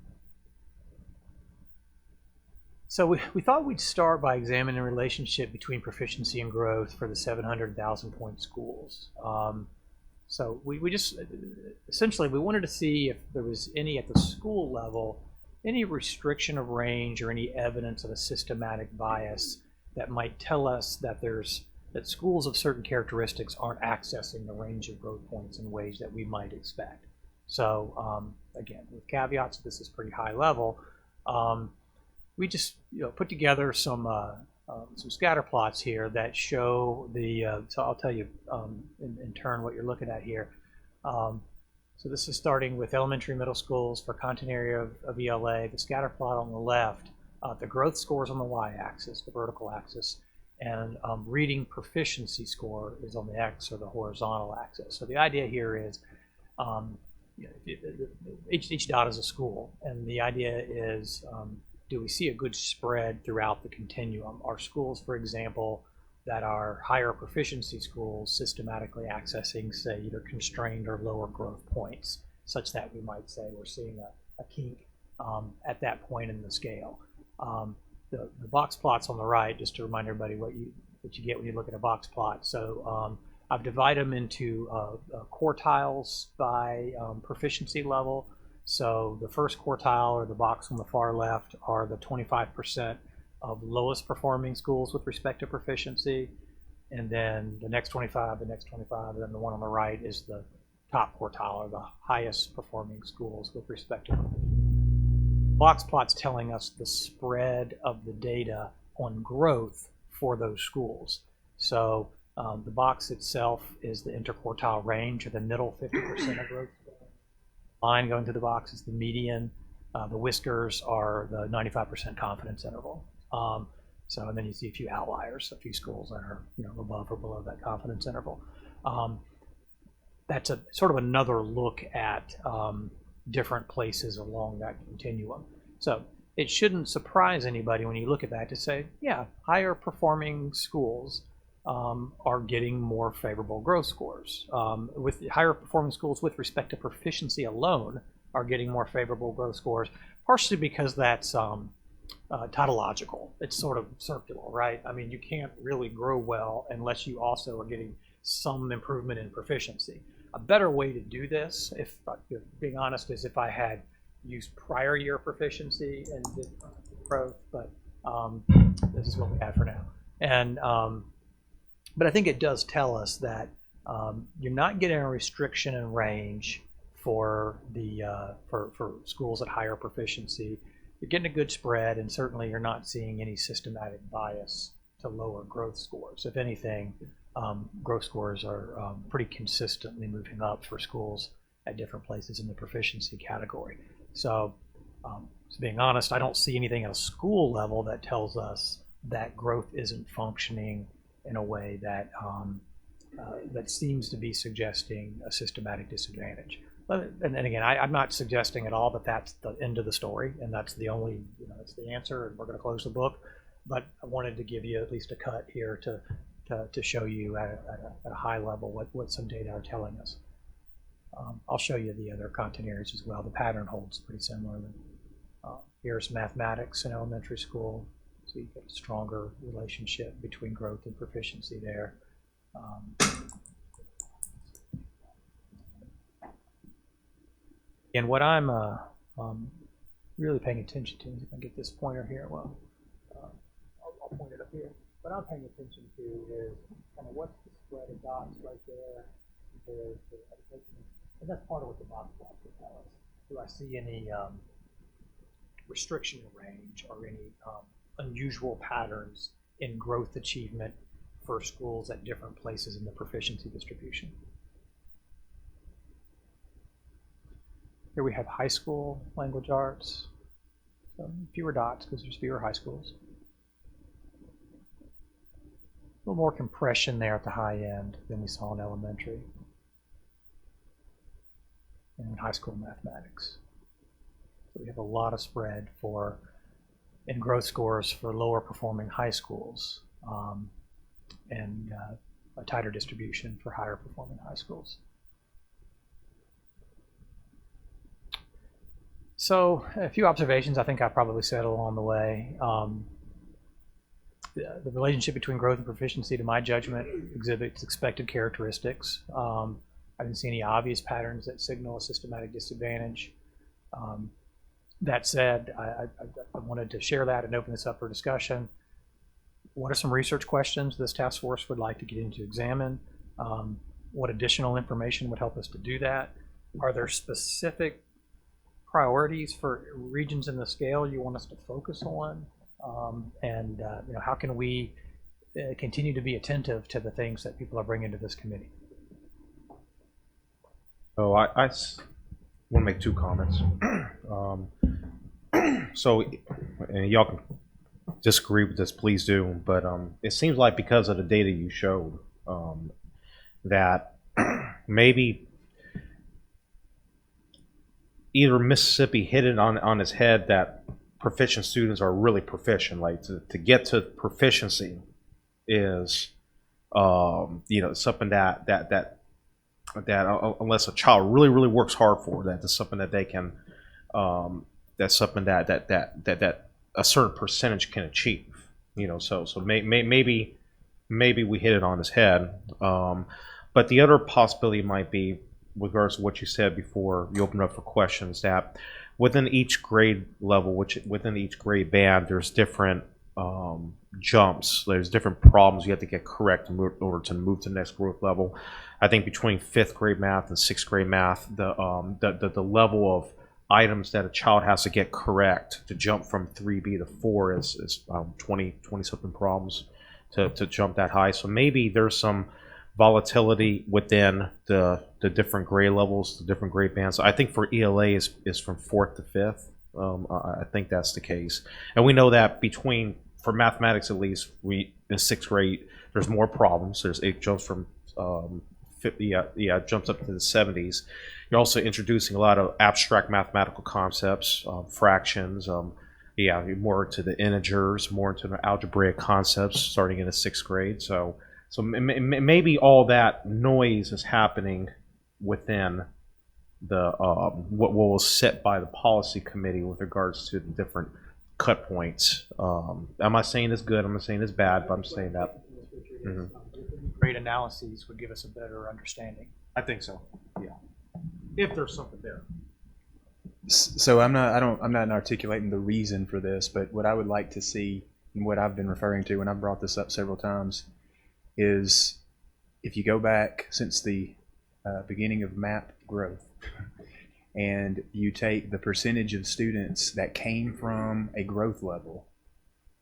So we thought we'd start by examining the relationship between proficiency and growth for the 700,000 point schools. So we just, essentially, we wanted to see if there was any at the school level, any restriction of range or any evidence of a systematic bias that might tell us that that schools of certain characteristics aren't accessing the range of growth points in ways that we might expect. So again, with caveats, this is pretty high level. We just put together some scatter plots here that show the. So I'll tell you in turn what you're looking at here. So this is starting with elementary, middle schools for content area of ELA. The scatter plot on the left, the growth scores on the y-axis, the vertical axis, and reading proficiency score is on the x or the horizontal axis. So the idea here is. Each dot is a school, and the idea is, do we see a good spread throughout the continuum? Are schools, for example, that are higher proficiency schools systematically accessing, say, either constrained or lower growth points, such that we might say we're seeing a kink at that point in the scale? The box plots on the right, just to remind everybody what you get when you look at a box plot. So I've divided them into quartiles by proficiency level. So the first quartile, or the box on the far left, are the 25% of lowest performing schools with respect to proficiency. And then the next 25, the next 25, and then the one on the right is the top quartile, or the highest performing schools with respect to proficiency. Box plot's telling us the spread of the data on growth for those schools. So the box itself is the interquartile range, or the middle 50% of growth. Line going through the box is the median. The whiskers are the 95% confidence interval. So, and then you see a few outliers, a few schools that are above or below that confidence interval. That's a sort of another look at different places along that continuum. So it shouldn't surprise anybody when you look at that to say, yeah, higher performing schools are getting more favorable growth scores. With higher performing schools with respect to proficiency alone are getting more favorable growth scores, partially because that's tautological. It's sort of circular, right? I mean, you can't really grow well unless you also are getting some improvement in proficiency. A better way to do this, if being honest, is if I had used prior year proficiency and did growth, but this is what we have for now. And but I think it does tell us that you're not getting a restriction in range for the for schools at higher proficiency. You're getting a good spread, and certainly you're not seeing any systematic bias to lower growth scores. If anything, growth scores are pretty consistently moving up for schools at different places in the proficiency category. So, being honest, I don't see anything at a school level that tells us that growth isn't functioning in a way that that seems to be suggesting a systematic disadvantage. And again, I'm not suggesting at all that that's the end of the story and that's the only, that's the answer and we're going to close the book. But I wanted to give you at least a cut here to show you at a high level what some data are telling us. I'll show you the other content areas as well. The pattern holds pretty similarly. Here's mathematics in elementary school. So you get a stronger relationship between growth and proficiency there. And what I'm really paying attention to, if I can get this pointer here, well, I'll point it up here. What I'm paying attention to is kind of what's the spread of dots right there compared to education. And that's part of what the box plots will tell us. Do I see any restriction range or any unusual patterns in growth achievement for schools at different places in the proficiency distribution? Here we have high school language arts. So fewer dots because there's fewer high schools. A little more compression there at the high end than we saw in elementary and in high school mathematics. So we have a lot of spread in growth scores for lower performing high schools, and a tighter distribution for higher performing high schools. So a few observations I think I probably said along the way. The relationship between growth and proficiency, to my judgment, exhibits expected characteristics. I didn't see any obvious patterns that signal a systematic disadvantage. That said, I wanted to share that and open this up for discussion. What are some research questions this task force would like to get into examine? What additional information would help us to do that? Are there specific priorities for regions in the scale you want us to focus on? How can we continue to be attentive to the things that people are bringing to this committee? So I want to make two comments. So, and y'all can disagree with this, please do. But it seems like because of the data you showed, that maybe either Mississippi hit it on its head that proficient students are really proficient. Like to get to proficiency is, something that unless a child really works hard for, that's something that they can, that's something that a certain percentage can achieve. So maybe we hit it on his head. But the other possibility might be, with regards to what you said before you opened up for questions, that within each grade level, within each grade band, there's different jumps. There's different problems you have to get correct in order to move to the next growth level. I think between 5th grade math and 6th grade math, the level of items that a child has to get correct to jump from 3B to 4 is 20 something problems to jump that high. So maybe there's some volatility within the different grade levels, the different grade bands. I think for ELA is from 4th to 5th. I think that's the case. And we know that for mathematics at least, in 6th grade, there's more problems. It jumps from 50, it jumps up to the 70s. You're also introducing a lot of abstract mathematical concepts, fractions, more into the integers, more into the algebraic concepts starting in the 6th grade. So maybe all that noise is happening within the what was set by the policy committee with regards to the different cut points. I'm not saying it's good, I'm not saying it's bad, but I'm saying that. Grade analyses would give us a better understanding. I think so. Yeah. If there's something there. So I'm not articulating the reason for this, but what I would like to see, and what I've been referring to, and I've brought this up several times, is if you go back since the beginning of MAP growth, and you take the percentage of students that came from a growth level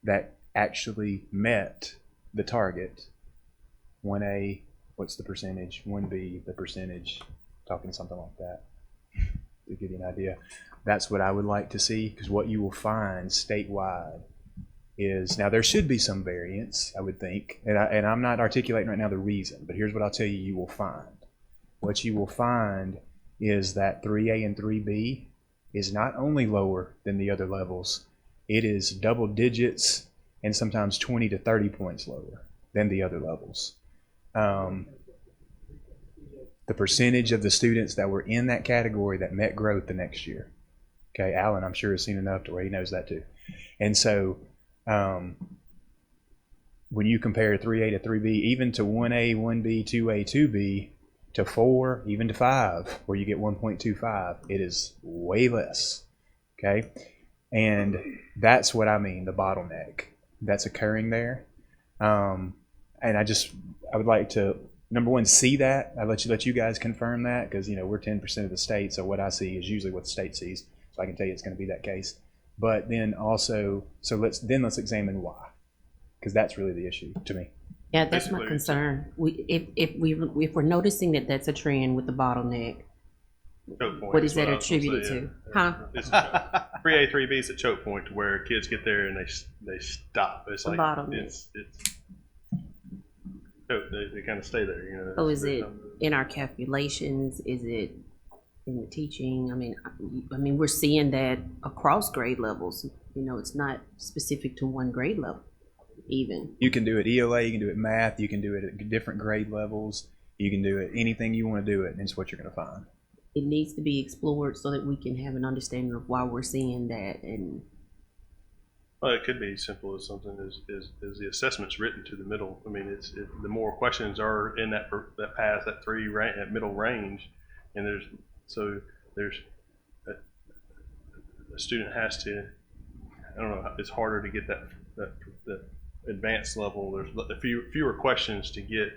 that actually met the target, 1A, what's the percentage? 1B, the percentage, talking something like that, to give you an idea. That's what I would like to see, because what you will find statewide is, now there should be some variance, I would think, and I'm not articulating right now the reason, but here's what I'll tell you will find. What you will find is that 3A and 3B is not only lower than the other levels, it is double digits and sometimes 20 to 30 points lower than the other levels. The percentage of the students that were in that category that met growth the next year. Okay, Alan, I'm sure has seen enough to where he knows that too. And so when you compare 3A to 3B, even to 1A, 1B, 2A, 2B, to 4, even to 5, where you get 1.25, it is way less. Okay, And that's what I mean, the bottleneck that's occurring there. And I would like to, number one, see that. I'll let you guys confirm that, because, we're 10% of the state, so what I see is usually what the state sees. So I can tell you it's going to be that case. But then also, so let's examine why, because that's really the issue to me. Yeah, that's my Basically, concern. If we're noticing that that's a trend with the bottleneck, Choke point what is that what I was gonna attributed say, to? yeah. Huh? It's 3A, 3B is a choke point to where kids get there and they stop. It's The like bottleneck. it's they kind of stay there. So is it in our calculations? Is it in the teaching? I mean, we're seeing that across grade levels. It's not specific to one grade level, even. You can do it ELA, you can do it math, you can do it at different grade levels, you can do it anything you want to do it, and it's what you're going to find. It needs to be explored so that we can have an understanding of why we're seeing that. And Well, it could be as simple as something as the assessment's written to the middle. I mean, the more questions are in that pass, that middle range, and there's a student has to, I don't know, it's harder to get that advanced level. There's fewer questions to get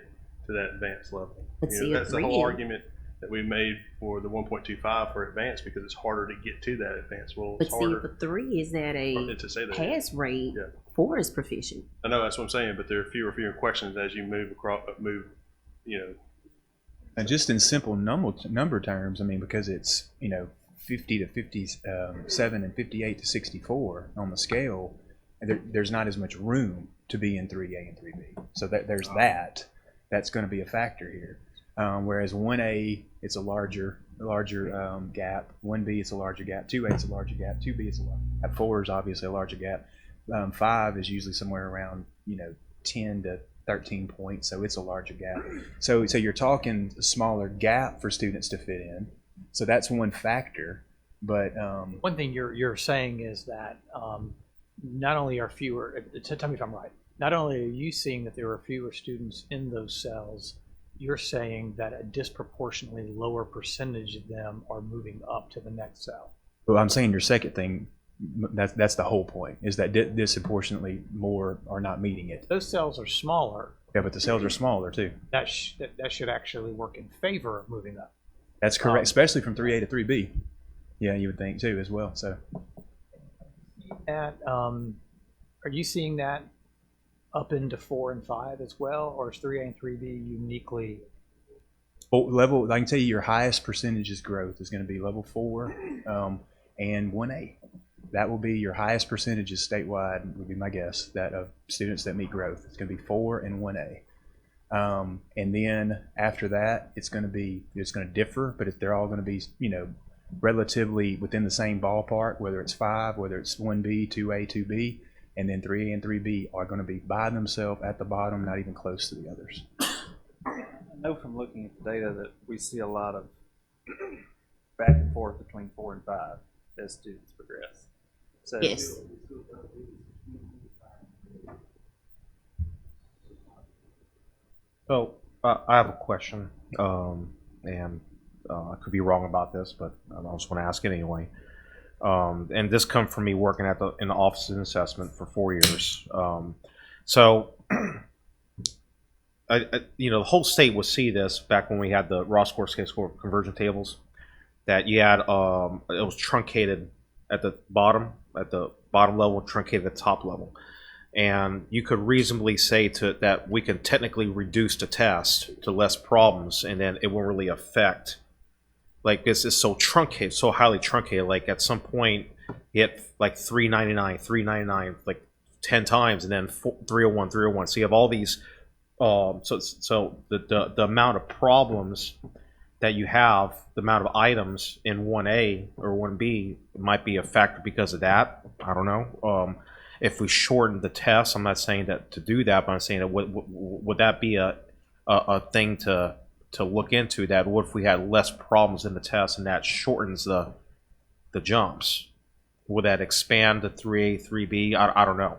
to that advanced level. Let's see, That's the agree. whole argument that we made for the 1.25 for advanced, because it's harder to get to that advanced. Well, but it's see, harder for 3 is that a to say that. pass rate. Yeah. 4 is proficient. I know that's what I'm saying, but there are fewer questions as you move. And just in simple number terms, I mean, because it's 50 to 57 and 58 to 64 on the scale, there's not as much room to be in 3A and 3B. So there's that's going to be a factor here. Whereas 1A, it's a larger gap. 1B, it's a larger gap. 2A, it's a larger gap. 2B, it's a larger gap. 4 is obviously a larger gap. 5 is usually somewhere around 10 to 13 points, so it's a larger gap. So you're talking a smaller gap for students to fit in. So that's one factor. But One thing you're saying is that not only are fewer, tell me if I'm right, not only are you seeing that there are fewer students in those cells, you're saying that a disproportionately lower percentage of them are moving up to the next cell. well, I'm saying your second thing, that's the whole point, is that disproportionately more are not meeting it. Those cells are smaller. Yeah, but the cells are smaller too. That should actually work in favor of moving up. That's correct, especially from 3A to 3B. Yeah, you would think too as well. So, And are you seeing that up into 4 and 5 as well, or is 3A and 3B uniquely? level, I can tell you your highest percentages growth is going to be level 4 and 1A. That will be your highest percentages statewide, would be my guess, that of students that meet growth. It's going to be 4 and 1A. And then after that, it's going to differ, but they're all going to be, relatively within the same ballpark, whether it's 5, whether it's 1B, 2A, 2B, and then 3A and 3B are going to be by themselves at the bottom, not even close to the others. I know from looking at the data that we see a lot of back and forth between 4 and 5 as students progress. So, Yes. So I have a question, and I could be wrong about this, but I just want to ask it anyway. And this comes from me working in the Office of Assessment for 4 years. So, the whole state would see this back when we had the raw score, scale score conversion tables. That you had, it was truncated at the bottom level, truncated at the top level. And you could reasonably say that we can technically reduce the test to less problems, and then it won't really affect. Like, this is so truncated, so highly truncated. Like, at some point, you hit like 399, like 10 times, and then 301, 301. So you have all these. So the amount of problems that you have, the amount of items in 1A or 1B might be a factor because of that. I don't know. If we shorten the test, I'm not saying that to do that, but I'm saying that would that be a thing to look into? That what if we had less problems in the test and that shortens the jumps? Would that expand to 3A, 3B? I don't know.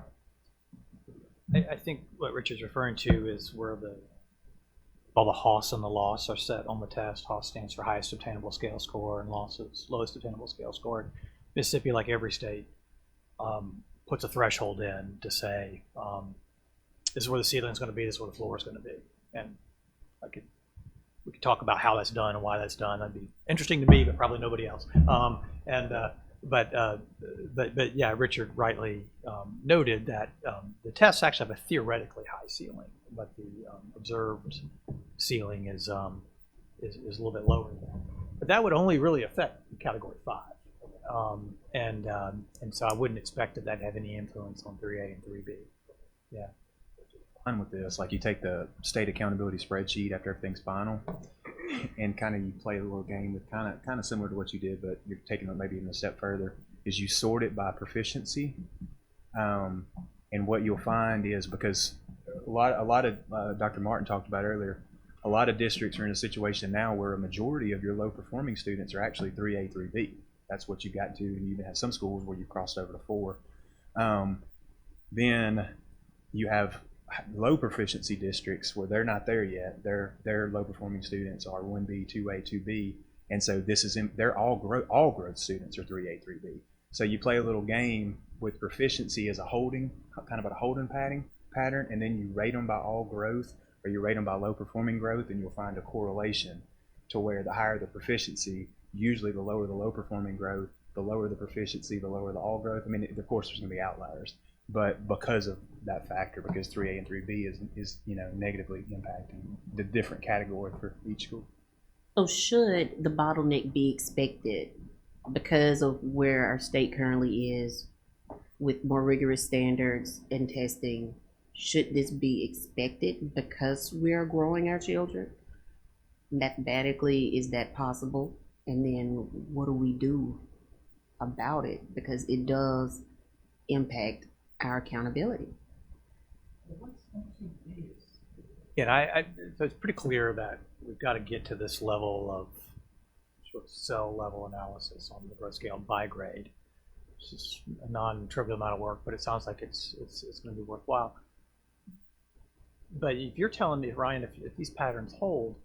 I think what Richard's referring to is where all the HOS and the loss are set on the test. HOS stands for highest obtainable scale score, and loss is lowest obtainable scale score. Mississippi, like every state, puts a threshold in to say, this is where the ceiling is going to be, this is where the floor is going to be. And we could talk about how that's done and why that's done. That'd be interesting to me, but probably nobody else. But yeah, Richard rightly noted that the tests actually have a theoretically high ceiling, but the observed ceiling is a little bit lower than that. But that would only really affect Category 5. And so I wouldn't expect that to have any influence on 3A and 3B. Yeah. Fun with this, like you take the state accountability spreadsheet after everything's final, and kind of you play a little game with kind of similar to what you did, but you're taking it maybe even a step further. Is you sort it by proficiency, and what you'll find is, because a lot of Dr. Martin talked about earlier, a lot of districts are in a situation now where a majority of your low performing students are actually 3A, 3B. That's what you got to, and you even have some schools where you crossed over to 4. Then you have low proficiency districts where they're not there yet. Their low performing students are 1B, 2A, 2B, and so they're all growth students are 3A, 3B. So you play a little game with proficiency as a holding, kind of a holding pattern, and then you rate them by all growth, or you rate them by low performing growth, and you'll find a correlation to where the higher the proficiency, usually the lower the low performing growth, the lower the proficiency, the lower the all growth. I mean, of course, there's going to be outliers, but because of that factor, because 3A and 3B is negatively impacting the different category for each school. So should the bottleneck be expected because of where our state currently is with more rigorous standards and testing? Should this be expected because we are growing our children? Mathematically, is that possible? And then what do we do about it? Because it does impact our accountability. Yeah, so it's pretty clear that we've got to get to this level of sort of cell level analysis on the growth scale by grade. It's just a non-trivial amount of work, but it sounds like it's going to be worthwhile. But if you're telling me, Ryan, if these patterns hold,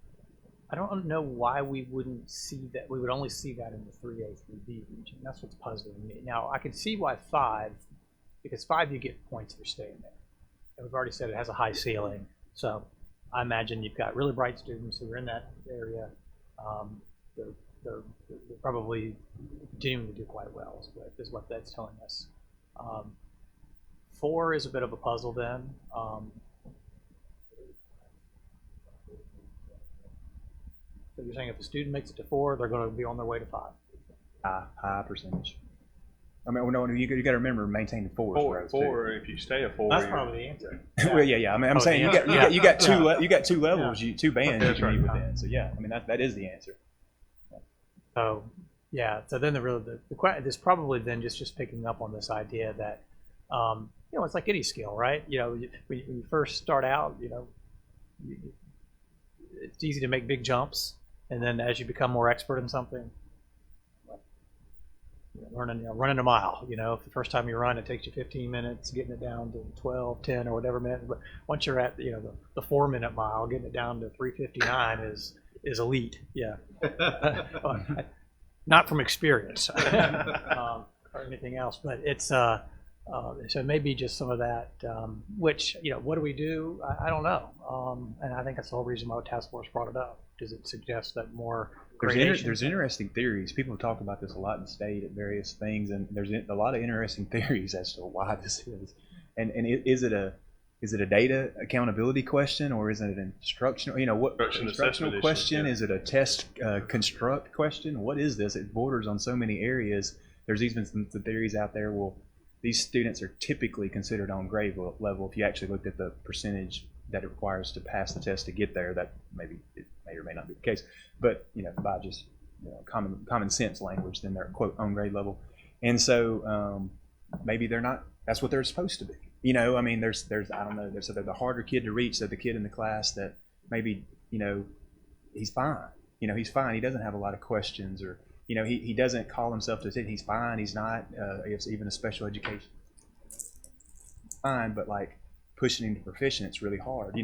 I don't know why we wouldn't see that. We would only see that in the 3A, 3B region. That's what's puzzling me. Now, I can see why 5, because 5 you get points for staying there. And we've already said it has a high ceiling. So I imagine you've got really bright students who are in that area. They're probably continuing to do quite well, is what that's telling us. 4 is a bit of a puzzle then. So you're saying if a student makes it to 4, they're going to be on their way to 5? High percentage. I mean, no, you got to remember maintaining 4. 4. If you stay at 4, that's probably the answer. Well, yeah. I mean, I'm saying you got two levels, two bands you can meet within. So yeah, I mean that is the answer. So yeah. So then there's probably then just picking up on this idea that it's like any skill, right? When you first start out, it's easy to make big jumps, and then as you become more expert in something, running a mile, if the first time you run it takes you 15 minutes, getting it down to 12, 10 or whatever minutes, but once you're at the 4-minute mile, getting it down to 3:59 is elite. Yeah. Not from experience or anything else, but it's so maybe just some of that, which what do we do? I don't know, and I think that's the whole reason why task force brought it up. Does it suggest that more there's interesting theories. People talk about this a lot in state at various things, and there's a lot of interesting theories as to why this is. And is it a data accountability question, or is it an instructional instructional question? Is it a test construct question? What is this? It borders on so many areas. There's even some theories out there. Well, these students are typically considered on grade level. If you actually looked at the percentage that it requires to pass the test to get there, that maybe it may or may not be the case. But by just common sense language, then they're quote on grade level, and so maybe they're not. That's what they're supposed to be. I mean, there's I don't know. There's the harder kid to reach. So the kid in the class that maybe he's fine. He's fine. He doesn't have a lot of questions, or he doesn't call himself to say he's fine. He's not. It's even a special education. Fine, but like pushing him to proficient, it's really hard.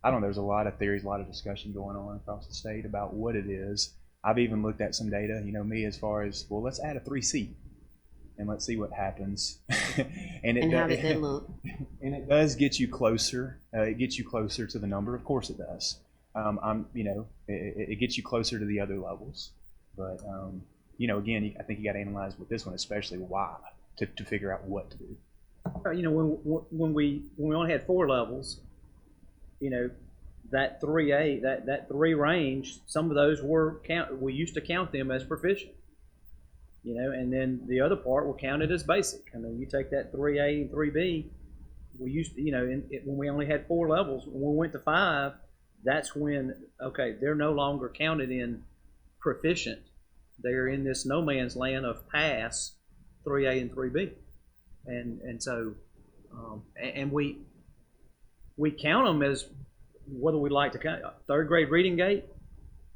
I don't know. There's a lot of theories, a lot of discussion going on across the state about what it is. I've even looked at some data. Me as far as let's add a 3C. and let's see what happens. And how did that look? And it does get you closer. It gets you closer to the number. Of course, it does. It gets you closer to the other levels. But again, I think you got to analyze with this one, especially why, to figure out what to do. When we only had 4 levels, that 3A, that 3 range, some of those we used to count them as proficient. And then the other part were counted as basic. I mean, you take that 3A and 3B, we used to, when we only had 4 levels, when we went to 5, that's when, okay, they're no longer counted in proficient. They're in this no man's land of pass 3A and 3B. And so, and we count them as, whether we like to count, 3rd grade reading gate,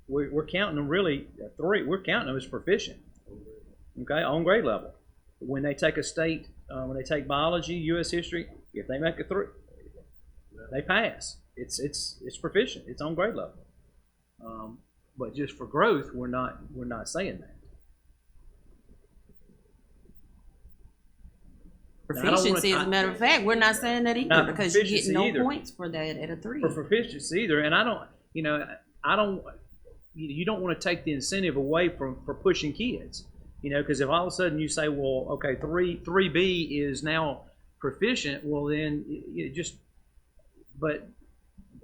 we're counting them really, 3, we're counting them as proficient. Okay, on grade level. When they take a state, when they take biology, U.S. history, if they make a 3, they pass. It's proficient. It's on grade level. But just for growth, we're not saying that. Proficiency, as a matter of fact, we're not saying that either, because you get no points for that at a 3. For proficiency either, and I don't. You don't want to take the incentive away for pushing kids. Because if all of a sudden you say, well, okay, 3B is now proficient, well then but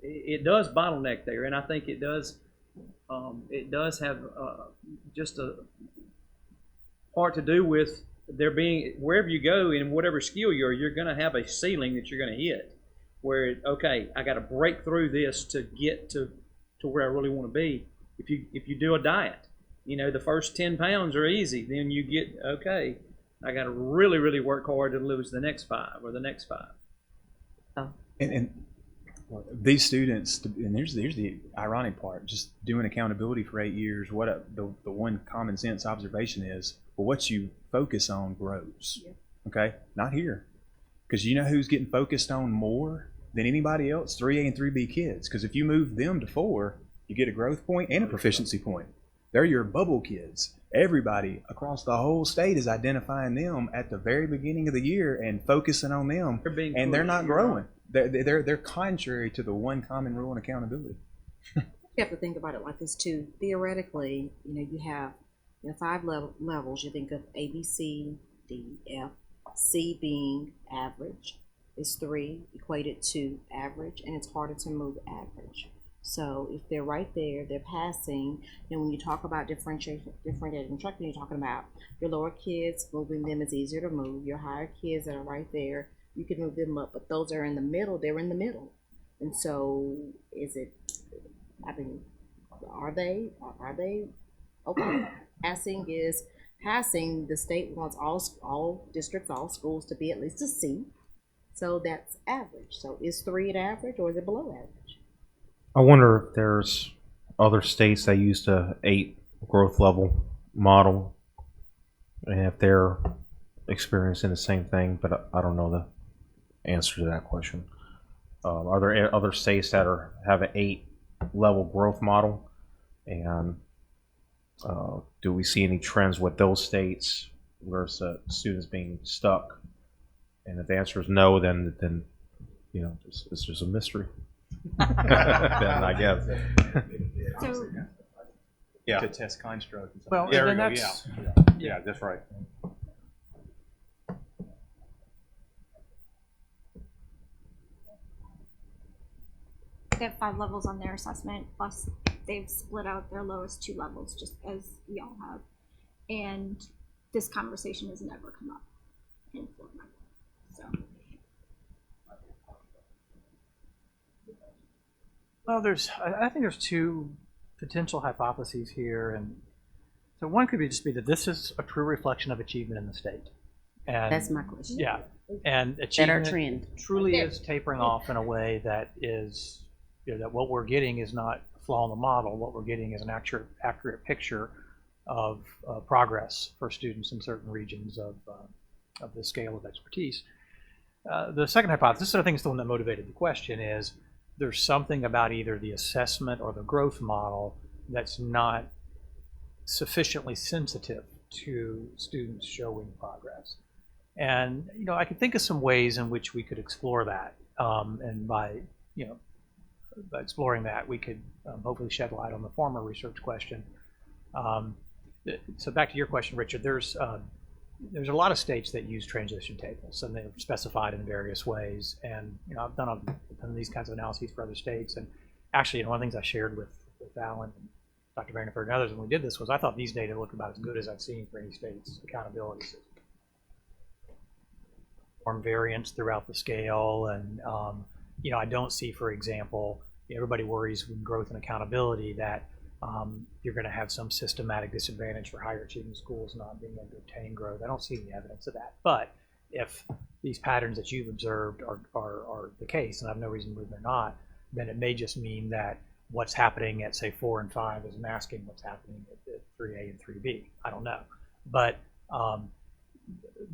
it does bottleneck there, and I think it does have just a part to do with there being, wherever you go in whatever skill you're going to have a ceiling that you're going to hit, where okay, I got to break through this to get to where I really want to be. If you do a diet, the first 10 pounds are easy. Then you get, okay, I got to really, really work hard to lose the next 5 or the next 5. Oh. And these students, and here's the ironic part, just doing accountability for 8 years, the one common sense observation is, well, what you focus on grows. Yeah. Okay? Not here. Because you know who's getting focused on more than anybody else? 3A and 3B kids. Because if you move them to 4, you get a growth point and a proficiency point. They're your bubble kids. Everybody across the whole state is identifying them at the very beginning of the year and focusing on them, and they're not growing. They're contrary to the one common rule in accountability. You have to think about it like this too. Theoretically, you have 5 levels. You think of A, B, C, D, F, C being average. Is 3 equated to average, and it's harder to move average. So if they're right there, they're passing. And when you talk about differentiated instruction, you're talking about your lower kids, moving them is easier to move. Your higher kids that are right there, you can move them up. But those are in the middle, they're in the middle. And so are they okay? Passing is passing. The state wants all districts, all schools to be at least a C. So that's average. So is 3 an average, or is it below average? I wonder if there's other states that use the 8 growth level model, and if they're experiencing the same thing, but I don't know the answer to that question. Are there other states that have an 8 level growth model, and do we see any trends with those states versus students being stuck? And if the answer is no, then it's just a mystery. Then I guess. So, yeah. To test construct. And Well, There we and go. that's, Yeah, that's right. they have 5 levels on their assessment, plus they've split out their lowest 2 levels, just as we all have. And this conversation has never come up in Florida. So. well, I think there's 2 potential hypotheses here, and so one could just be that this is a true reflection of achievement in the state. And That's my question. yeah, and That our achievement trend. truly is tapering off in a way that is, that what we're getting is not a flaw in the model. What we're getting is an accurate picture of progress for students in certain regions of the scale of expertise. The second hypothesis, I think is the one that motivated the question, is there's something about either the assessment or the growth model that's not sufficiently sensitive to students showing progress. And, I could think of some ways in which we could explore that. And by exploring that, we could hopefully shed light on the former research question. So back to your question, Richard, there's a lot of states that use transition tables, and they're specified in various ways. And I've done these kinds of analyses for other states. And actually, one of the things I shared with Alan and Dr. Vanderford and others when we did this was I thought these data looked about as good as I've seen for any state's accountability system. Variance throughout the scale, and I don't see, for example, everybody worries with growth and accountability that you're going to have some systematic disadvantage for higher achieving schools not being able to obtain growth. I don't see any evidence of that. But if these patterns that you've observed are the case, and I have no reason to believe they're not, then it may just mean that what's happening at, say, 4 and 5 is masking what's happening at 3A and 3B. I don't know. But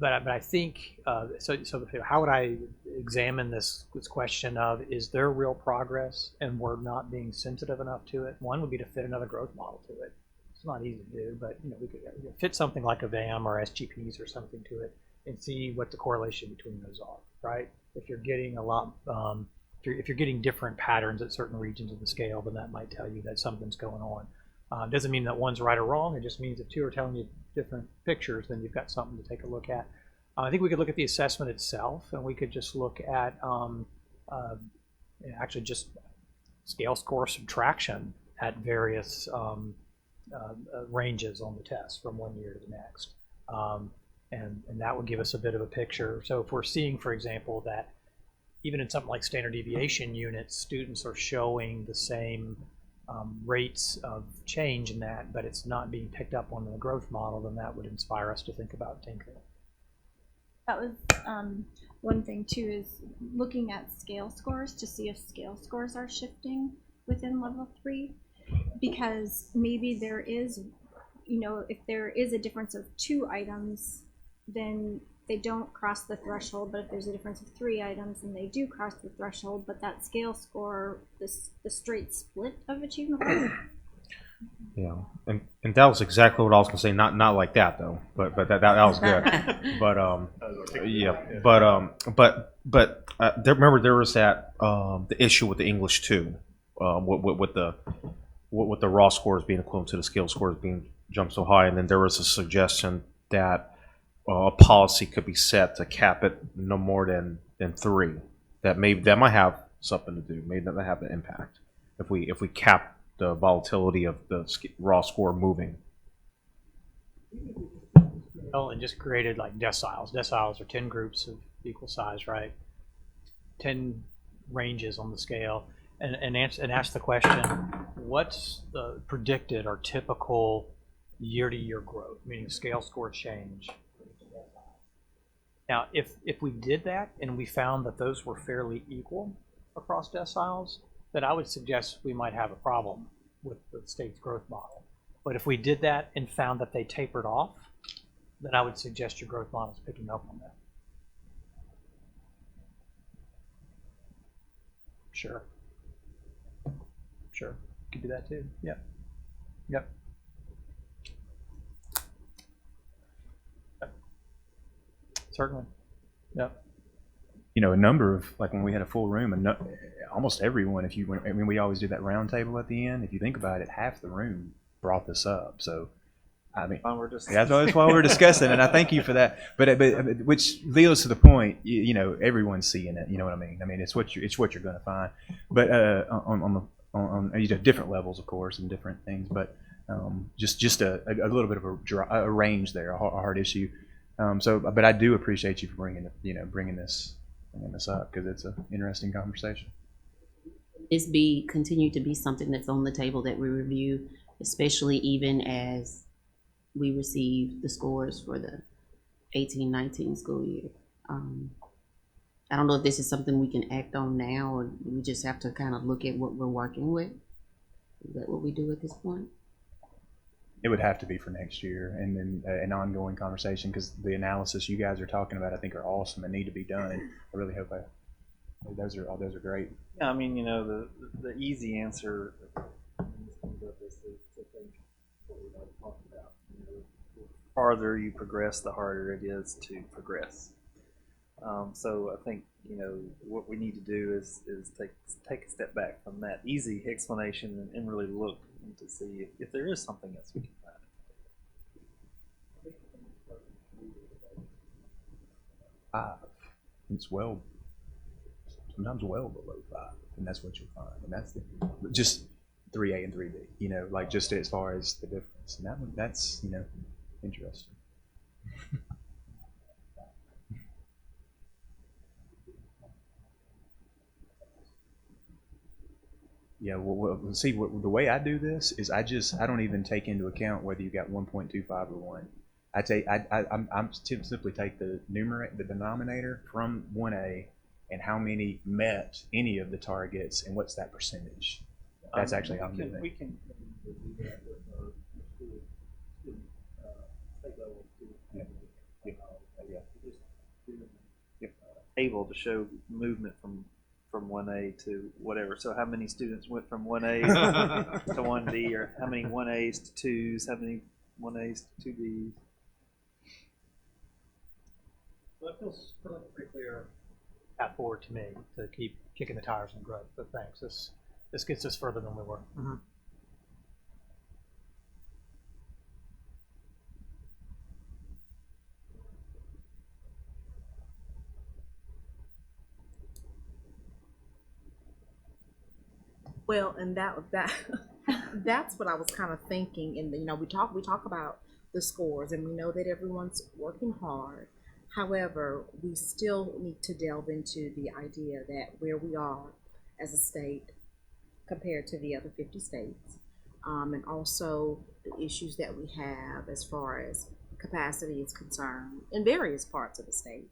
I think, so how would I examine this question of, is there real progress and we're not being sensitive enough to it? One would be to fit another growth model to it. It's not easy to do, but we could fit something like a VAM or SGPs or something to it and see what the correlation between those are, right? If you're getting if you're getting different patterns at certain regions of the scale, then that might tell you that something's going on. Doesn't mean that one's right or wrong. It just means if two are telling you different pictures, then you've got something to take a look at. I think we could look at the assessment itself, and we could just look at actually just scale score subtraction at various ranges on the test from one year to the next. And that would give us a bit of a picture. So if we're seeing, for example, that even in something like standard deviation units, students are showing the same rates of change in that, but it's not being picked up on the growth model, then that would inspire us to think about tinkering. That was one thing too, is looking at scale scores to see if scale scores are shifting within level 3, because maybe there is, if there is a difference of 2 items, then they don't cross the threshold. But if there's a difference of 3 items, then they do cross the threshold. But that scale score, the straight split of achievement level. Yeah, and that was exactly what I was gonna say. Not like that though, but that was good. But remember there was that the issue with the English too, with the raw scores being equivalent to the scale scores being jumped so high, and then there was a suggestion that a policy could be set to cap it no more than 3. That might have something to do. Maybe that might have an impact if we cap the volatility of the raw score moving. Oh, and just created like deciles. Deciles are 10 groups of equal size, right? 10 ranges on the scale, and ask the question: what's the predicted or typical year-to-year growth, meaning scale score change? Now, if we did that and we found that those were fairly equal across deciles, then I would suggest we might have a problem with the state's growth model. But if we did that and found that they tapered off, then I would suggest your growth model is picking up on that. Sure. You could do that too. Yep. Certainly. Yep. A number of, like when we had a full room, and almost everyone, we always do that round table at the end. If you think about it, half the room brought this up. So, that's why we're discussing, and I thank you for that. But which leads to the point, everyone's seeing it. You know what I mean? It's what you're going to find. But on different levels, of course, and different things. But just a little bit of a range there, a hard issue. But I do appreciate you for bringing this up, because it's an interesting conversation. This continue to be something that's on the table that we review, especially even as we receive the scores for the 18-19 school year. I don't know if this is something we can act on now, or we just have to kind of look at what we're working with. Is that what we do at this point? It would have to be for next year, and then an ongoing conversation, because the analysis you guys are talking about, I think, are awesome and need to be done. And I really hope those are great. Yeah, the easy answer is to think what we've already talked about. farther you progress, the harder it is to progress. So I think, what we need to do is take a step back from that easy explanation and really look to see if there is something else we can find. It's sometimes well below 5, and that's what you'll find. And that's just 3A and 3B, like just as far as the difference. And that's interesting. Yeah, well, see, the way I do this is I don't even take into account whether you got 1.25 or 1. I'm simply take the denominator from 1A and how many met any of the targets and what's that percentage. That's actually how I'm doing it. We can able to show movement from 1A to whatever. So how many students went from 1A to 1B, or how many 1As to 2s, how many 1As to 2Bs? Well, that feels pretty clear path forward to me to keep kicking the tires and growth. But thanks. This gets us further than we were. Mm-hmm. Well, and that's what I was kind of thinking. And we talk about the scores, and we know that everyone's working hard. However, we still need to delve into the idea that where we are as a state compared to the other 50 states, and also the issues that we have as far as capacity is concerned in various parts of the state,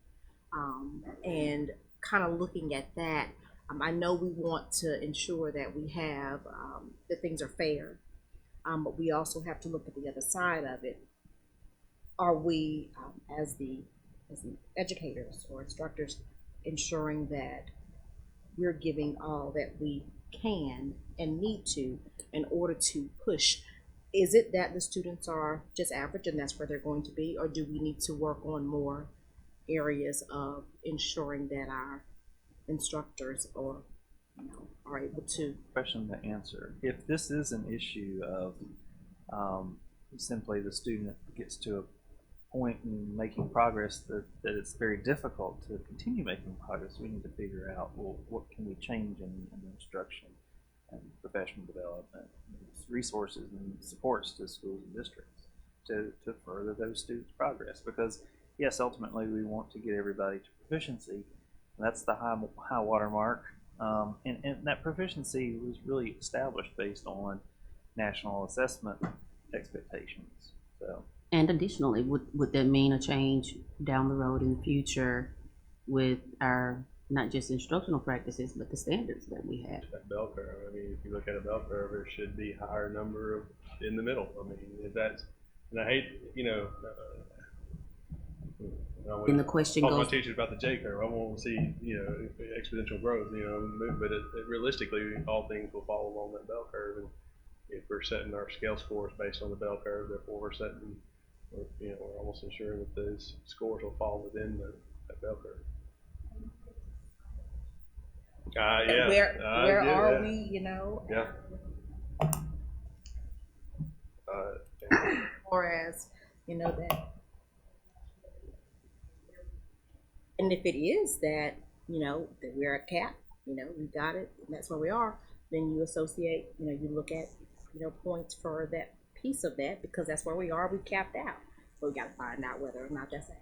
and kind of looking at that. I know we want to ensure that we have that things are fair, but we also have to look at the other side of it. Are we, as the educators or instructors, ensuring that we're giving all that we can and need to in order to push? Is it that the students are just average and that's where they're going to be, or do we need to work on more areas of ensuring that our instructors are able to? Question to answer. If this is an issue of simply the student gets to a point in making progress that it's very difficult to continue making progress, we need to figure out, well, what can we change in instruction and professional development, resources and supports to schools and districts to further those students' progress. Because yes, ultimately we want to get everybody to proficiency. That's the high water mark, and that proficiency was really established based on national assessment expectations. So. And additionally, would that mean a change down the road in the future with our not just instructional practices, but the standards that we have? That bell curve. I mean, if you look at a bell curve, there should be a higher number in the middle. I mean, if that's, and I hate, And the question talk goes. to my teachers about the J curve. I want to see, exponential growth, but realistically, all things will follow along that bell curve. And if we're setting our scale scores based on the bell curve, therefore we're almost ensuring that those scores will fall within that bell curve. Yeah. Where are we? Yeah. Whereas, that. And if it is that, that we're at cap, we got it, and that's where we are, then you associate, you look at, points for that piece of that, because that's where we are, we capped out. But we got to find out whether or not that's it.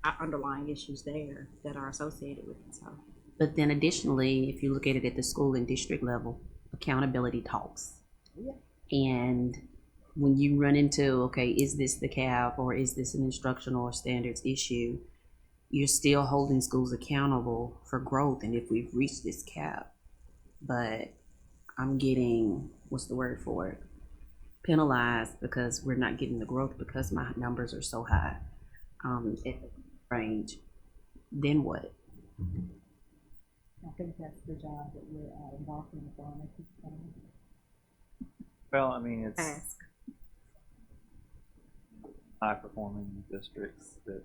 Our underlying issues there that are associated with it. So. But then additionally, if you look at it at the school and district level, accountability talks. Yeah. And when you run into, okay, is this the cap or is this an instructional or standards issue, you're still holding schools accountable for growth and if we've reached this cap. But I'm getting, what's the word for it? Penalized because we're not getting the growth because my numbers are so high at the range. Then what? I think that's the job that we're embarking upon. Well, I mean, it's. Ask. high-performing districts that,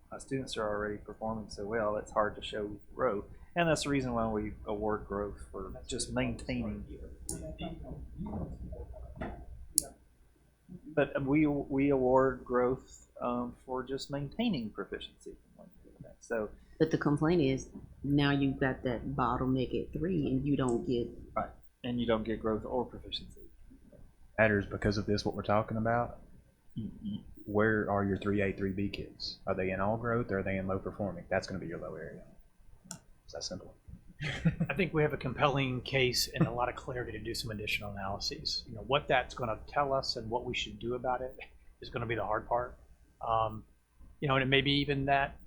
our students are already performing so well, it's hard to show growth. And that's the reason why we award growth for just maintaining. But we award growth for just maintaining proficiency from one year to the next. So, But the complaint is now you've got that bottleneck at 3 and you don't get. right, and you don't get growth or proficiency. Matters because of this, what we're talking about. Where are your 3A, 3B kids? Are they in all growth or are they in low performing? That's going to be your low area. It's that simple. I think we have a compelling case and a lot of clarity to do some additional analyses. What that's going to tell us and what we should do about it is going to be the hard part. And it may be even that,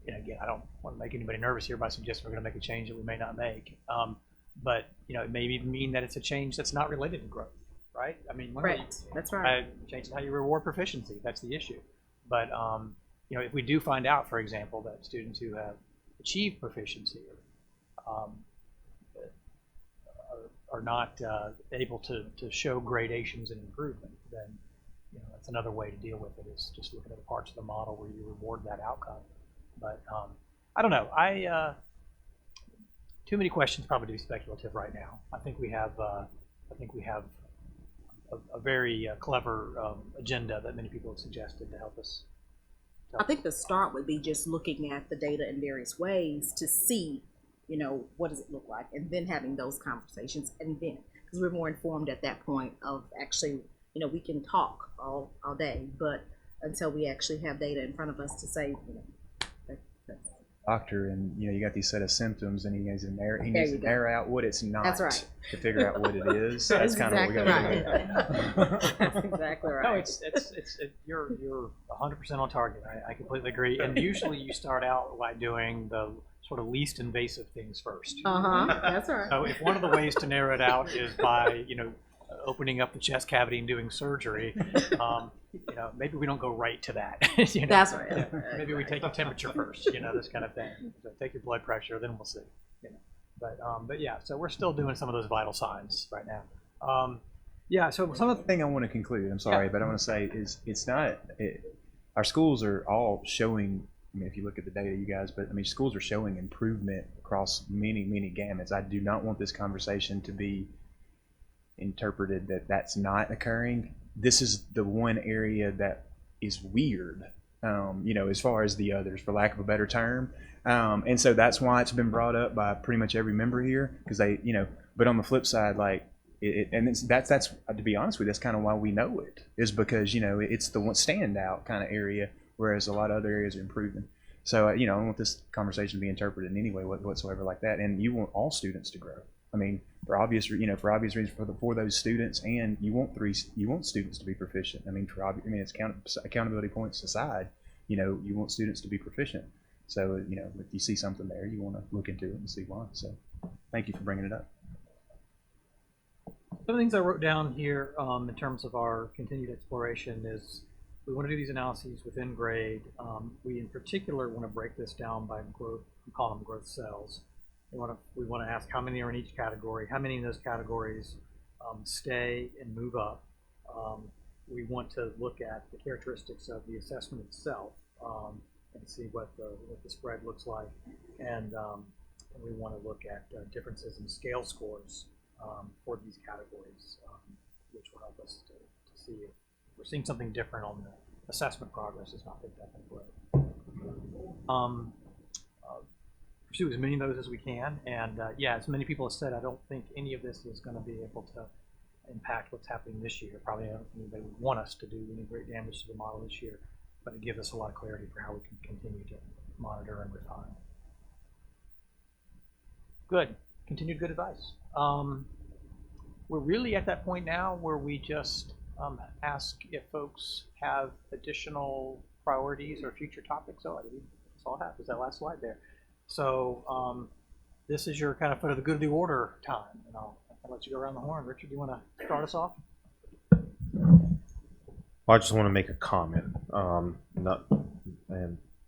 again, I don't want to make anybody nervous here by suggesting we're going to make a change that we may not make. But, it may even mean that it's a change that's not related to growth, right? I mean, That's right. Changing how you reward proficiency, that's the issue. But, if we do find out, for example, that students who have achieved proficiency are not able to show gradations and improvement, then that's another way to deal with it, is just looking at the parts of the model where you reward that outcome. But I don't know. Too many questions probably to be speculative right now. I think we have a very clever agenda that many people have suggested to help us. I think the start would be just looking at the data in various ways to see, what does it look like, and then having those conversations, and then because we're more informed at that point of actually, we can talk all day, but until we actually have data in front of us to say, Doctor, and you got these set of symptoms, and he needs to narrow out what it's not. That's right. To figure out what it is. That's kind of what we got to do. That's exactly right. No, it's you're 100% on target. I completely agree. And usually you start out by doing the sort of least invasive things first. That's right. So if one of the ways to narrow it out is by opening up the chest cavity and doing surgery, maybe we don't go right to that. That's right. Maybe we take your temperature first. This kind of thing. So take your blood pressure, then we'll see. But yeah, so we're still doing some of those vital signs right now. Yeah, so some of the thing I want to conclude, I'm sorry, but I want to say is it's not, our schools are all showing, if you look at the data, you guys, but schools are showing improvement across many, many gamuts. I do not want this conversation to be interpreted that that's not occurring. This is the one area that is weird, as far as the others, for lack of a better term. And so that's why it's been brought up by pretty much every member here, because they, but on the flip side, that's to be honest with you, that's kind of why we know it, is because, it's the one standout kind of area, whereas a lot of other areas are improving. So, I don't want this conversation to be interpreted in any way whatsoever like that. And you want all students to grow. For obvious reasons for those students, and you want students to be proficient. It's accountability points aside, you want students to be proficient. So, if you see something there, you want to look into it and see why. So, thank you for bringing it up. Some of the things I wrote down here in terms of our continued exploration is we want to do these analyses within grade. We in particular want to break this down by growth, we call them growth cells. We want to ask how many are in each category, how many of those categories stay and move up. We want to look at the characteristics of the assessment itself and see what the spread looks like. And we want to look at differences in scale scores for these categories, which will help us to see if we're seeing something different on the assessment progress. Is not picked up in growth. Pursue as many of those as we can, and as many people have said, I don't think any of this is going to be able to impact what's happening this year. Probably I don't think anybody would want us to do any great damage to the model this year, but it gives us a lot of clarity for how we can continue to monitor and refine. Good. Continued good advice. We're really at that point now where we just ask if folks have additional priorities or future topics. Oh, that's all I have. Is that last slide there? So this is your kind of for the good of the order time, and I'll let you go around the horn. Richard, do you want to start us off? Well, I just want to make a comment, and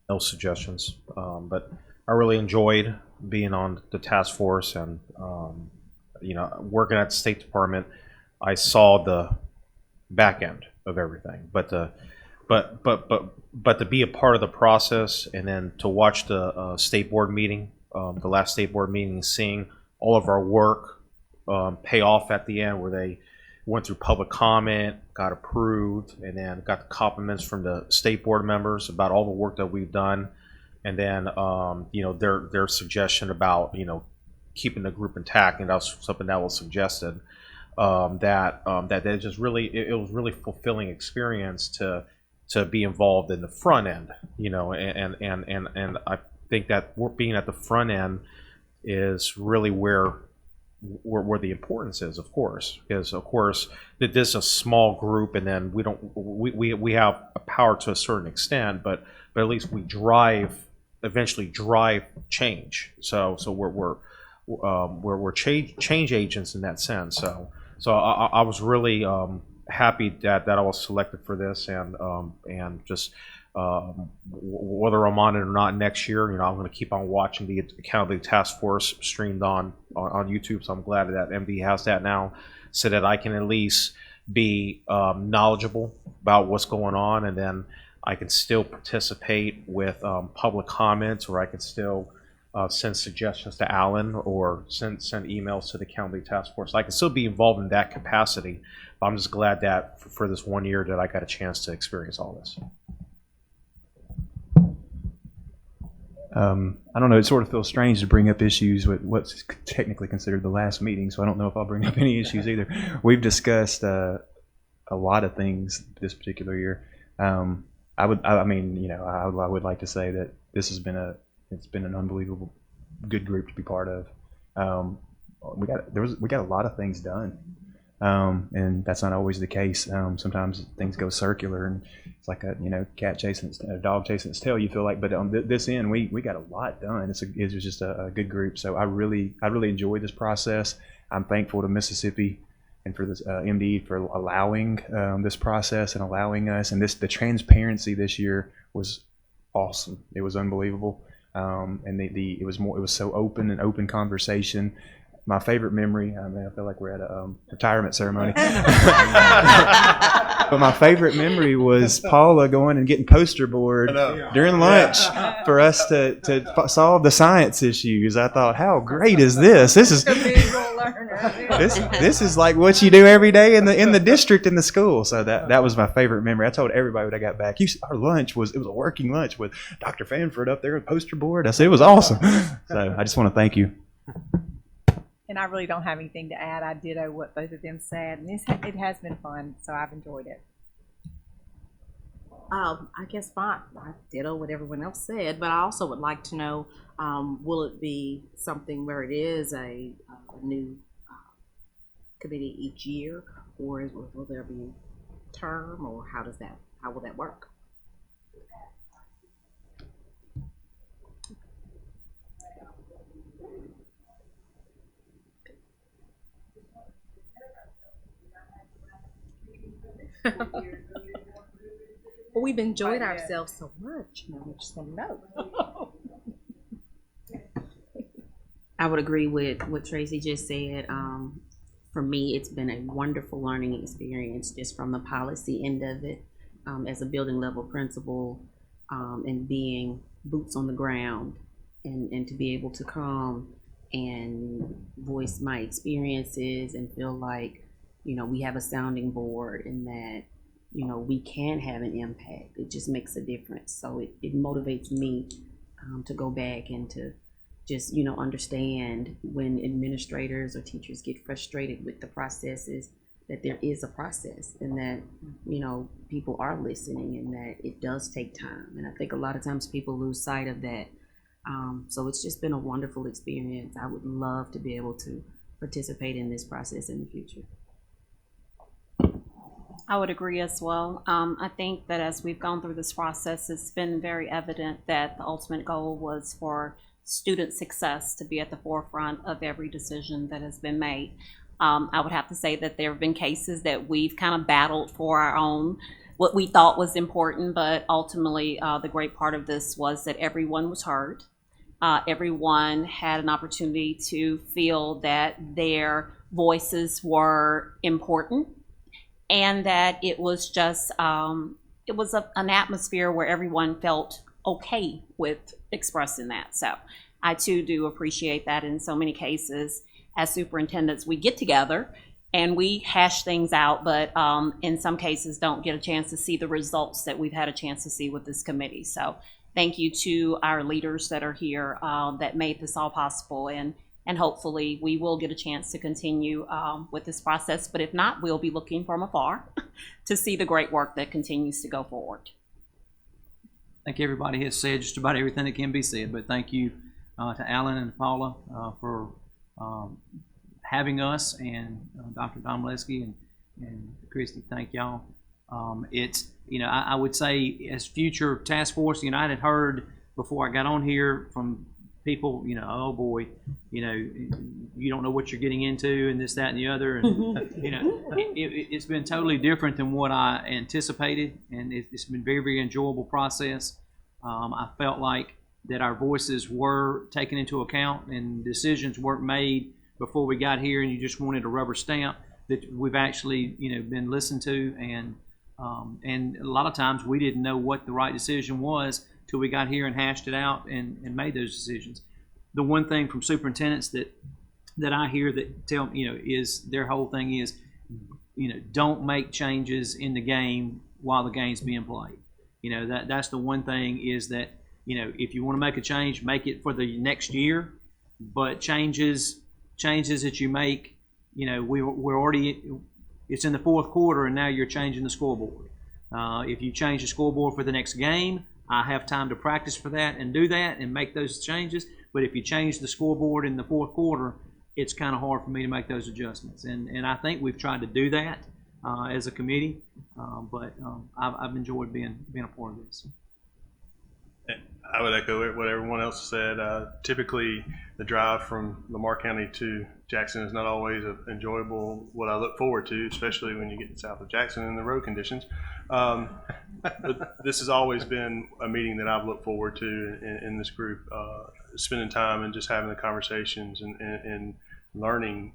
no suggestions, but I really enjoyed being on the task force and working at the State Department. I saw the back end of everything. But to be a part of the process and then to watch the state board meeting, the last state board meeting, seeing all of our work pay off at the end, where they went through public comment, got approved, and then got the compliments from the state board members about all the work that we've done, and then their suggestion about keeping the group intact, and that was something that was suggested. That it just really it was really fulfilling experience to be involved in the front end, and I think that being at the front end is really where the importance is, of course, because of course that this is a small group, and then we have a power to a certain extent, but at least we eventually drive change. So we're change agents in that sense. So I was really happy that I was selected for this, and just whether I'm on it or not next year, I'm going to keep on watching the Accountability Task Force streamed on YouTube. So I'm glad that MD has that now, so that I can at least be knowledgeable about what's going on, and then I can still participate with public comments, or I can still send suggestions to Alan, or send emails to the Accountability Task Force. I can still be involved in that capacity. But I'm just glad that for this 1 year that I got a chance to experience all this. I don't know, it sort of feels strange to bring up issues with what's technically considered the last meeting, so I don't know if I'll bring up any issues either. We've discussed a lot of things this particular year. I would like to say that this has been it's been an unbelievable good group to be part of. We got a lot of things done, and that's not always the case. Sometimes things go circular, and it's like a a dog chasing its tail. You feel like, but on this end, we got a lot done. It was just a good group. So I really enjoyed this process. I'm thankful to Mississippi and for this MD for allowing this process and allowing us. And the transparency this year was awesome. It was unbelievable. And it was so open conversation. My favorite memory, I feel like we're at a retirement ceremony. But my favorite memory was Paula going and getting poster board during lunch for us to solve the science issues. I thought, how great is this? This is like what you do every day in the district, in the school. So that was my favorite memory. I told everybody when I got back, our lunch was a working lunch with Dr. Fanford up there with poster board. I said it was awesome. So I just want to thank you. And I really don't have anything to add. I ditto what both of them said, and it has been fun, so I've enjoyed it. I guess I ditto what everyone else said, but I also would like to know, will it be something where it is a new committee each year, or will there be term, or how will that work? Well, we've enjoyed ourselves so much. We just want to know. I would agree with what Tracy just said. For me, it's been a wonderful learning experience just from the policy end of it, as a building level principal, and being boots on the ground, and to be able to come and voice my experiences and feel like, we have a sounding board, and that, we can have an impact. It just makes a difference. So it motivates me to go back and to just, understand when administrators or teachers get frustrated with the processes, that there is a process, and that, people are listening, and that it does take time. And I think a lot of times people lose sight of that. So it's just been a wonderful experience. I would love to be able to participate in this process in the future. I would agree as well. I think that as we've gone through this process, it's been very evident that the ultimate goal was for student success to be at the forefront of every decision that has been made. I would have to say that there have been cases that we've kind of battled for our own, what we thought was important, but ultimately the great part of this was that everyone was heard. Everyone had an opportunity to feel that their voices were important. and that it was just it was an atmosphere where everyone felt okay with expressing that. So I too do appreciate that. In so many cases, as superintendents, we get together and we hash things out, but in some cases don't get a chance to see the results that we've had a chance to see with this committee. So thank you to our leaders that are here that made this all possible, and hopefully we will get a chance to continue with this process. But if not, we'll be looking from afar to see the great work that continues to go forward. I think everybody has said just about everything that can be said, but thank you to Alan and Paula for having us, and Dr. Domleski and Christy, thank y'all. It's, I would say as future task force, I had heard before I got on here from people, oh boy, you don't know what you're getting into and this, that, and the other. And, it's been totally different than what I anticipated, and it's been very, very enjoyable process. I felt like that our voices were taken into account and decisions weren't made before we got here and you just wanted a rubber stamp, that we've actually, been listened to, and a lot of times we didn't know what the right decision was till we got here and hashed it out and made those decisions. The one thing from superintendents that I hear that tell is their whole thing is, don't make changes in the game while the game's being played. That's the one thing is that, if you want to make a change, make it for the next year, but changes that you make, we're already, it's in the fourth quarter and now you're changing the scoreboard. If you change the scoreboard for the next game, I have time to practice for that and do that and make those changes. But if you change the scoreboard in the fourth quarter, it's kind of hard for me to make those adjustments. And I think we've tried to do that as a committee, but I've enjoyed being a part of this. I would echo what everyone else said. Typically, the drive from Lamar County to Jackson is not always enjoyable. What I look forward to, especially when you get south of Jackson and the road conditions. But this has always been a meeting that I've looked forward to in this group, spending time and just having the conversations and learning.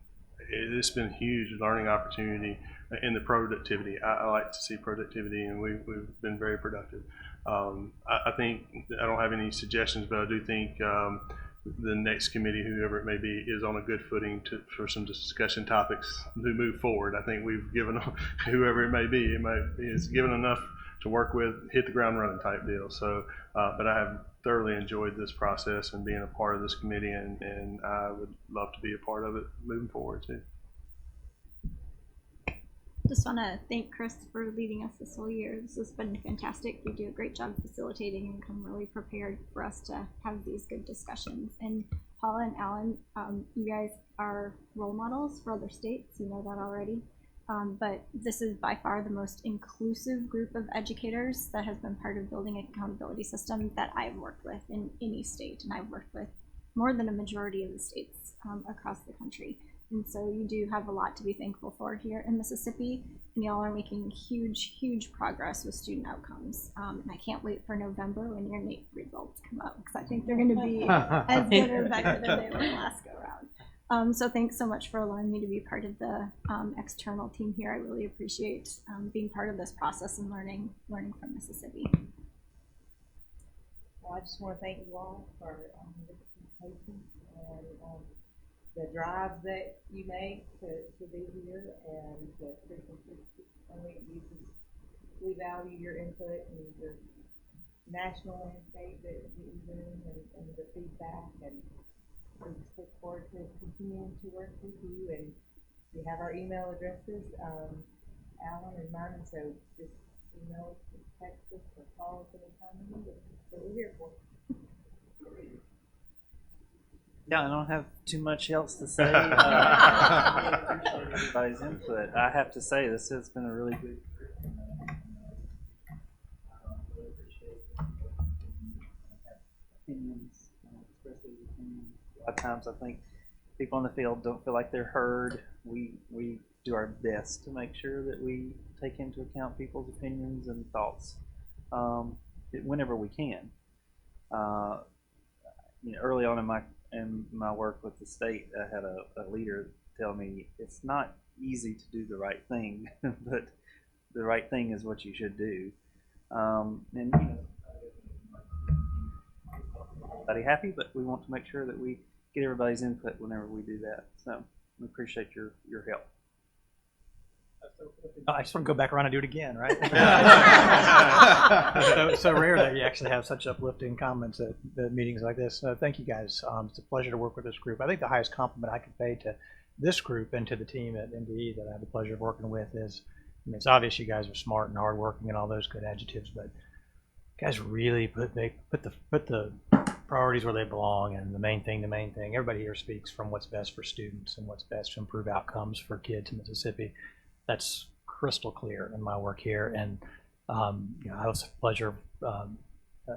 It's been a huge learning opportunity in the productivity. I like to see productivity, and we've been very productive. I think I don't have any suggestions, but I do think the next committee, whoever it may be, is on a good footing for some discussion topics to move forward. I think we've given whoever it may be, it's given enough to work with, hit the ground running type deal. So, but I have thoroughly enjoyed this process and being a part of this committee, and I would love to be a part of it moving forward too. Just want to thank Chris for leading us this whole year. This has been fantastic. You do a great job facilitating and come really prepared for us to have these good discussions. And Paula and Alan, you guys are role models for other states. You know that already. But this is by far the most inclusive group of educators that has been part of building an accountability system that I've worked with in any state. And I've worked with more than a majority of the states across the country. And so you do have a lot to be thankful for here in Mississippi, and y'all are making huge, huge progress with student outcomes. And I can't wait for November when your NAEP results come out, because I think they're going to be as good or better than they were last go around. So thanks so much for allowing me to be part of the external team here. I really appreciate being part of this process and learning from Mississippi. Well, I just want to thank you all for the presentation and the drive that you make to be here, and the frequency. We value your input and your national landscape that you're doing, and the feedback, and we just look forward to continuing to work with you. And we have our email addresses, Alan and mine, so just email us, text us, or call us anytime you need us. So we're here for you. Yeah, I don't have too much else to say. I appreciate everybody's input. I have to say, this has been a really good opinions, expressive opinions. A lot of times I think people in the field don't feel like they're heard. We do our best to make sure that we take into account people's opinions and thoughts whenever we can. Early on in my work with the state, I had a leader tell me it's not easy to do the right thing, but the right thing is what you should do. And you know, everybody happy, but we want to make sure that we get everybody's input whenever we do that. So we appreciate your help. I just want to go back around and do it again, right? so rare that you actually have such uplifting comments at meetings like this. Thank you guys. It's a pleasure to work with this group. I think the highest compliment I could pay to this group and to the team at NDE that I have the pleasure of working with is, I mean, it's obvious you guys are smart and hardworking and all those good adjectives, but you guys really put the priorities where they belong, and the main thing. Everybody here speaks from what's best for students and what's best to improve outcomes for kids in Mississippi. That's crystal clear in my work here, and you know, I have the pleasure of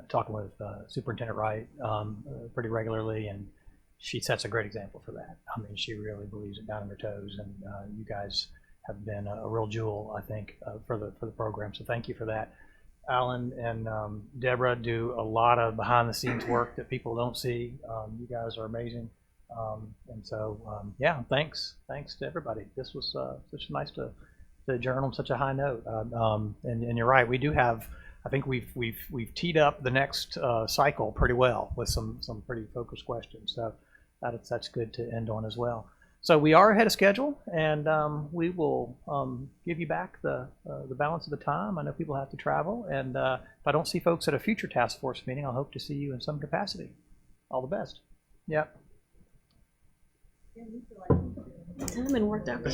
talking with Superintendent Wright pretty regularly, and she sets a great example for that. I mean, she really believes it down in her toes, and you guys have been a real jewel, I think, for the program. So thank you for that. Alan and Deborah do a lot of behind-the-scenes work that people don't see. You guys are amazing, and so yeah, thanks to everybody. This was such nice to adjourn on such a high note. And you're right, we do have. I think we've teed up the next cycle pretty well with some pretty focused questions. So that's good to end on as well. So we are ahead of schedule, and we will give you back the balance of the time. I know people have to travel, and if I don't see folks at a future task force meeting, I'll hope to see you in some capacity. All the best. Yep. Timing worked out.